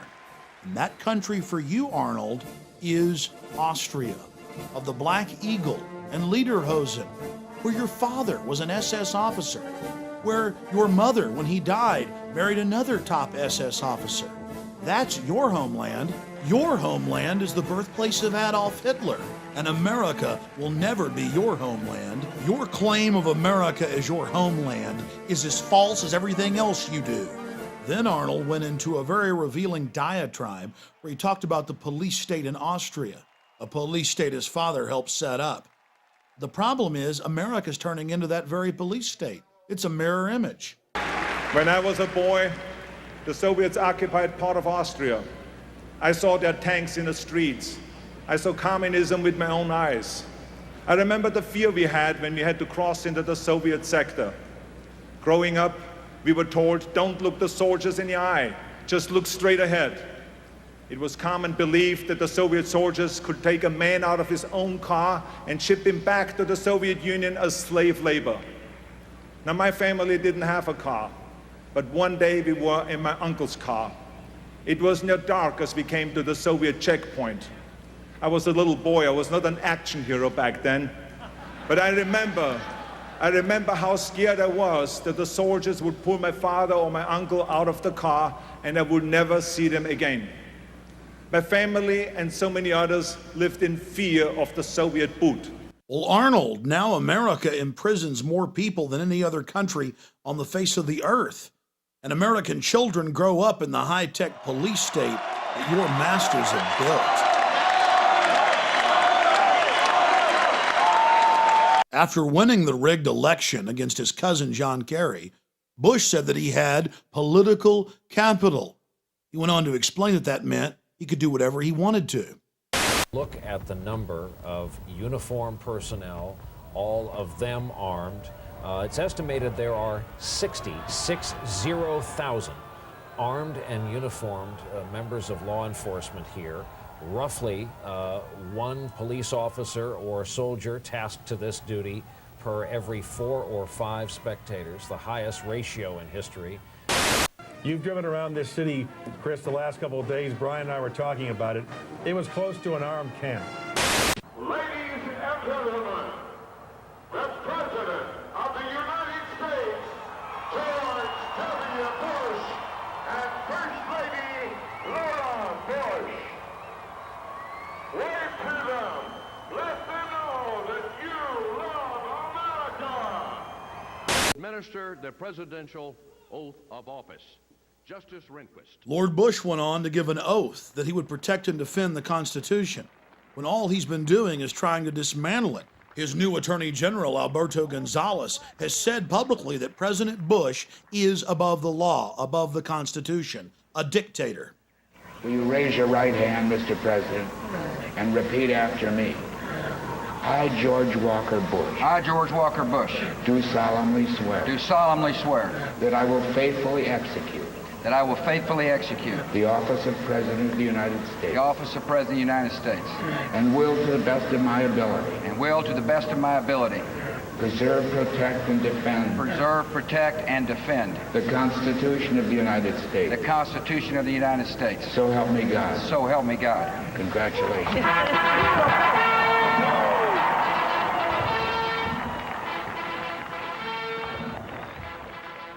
And that country for you, Arnold, is Austria, of the Black Eagle and Lederhosen, where your father was an SS officer, where your mother, when he died, married another top SS officer. That's your homeland. Your homeland is the birthplace of Adolf Hitler, and America will never be your homeland. Your claim of America as your homeland is as false as everything else you do. Then Arnold went into a very revealing diatribe where he talked about the police state in Austria, a police state his father helped set up. The problem is America's turning into that very police state. It's a mirror image. When I was a boy, the Soviets occupied part of Austria. I saw their tanks in the streets. I saw communism with my own eyes. I remember the fear we had when we had to cross into the Soviet sector. Growing up, we were told, don't look the soldiers in the eye, just look straight ahead. It was common belief that the Soviet soldiers could take a man out of his own car and ship him back to the Soviet Union as slave labor. Now, my family didn't have a car, but one day we were in my uncle's car. It was near dark as we came to the Soviet checkpoint. I was a little boy. I was not an action hero back then. But I remember how scared I was that the soldiers would pull my father or my uncle out of the car and I would never see them again. My family and so many others lived in fear of the Soviet boot. Well, Arnold, now America imprisons more people than any other country on the face of the earth. And American children grow up in the high-tech police state that your masters have built. After winning the rigged election against his cousin John Kerry, Bush said that he had political capital. He went on to explain that that meant he could do whatever he wanted to. Look at the number of uniformed personnel, all of them armed. It's estimated there are 60,000 armed and uniformed members of law enforcement here. Roughly one police officer or soldier tasked to this duty per every 4 or 5 spectators, the highest ratio in history. You've driven around this city, Chris, the last couple of days. Brian and I were talking about it. It was close to an armed camp. Ladies and gentlemen, the President of the United States, George W. Bush, and First Lady Laura Bush. Wave to them. Let them know that you love America. Administer the presidential oath of office. Justice Rehnquist. Lord Bush went on to give an oath that he would protect and defend the Constitution, when all he's been doing is trying to dismantle it. His new Attorney General, Alberto Gonzales, has said publicly that President Bush is above the law, above the Constitution, a dictator. Will you raise your right hand, Mr. President, and repeat after me? I, George Walker Bush. I, George Walker Bush. Do solemnly swear. Do solemnly swear. That I will faithfully execute. That I will faithfully execute. The office of President of the United States. The office of President of the United States. And will to the best of my ability. And will to the best of my ability. Preserve, protect, and defend. Preserve, protect, and defend. The Constitution of the United States. The Constitution of the United States. So help me God. So help me God. Congratulations.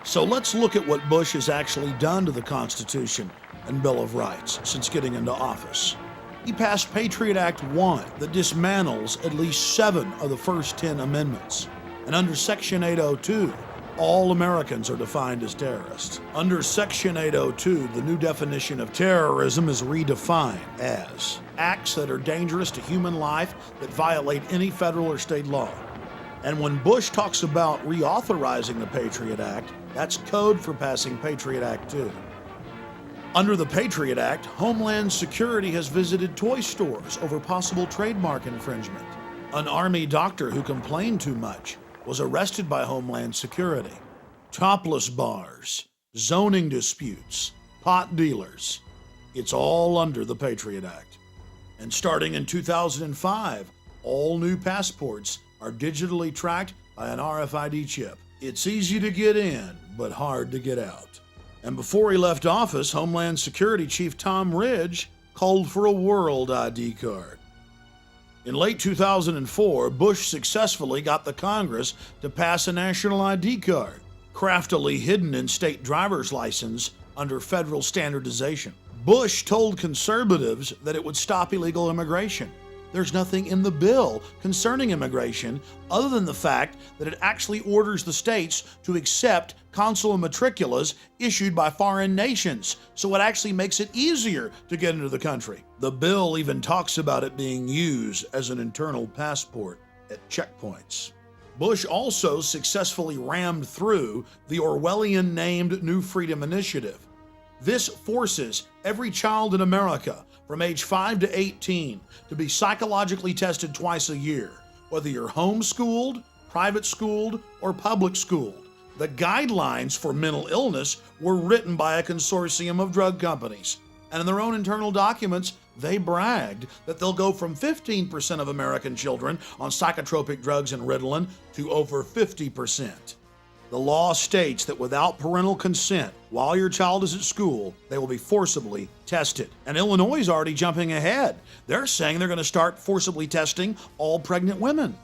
So let's look at what Bush has actually done to the Constitution and Bill of Rights since getting into office. He passed Patriot Act 1 that dismantles at least 7 of the first 10 amendments. And under Section 802, all Americans are defined as terrorists. Under Section 802, the new definition of terrorism is redefined as acts that are dangerous to human life that violate any federal or state law. And when Bush talks about reauthorizing the Patriot Act, that's code for passing Patriot Act 2. Under the Patriot Act, Homeland Security has visited toy stores over possible trademark infringement. An Army doctor who complained too much was arrested by Homeland Security. Topless bars, zoning disputes, pot dealers. It's all under the Patriot Act. And starting in 2005, all new passports are digitally tracked by an RFID chip. It's easy to get in, but hard to get out. And before he left office, Homeland Security Chief Tom Ridge called for a world ID card. In late 2004, Bush successfully got the Congress to pass a national ID card, craftily hidden in state driver's license under federal standardization. Bush told conservatives that it would stop illegal immigration. There's nothing in the bill concerning immigration other than the fact that it actually orders the states to accept consular matriculas issued by foreign nations, so it actually makes it easier to get into the country. The bill even talks about it being used as an internal passport at checkpoints. Bush also successfully rammed through the Orwellian-named New Freedom Initiative. This forces every child in America from age 5 to 18 to be psychologically tested twice a year, whether you're homeschooled, private schooled, or public schooled. The guidelines for mental illness were written by a consortium of drug companies, and in their own internal documents, they bragged that they'll go from 15% of American children on psychotropic drugs and Ritalin to over 50%. The law states that without parental consent, while your child is at school, they will be forcibly tested. And Illinois is already jumping ahead. They're saying they're going to start forcibly testing all pregnant women.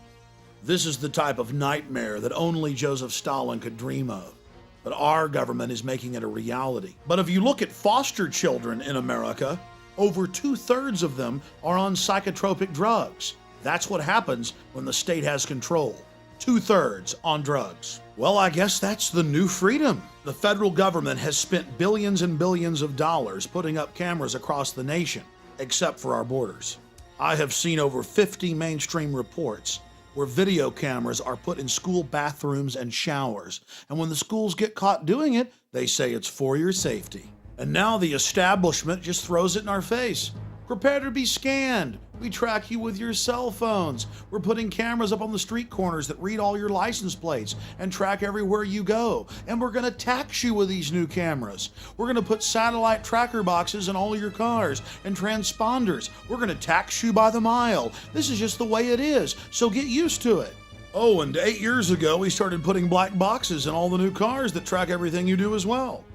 This is the type of nightmare that only Joseph Stalin could dream of. But our government is making it a reality. But if you look at foster children in America, over 2/3 of them are on psychotropic drugs. That's what happens when the state has control. 2/3 on drugs. Well, I guess that's the new freedom. The federal government has spent billions and billions of dollars putting up cameras across the nation, except for our borders. I have seen over 50 mainstream reports where video cameras are put in school bathrooms and showers, and when the schools get caught doing it, they say it's for your safety. And now the establishment just throws it in our face. Prepare to be scanned. We track you with your cell phones. We're putting cameras up on the street corners that read all your license plates and track everywhere you go. And we're going to tax you with these new cameras. We're going to put satellite tracker boxes in all your cars and transponders. We're going to tax you by the mile. This is just the way it is, so get used to it. Oh, and 8 years ago, we started putting black boxes in all the new cars that track everything you do as well.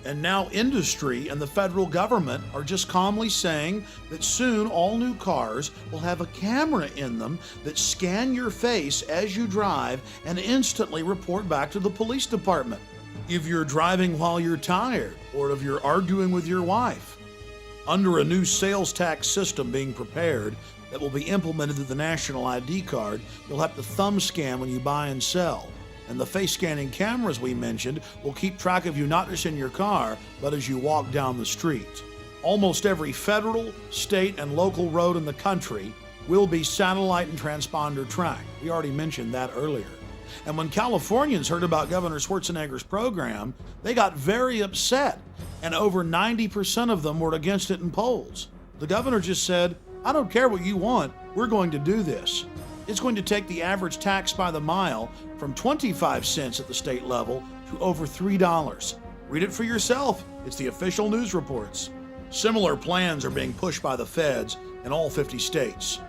And now industry and the federal government are just calmly saying that soon all new cars will have a camera in them that scan your face as you drive and instantly report back to the police department if you're driving while you're tired or if you're arguing with your wife. Under a new sales tax system being prepared that will be implemented through the National ID card, you'll have to thumb scan when you buy and sell. And the face scanning cameras we mentioned will keep track of you not just in your car, but as you walk down the street. Almost every federal, state, and local road in the country will be satellite and transponder tracked. We already mentioned that earlier. And when Californians heard about Governor Schwarzenegger's program, they got very upset, and over 90% of them were against it in polls. The governor just said, I don't care what you want, we're going to do this. It's going to take the average tax by the mile from 25 cents at the state level to over $3. Read it for yourself. It's the official news reports. Similar plans are being pushed by the feds in all 50 states.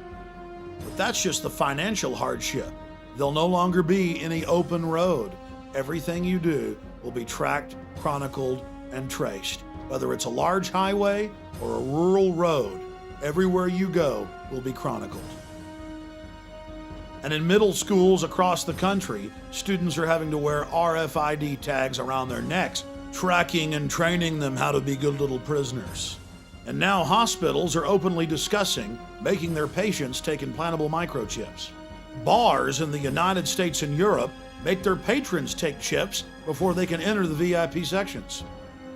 But that's just the financial hardship. There'll no longer be any open road. Everything you do will be tracked, chronicled, and traced. Whether it's a large highway or a rural road, everywhere you go will be chronicled. And in middle schools across the country, students are having to wear RFID tags around their necks, tracking and training them how to be good little prisoners. And now hospitals are openly discussing making their patients take implantable microchips. Bars in the United States and Europe make their patrons take chips before they can enter the VIP sections.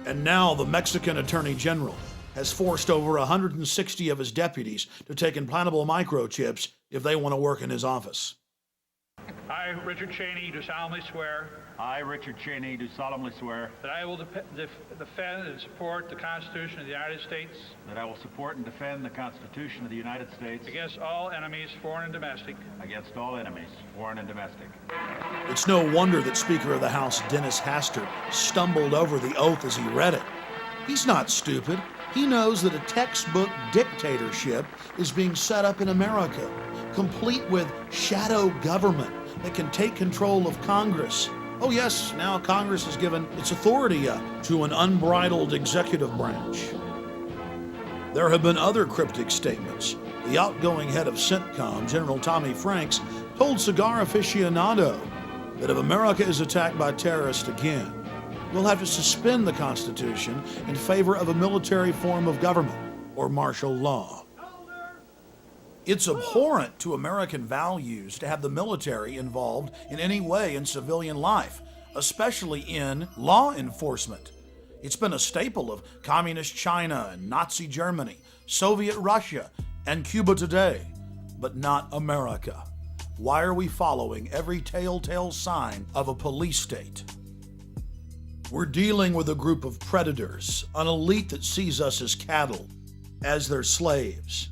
And now the Mexican Attorney General has forced over 160 of his deputies to take implantable microchips if they want to work in his office. I, Richard Cheney, do solemnly swear. I, Richard Cheney, do solemnly swear That I will defend and support the Constitution of the United States. that I will support and defend the Constitution of the United States Against all enemies, foreign and domestic. against all enemies, foreign and domestic. It's no wonder that Speaker of the House Dennis Hastert stumbled over the oath as he read it. He's not stupid. He knows that a textbook dictatorship is being set up in America, complete with shadow government that can take control of Congress. Oh yes, now Congress has given its authority up to an unbridled executive branch. There have been other cryptic statements. The outgoing head of CENTCOM, General Tommy Franks, told Cigar Aficionado that if America is attacked by terrorists again, we'll have to suspend the Constitution in favor of a military form of government or martial law. It's abhorrent to American values to have the military involved in any way in civilian life, especially in law enforcement. It's been a staple of Communist China and Nazi Germany, Soviet Russia, and Cuba today, but not America. Why are we following every telltale sign of a police state? We're dealing with a group of predators, an elite that sees us as cattle, as their slaves.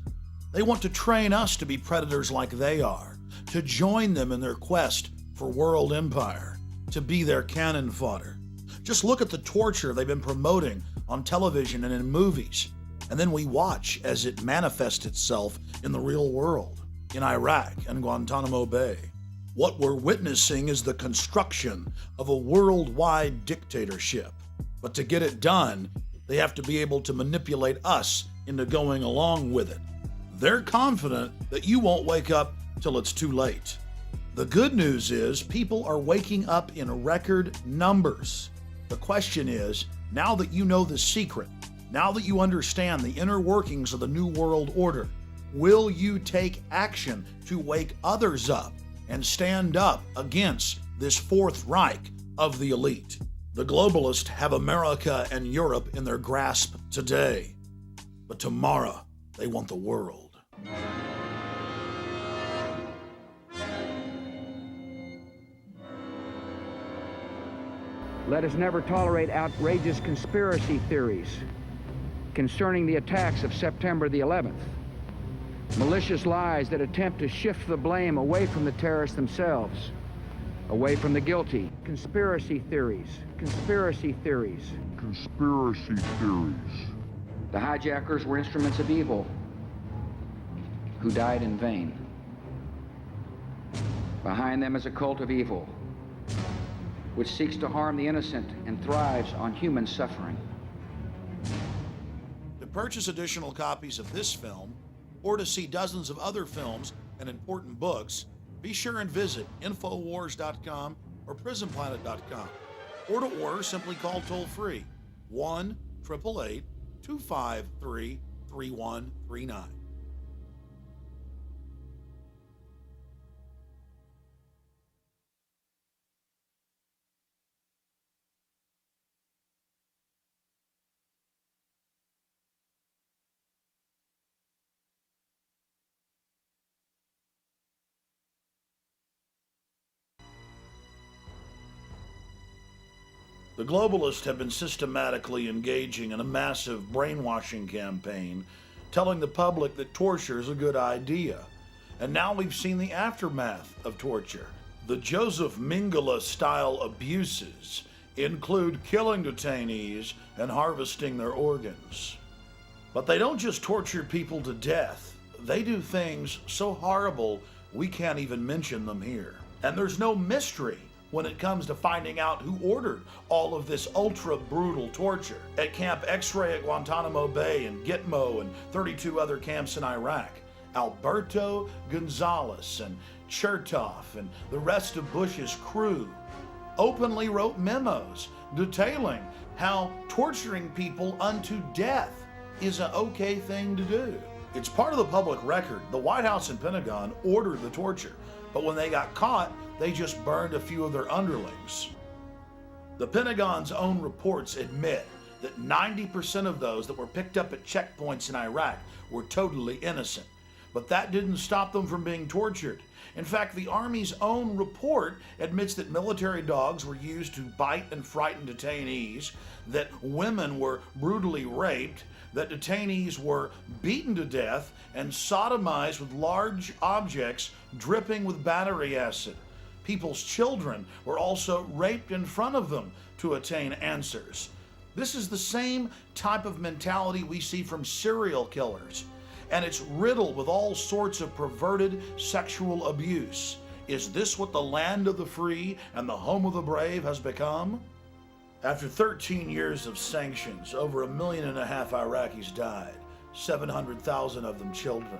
They want to train us to be predators like they are, to join them in their quest for world empire, to be their cannon fodder. Just look at the torture they've been promoting on television and in movies, and then we watch as it manifests itself in the real world, in Iraq and Guantanamo Bay. What we're witnessing is the construction of a worldwide dictatorship. But to get it done, they have to be able to manipulate us into going along with it. They're confident that you won't wake up till it's too late. The good news is people are waking up in record numbers. The question is, now that you know the secret, now that you understand the inner workings of the New World Order, will you take action to wake others up and stand up against this Fourth Reich of the elite? The globalists have America and Europe in their grasp today, but tomorrow they want the world. Let us never tolerate outrageous conspiracy theories concerning the attacks of September the 11th. Malicious lies that attempt to shift the blame away from the terrorists themselves, away from the guilty. Conspiracy theories, conspiracy theories, conspiracy theories. The hijackers were instruments of evil who died in vain. Behind them is a cult of evil which seeks to harm the innocent and thrives on human suffering. To purchase additional copies of this film, or to see dozens of other films and important books, be sure and visit Infowars.com or PrisonPlanet.com. Or to order, simply call toll-free 1-888-253-3139. The globalists have been systematically engaging in a massive brainwashing campaign, telling the public that torture is a good idea. And now we've seen the aftermath of torture. The Joseph Mengele-style abuses include killing detainees and harvesting their organs. But they don't just torture people to death. They do things so horrible we can't even mention them here. And there's no mystery when it comes to finding out who ordered all of this ultra-brutal torture at Camp X-Ray at Guantanamo Bay and Gitmo and 32 other camps in Iraq. Alberto Gonzales and Chertoff and the rest of Bush's crew openly wrote memos detailing how torturing people unto death is an okay thing to do. It's part of the public record. The White House and Pentagon ordered the torture, but when they got caught, they just burned a few of their underlings. The Pentagon's own reports admit that 90% of those that were picked up at checkpoints in Iraq were totally innocent, but that didn't stop them from being tortured. In fact, the Army's own report admits that military dogs were used to bite and frighten detainees, that women were brutally raped, that detainees were beaten to death and sodomized with large objects dripping with battery acid. People's children were also raped in front of them to attain answers. This is the same type of mentality we see from serial killers, and it's riddled with all sorts of perverted sexual abuse. Is this what the land of the free and the home of the brave has become? After 13 years of sanctions, over 1.5 million Iraqis died, 700,000 of them children.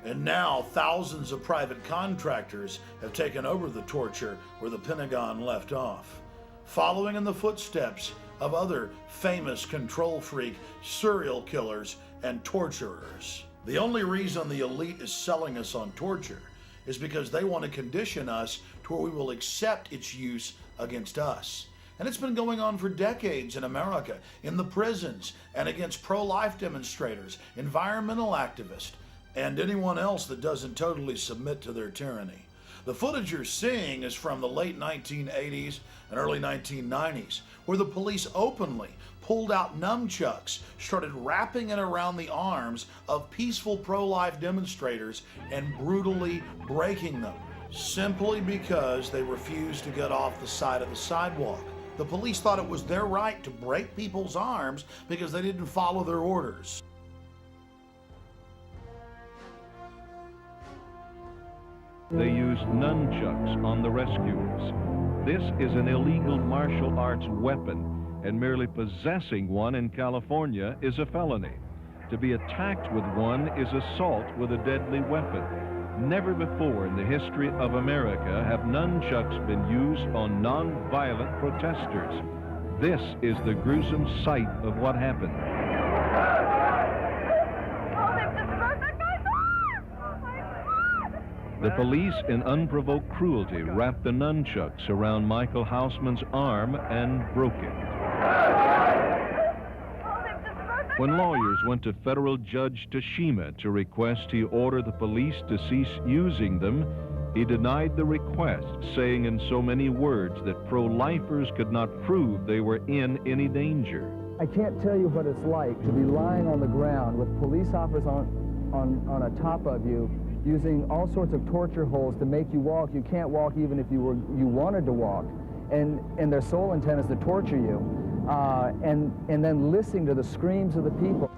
And now thousands of private contractors have taken over the torture where the Pentagon left off, following in the footsteps of other famous control freak serial killers and torturers. The only reason the elite is selling us on torture is because they want to condition us to where we will accept its use against us. And it's been going on for decades in America, in the prisons, and against pro-life demonstrators, environmental activists, and anyone else that doesn't totally submit to their tyranny. The footage you're seeing is from the late 1980s and early 1990s, where the police openly pulled out nunchucks, started wrapping it around the arms of peaceful pro-life demonstrators and brutally breaking them, simply because they refused to get off the side of the sidewalk. The police thought it was their right to break people's arms because they didn't follow their orders. They used nunchucks on the rescuers. This is an illegal martial arts weapon, and merely possessing one in California is a felony. To be attacked with one is assault with a deadly weapon. Never before in the history of America have nunchucks been used on non-violent protesters. This is the gruesome sight of what happened. The police, in unprovoked cruelty, wrapped the nunchucks around Michael Hausman's arm and broke it. When lawyers went to federal Judge Tashima to request he order the police to cease using them, he denied the request, saying in so many words that pro-lifers could not prove they were in any danger. I can't tell you what it's like to be lying on the ground with police officers on a top of you, using all sorts of torture holds to make you walk. You can't walk even if you wanted to walk. And their sole intent is to torture you. And then listening to the screams of the people.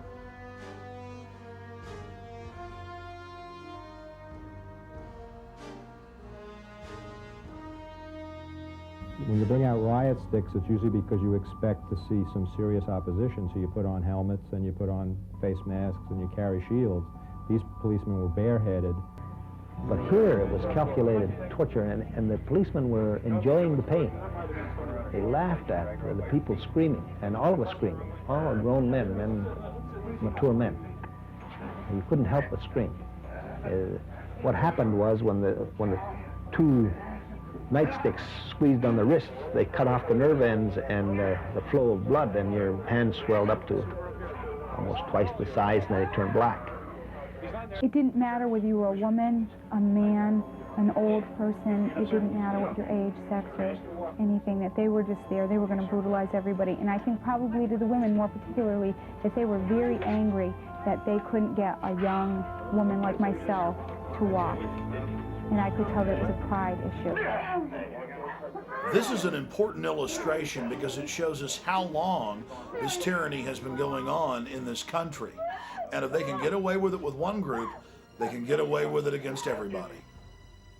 When you bring out riot sticks, it's usually because you expect to see some serious opposition, so you put on helmets and you put on face masks and you carry shields. These policemen were bareheaded. But here it was calculated torture, and the policemen were enjoying the pain. They laughed at the people screaming, and all of us screaming, all grown men, mature men. You couldn't help but scream. What happened was when the two nightsticks squeezed on the wrists, they cut off the nerve ends and the flow of blood, and your hands swelled up to almost twice the size, and they turned black. It didn't matter whether you were a woman, a man, an old person. It didn't matter what your age, sex, or anything, that they were just there. They were going to brutalize everybody. And I think probably to the women more particularly, that they were very angry that they couldn't get a young woman like myself to walk. And I could tell that it was a pride issue. This is an important illustration because it shows us how long this tyranny has been going on in this country. And if they can get away with it with one group, they can get away with it against everybody.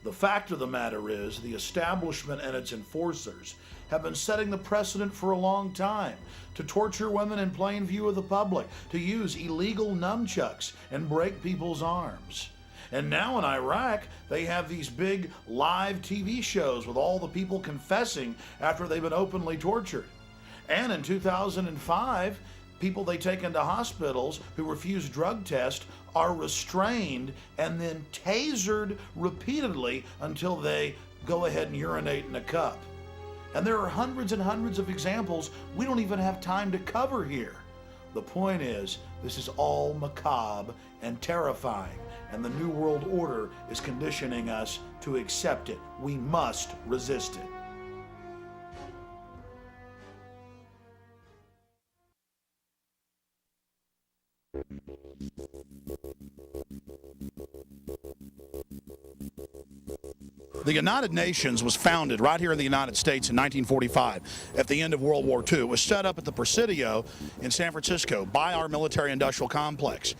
The fact of the matter is, the establishment and its enforcers have been setting the precedent for a long time to torture women in plain view of the public, to use illegal nunchucks and break people's arms. And now in Iraq, they have these big live TV shows with all the people confessing after they've been openly tortured. And in 2005, people they take into hospitals who refuse drug tests are restrained and then tasered repeatedly until they go ahead and urinate in a cup. And there are hundreds and hundreds of examples we don't even have time to cover here. The point is, this is all macabre and terrifying, and the New World Order is conditioning us to accept it. We must resist it. The United Nations was founded right here in the United States in 1945 at the end of World War II. It was set up at the Presidio in San Francisco by our military-industrial complex.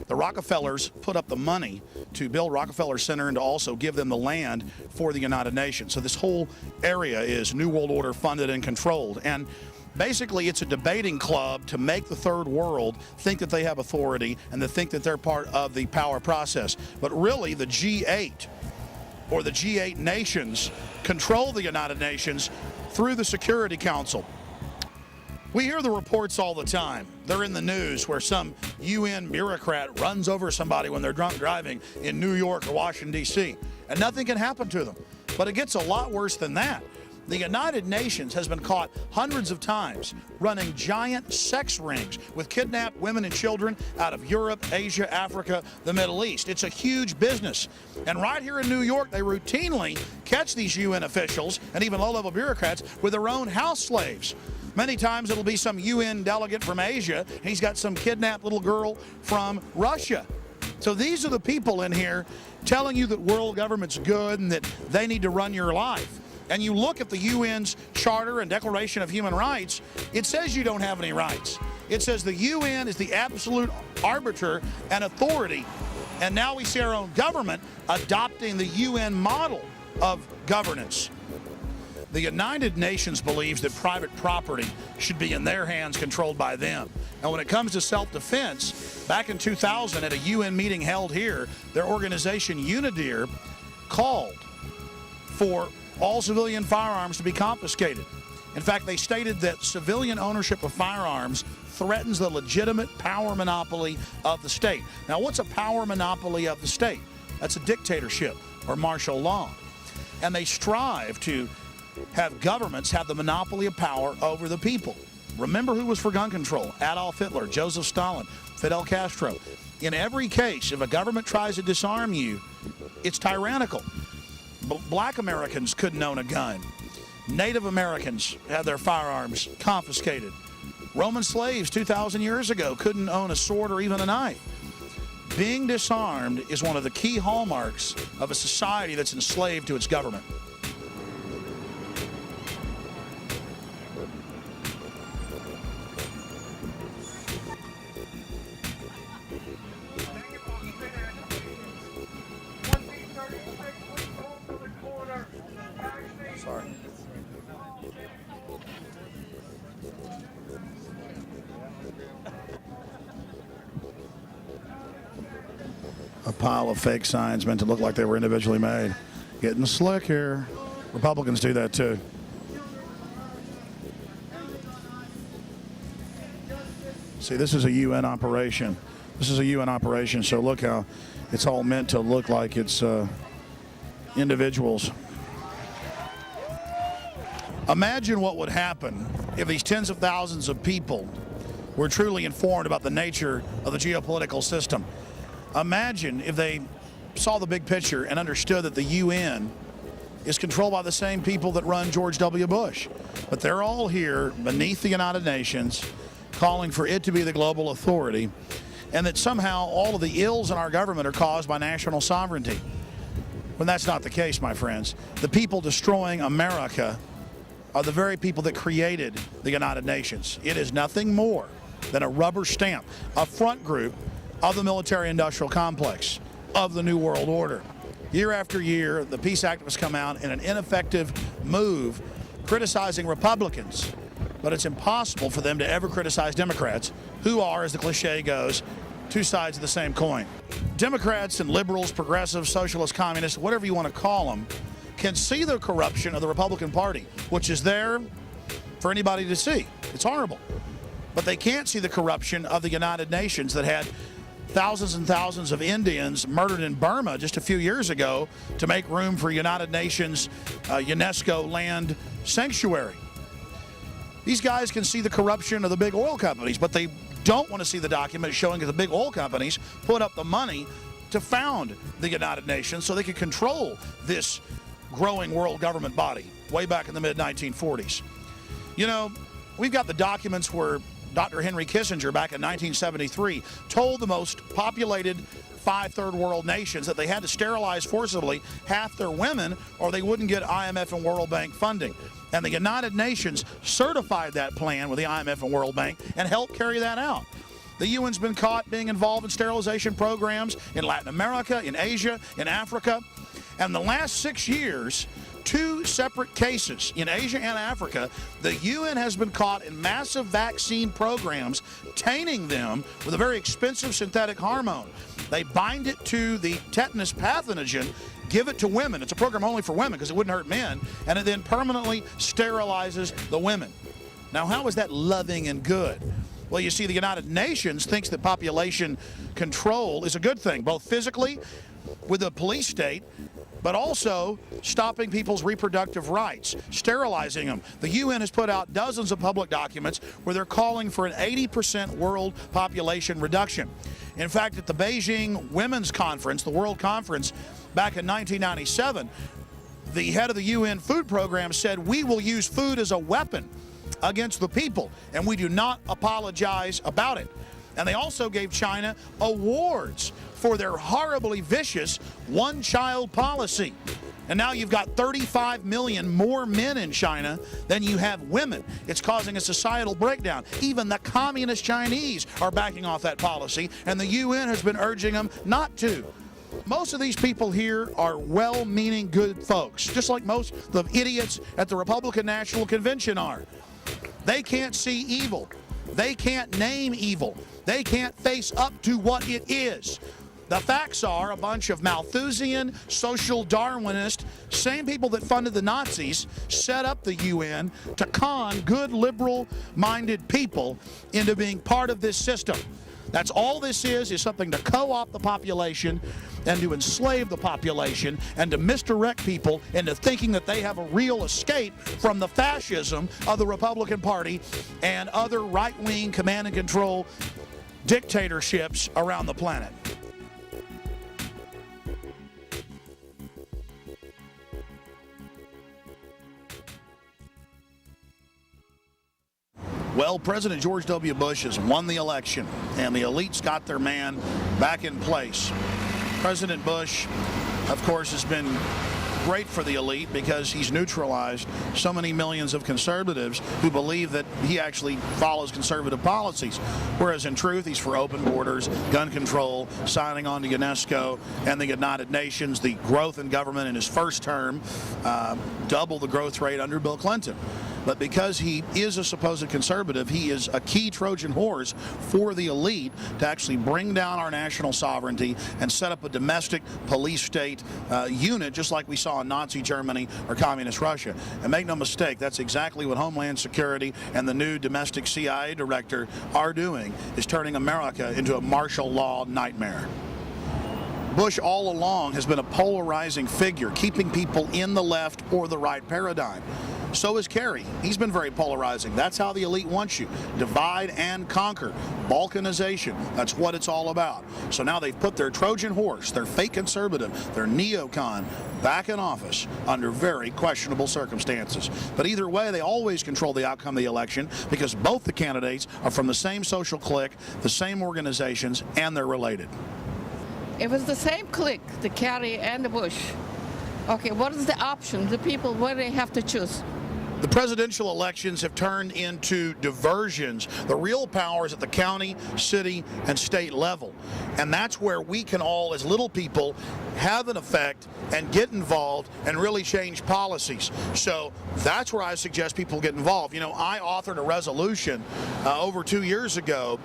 The Rockefellers put up the money to build Rockefeller Center and to also give them the land for the United Nations. So this whole area is New World Order funded and controlled. And basically, it's a debating club to make the third world think that they have authority and to think that they're part of the power process. But really, the G8 or the G8 nations control the United Nations through the Security Council. We hear the reports all the time. They're in the news where some UN bureaucrat runs over somebody when they're drunk driving in New York or Washington, D.C., and nothing can happen to them. But it gets a lot worse than that. The United Nations has been caught hundreds of times running giant sex rings with kidnapped women and children out of Europe, Asia, Africa, the Middle East. It's a huge business. And right here in New York, they routinely catch these UN officials and even low-level bureaucrats with their own house slaves. Many times it'll be some UN delegate from Asia, and he's got some kidnapped little girl from Russia. So these are the people in here telling you that world government's good and that they need to run your life. And you look at the UN's Charter and Declaration of Human Rights, it says you don't have any rights. It says the UN is the absolute arbiter and authority. And now we see our own government adopting the UN model of governance. The United Nations believes that private property should be in their hands, controlled by them. And when it comes to self-defense, back in 2000 at a UN meeting held here, their organization UNIDIR called for all civilian firearms to be confiscated. In fact, they stated that civilian ownership of firearms threatens the legitimate power monopoly of the state. Now, what's a power monopoly of the state? That's a dictatorship or martial law. And they strive to have governments have the monopoly of power over the people. Remember who was for gun control? Adolf Hitler, Joseph Stalin, Fidel Castro. In every case, if a government tries to disarm you, it's tyrannical. Black Americans couldn't own a gun. Native Americans had their firearms confiscated. Roman slaves 2,000 years ago couldn't own a sword or even a knife. Being disarmed is one of the key hallmarks of a society that's enslaved to its government. Sorry. A pile of fake signs meant to look like they were individually made. Getting slick here. Republicans do that too. See, this is a UN operation. This is a UN operation, so look how it's all meant to look like it's individuals. Imagine what would happen if these tens of thousands of people were truly informed about the nature of the geopolitical system. Imagine if they saw the big picture and understood that the UN is controlled by the same people that run George W. Bush. But they're all here beneath the United Nations, calling for it to be the global authority, and that somehow all of the ills in our government are caused by national sovereignty. When that's not the case, my friends. The people destroying America are the very people that created the United Nations. It is nothing more than a rubber stamp, a front group of the military-industrial complex of the New World Order. Year after year, the peace activists come out in an ineffective move criticizing Republicans, but it's impossible for them to ever criticize Democrats, who are, as the cliche goes, two sides of the same coin. Democrats and liberals, progressives, socialists, communists, whatever you want to call them, can see the corruption of the Republican Party, which is there for anybody to see. It's horrible. But they can't see the corruption of the United Nations that had thousands and thousands of Indians murdered in Burma just a few years ago to make room for United Nations UNESCO land sanctuary. These guys can see the corruption of the big oil companies, but they don't want to see the document showing that the big oil companies put up the money to found the United Nations so they could control this growing world government body way back in the mid-1940s. You know, we've got the documents where Dr. Henry Kissinger back in 1973 told the most populated 5 third world nations that they had to sterilize forcibly half their women or they wouldn't get IMF and World Bank funding. And the United Nations certified that plan with the IMF and World Bank and helped carry that out. The UN's been caught being involved in sterilization programs in Latin America, in Asia, in Africa. And the last 6 years, 2 separate cases in Asia and Africa, the UN has been caught in massive vaccine programs, tainting them with a very expensive synthetic hormone. They bind it to the tetanus pathogen, give it to women. It's a program only for women because it wouldn't hurt men, and it then permanently sterilizes the women. Now, how is that loving and good? Well, you see, the United Nations thinks that population control is a good thing, both physically with the police state, but also stopping people's reproductive rights, sterilizing them. The UN has put out dozens of public documents where they're calling for an 80% world population reduction. In fact, at the Beijing Women's Conference, the World Conference, back in 1997, the head of the UN Food Program said, "We will use food as a weapon against the people, and we do not apologize about it." And they also gave China awards for their horribly vicious one-child policy. And now you've got 35 million more men in China than you have women. It's causing a societal breakdown. Even the communist Chinese are backing off that policy, and the UN has been urging them not to. Most of these people here are well-meaning good folks, just like most of the idiots at the Republican National Convention are. They can't see evil. They can't name evil. They can't face up to what it is. The facts are a bunch of Malthusian, social Darwinist, same people that funded the Nazis, set up the UN to con good liberal-minded people into being part of this system. That's all this is something to co-opt the population and to enslave the population and to misdirect people into thinking that they have a real escape from the fascism of the Republican Party and other right-wing command and control dictatorships around the planet. Well, President George W. Bush has won the election, and the elites got their man back in place. President Bush, of course, has been great for the elite because he's neutralized so many millions of conservatives who believe that he actually follows conservative policies, whereas in truth he's for open borders, gun control, signing on to UNESCO and the United Nations, the growth in government in his first term, double the growth rate under Bill Clinton. But because he is a supposed conservative, he is a key Trojan horse for the elite to actually bring down our national sovereignty and set up a domestic police state unit, just like we saw in Nazi Germany or communist Russia. And make no mistake, that's exactly what Homeland Security and the new domestic CIA director are doing, is turning America into a martial law nightmare. Bush all along has been a polarizing figure, keeping people in the left or the right paradigm. So is Kerry. He's been very polarizing. That's how the elite wants you. Divide and conquer. Balkanization. That's what it's all about. So now they've put their Trojan horse, their fake conservative, their neocon, back in office under very questionable circumstances. But either way, they always control the outcome of the election because both the candidates are from the same social clique, the same organizations, and they're related. It was the same clique, the Kerry and the Bush. Okay, what is the option? The people, what do they have to choose? The presidential elections have turned into diversions. The real power is at the county, city, and state level. And that's where we can all, as little people, have an effect and get involved and really change policies. So that's where I suggest people get involved. You know, I authored a resolution over 2 years ago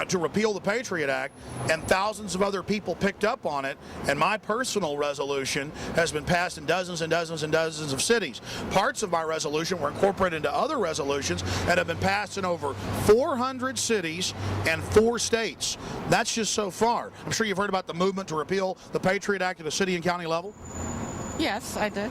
to repeal the Patriot Act, and thousands of other people picked up on it. And my personal resolution has been passed in dozens and dozens and dozens of cities. Parts of my resolution were incorporated into other resolutions that have been passed in over 400 cities and 4 states. That's just so far. I'm sure you've heard about the movement to repeal the Patriot Act at a city and county level. Yes, I did.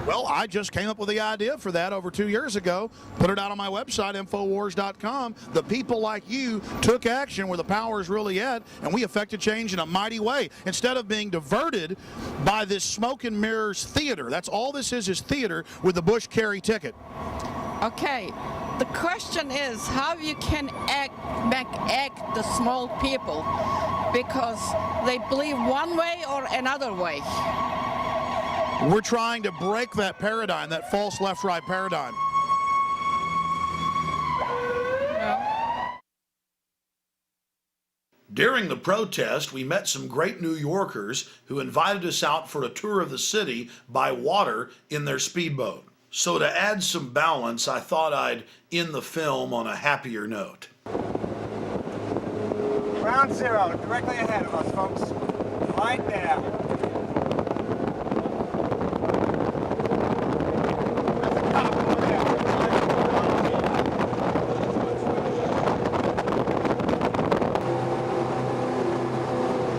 Well, I just came up with the idea for that over 2 years ago, put it out on my website, Infowars.com. The people like you took action where the power is really at, and we effected change in a mighty way. Instead of being diverted by this smoke and mirrors theater, that's all this is theater with the Bush-Kerry ticket. Okay, the question is how you can make the small people because they believe one way or another way. We're trying to break that paradigm, that false left-right paradigm. During the protest, we met some great New Yorkers who invited us out for a tour of the city by water in their speedboat. So to add some balance, I thought I'd end the film on a happier note. Ground zero, directly ahead of us, folks. Right there.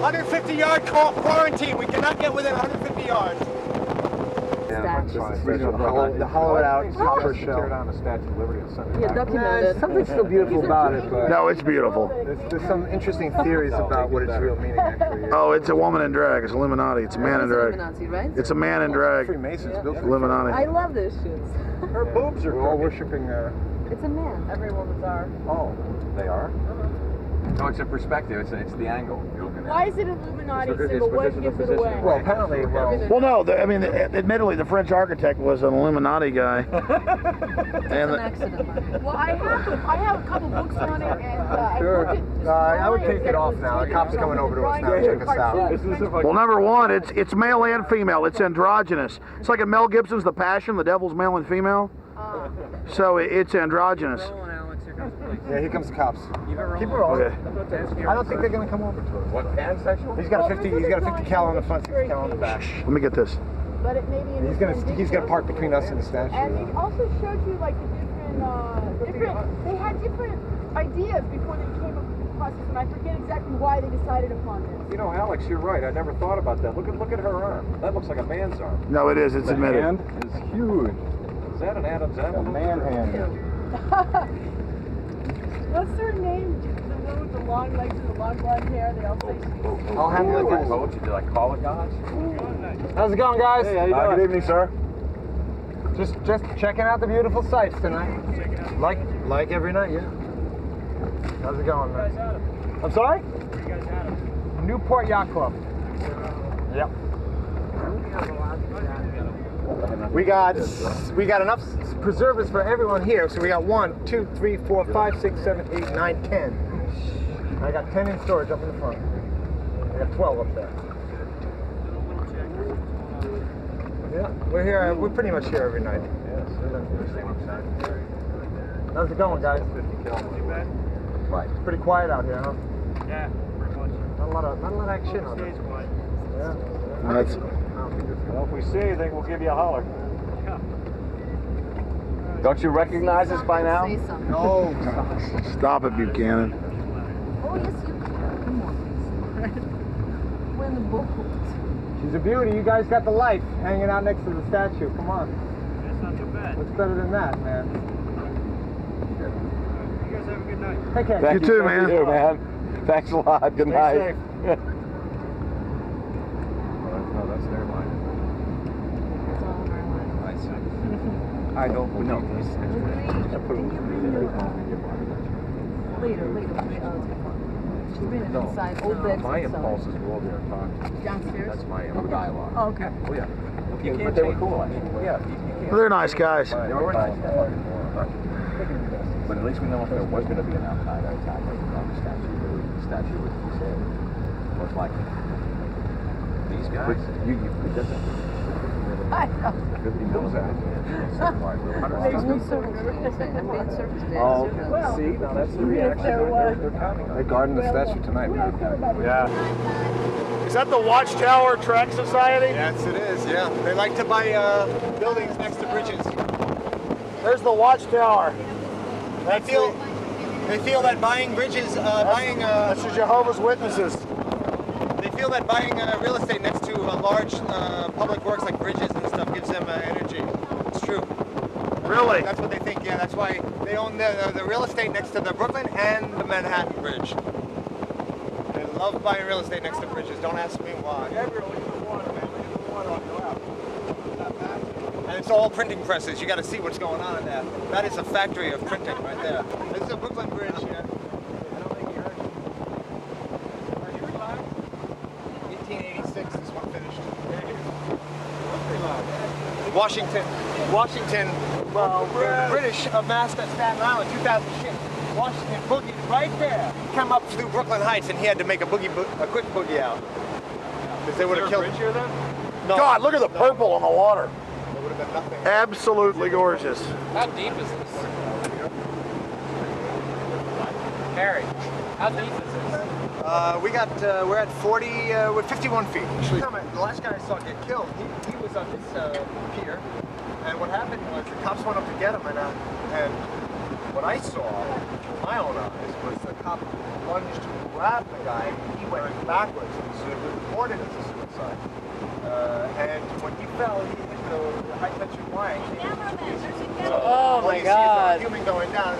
150-yard quarantine. We cannot get within 150 yards. The hollowed out copper shell. Tear down the Statue of Liberty on Sunday. Yeah, documented. Something's still beautiful about it, but no, it's beautiful. There's some interesting theories about what its real meaning actually is. Oh, it's a woman in drag. It's Illuminati. It's a man in drag. Illuminati, right? It's a man in drag. Freemasons built Illuminati. I love those shoes. Her boobs are all worshiping. It's a man. Every woman's are. Oh, they are. No, it's a perspective. It's the angle you're looking at. Why is it Illuminati symbol? What gives it away? Well, apparently, Well, no. Admittedly, the French architect was an Illuminati guy. An accident. Well, I have a couple books on it, and sure. I would take it off now. The cop's coming over to us now. Check us out. Well, number one, it's male and female. It's androgynous. It's like in Mel Gibson's The Passion. The devil's male and female. So it's androgynous. Yeah, here comes the cops. Keep it rolling. Okay. I don't think they're going to come over to us. What, pansexual? He's got a 50 cal on the front, 60 cal on the back. Let me get this. But it may be He's going to park between us and the statue. And they also showed you like the different. They had different ideas before they came up with the process, and I forget exactly why they decided upon this. You know, Alex, you're right. I never thought about that. Look at her arm. That looks like a man's arm. No, it is. It's admitted. The hand is huge. Is that an Adam's apple? A man hand. What's their name? The one with the long legs and the long blonde hair. They all say. I'll handle it, guys. Did I call it, guys? How's it going, guys? Hey, how you doing? Good evening, sir. Just checking out the beautiful sights tonight. Like every night, yeah. How's it going, man? I'm sorry? Newport Yacht Club. Yep. We got enough preservers for everyone here, so we got 1, 2, 3, 4, 5, 6, 7, 8, 9, 10. I got 10 in storage up in the front. I got 12 up there. Yeah, we're here. We're pretty much here every night. How's it going, guys? Right. It's pretty quiet out here, huh? Yeah, pretty much. Not a lot of action on it. Yeah. Well, if we see anything, we'll give you a holler. Don't you recognize us by now? No. Stop it, Buchanan. Oh yes, you can. Come on. We're in the boat. She's a beauty. You guys got the life hanging out next to the statue. Come on. That's not too bad. What's better than that, man? You guys have a good night. Take care. You too, man. You too, man. Thanks a lot. Good night. Stay safe. No, that's their line. I see. I don't know. Later. She ran it inside. Old beds. My impulse is go over there and talk. Downstairs? That's my dialogue. Oh, okay. Oh, yeah. But they were cool, actually. Yeah. Well, they're nice guys. They were nice. But at least we know if there was going to be an Al-Qaeda attack on the statue would be said. Most likely. These guys, you did that. I know. 50 mils out. Makes me so nervous. Oh, okay. See, now that's the reaction they're counting on. They're guarding the statue tonight. Yeah. Is that the Watchtower Track Society? Yes, it is, yeah. They like to buy buildings next to bridges. There's the Watchtower. They feel that buying bridges, That's the Jehovah's Witnesses. They feel that buying real estate next to large public works like bridges and stuff gives them energy. It's true. Really? That's what they think, yeah. That's why they own the real estate next to the Brooklyn and the Manhattan Bridge. They love buying real estate next to bridges. Don't ask me why. Gabriel, look at the water, man. Look at the water on your left. And it's all printing presses. You got to see what's going on in there. That is a factory of printing right there. This is a Brooklyn Bridge here. I don't think you heard. Are you live? 1886 this one finished. Washington. Well, the British amassed at Staten Island 2,000 ships. Washington boogied right there. Come up through Brooklyn Heights, and he had to make a quick boogie out. Because they would have killed him. Here then? No. God, look at the purple on the water. There would have been nothing. Absolutely gorgeous. How deep is this? Harry, how deep is this? We're at 40, we're 51 feet. Actually, the last guy I saw get killed, he was on this pier, and what happened was the cops went up to get him, and what I saw with my own eyes was the cop lunged to grab the guy, and he went backwards, so it was reported as a suicide. And when he fell, he hit the high tension wire. So oh my God! See is a human going down.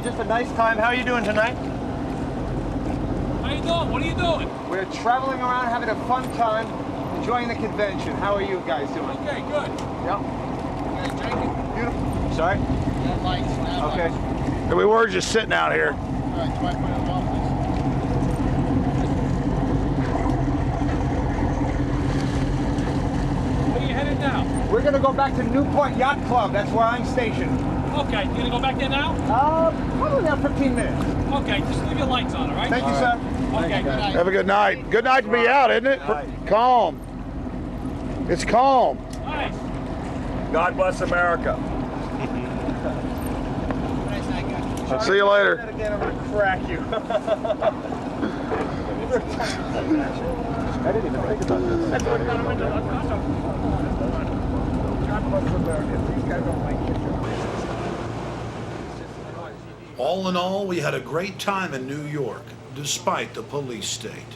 Just a nice time. How are you doing tonight? How you doing? What are you doing? We're traveling around, having a fun time, enjoying the convention. How are you guys doing? Okay, good. Yep. You guys drinking? Beautiful. Sorry? That lights. Okay. And we were just sitting out here. All right, try putting it off, please. Where are you headed now? We're going to go back to Newport Yacht Club. That's where I'm stationed. Okay, you gonna go back there now? Probably about 15 minutes. Okay, just leave your lights on, all right? Thank you, sir. Okay, good night. Have a good night. Good night to be out, isn't it? Calm. It's calm. Nice. God bless America. See you later. Again, I'm going to crack you. I didn't even think about this. That's what God bless America. These guys don't like it. All in all, we had a great time in New York, despite the police state.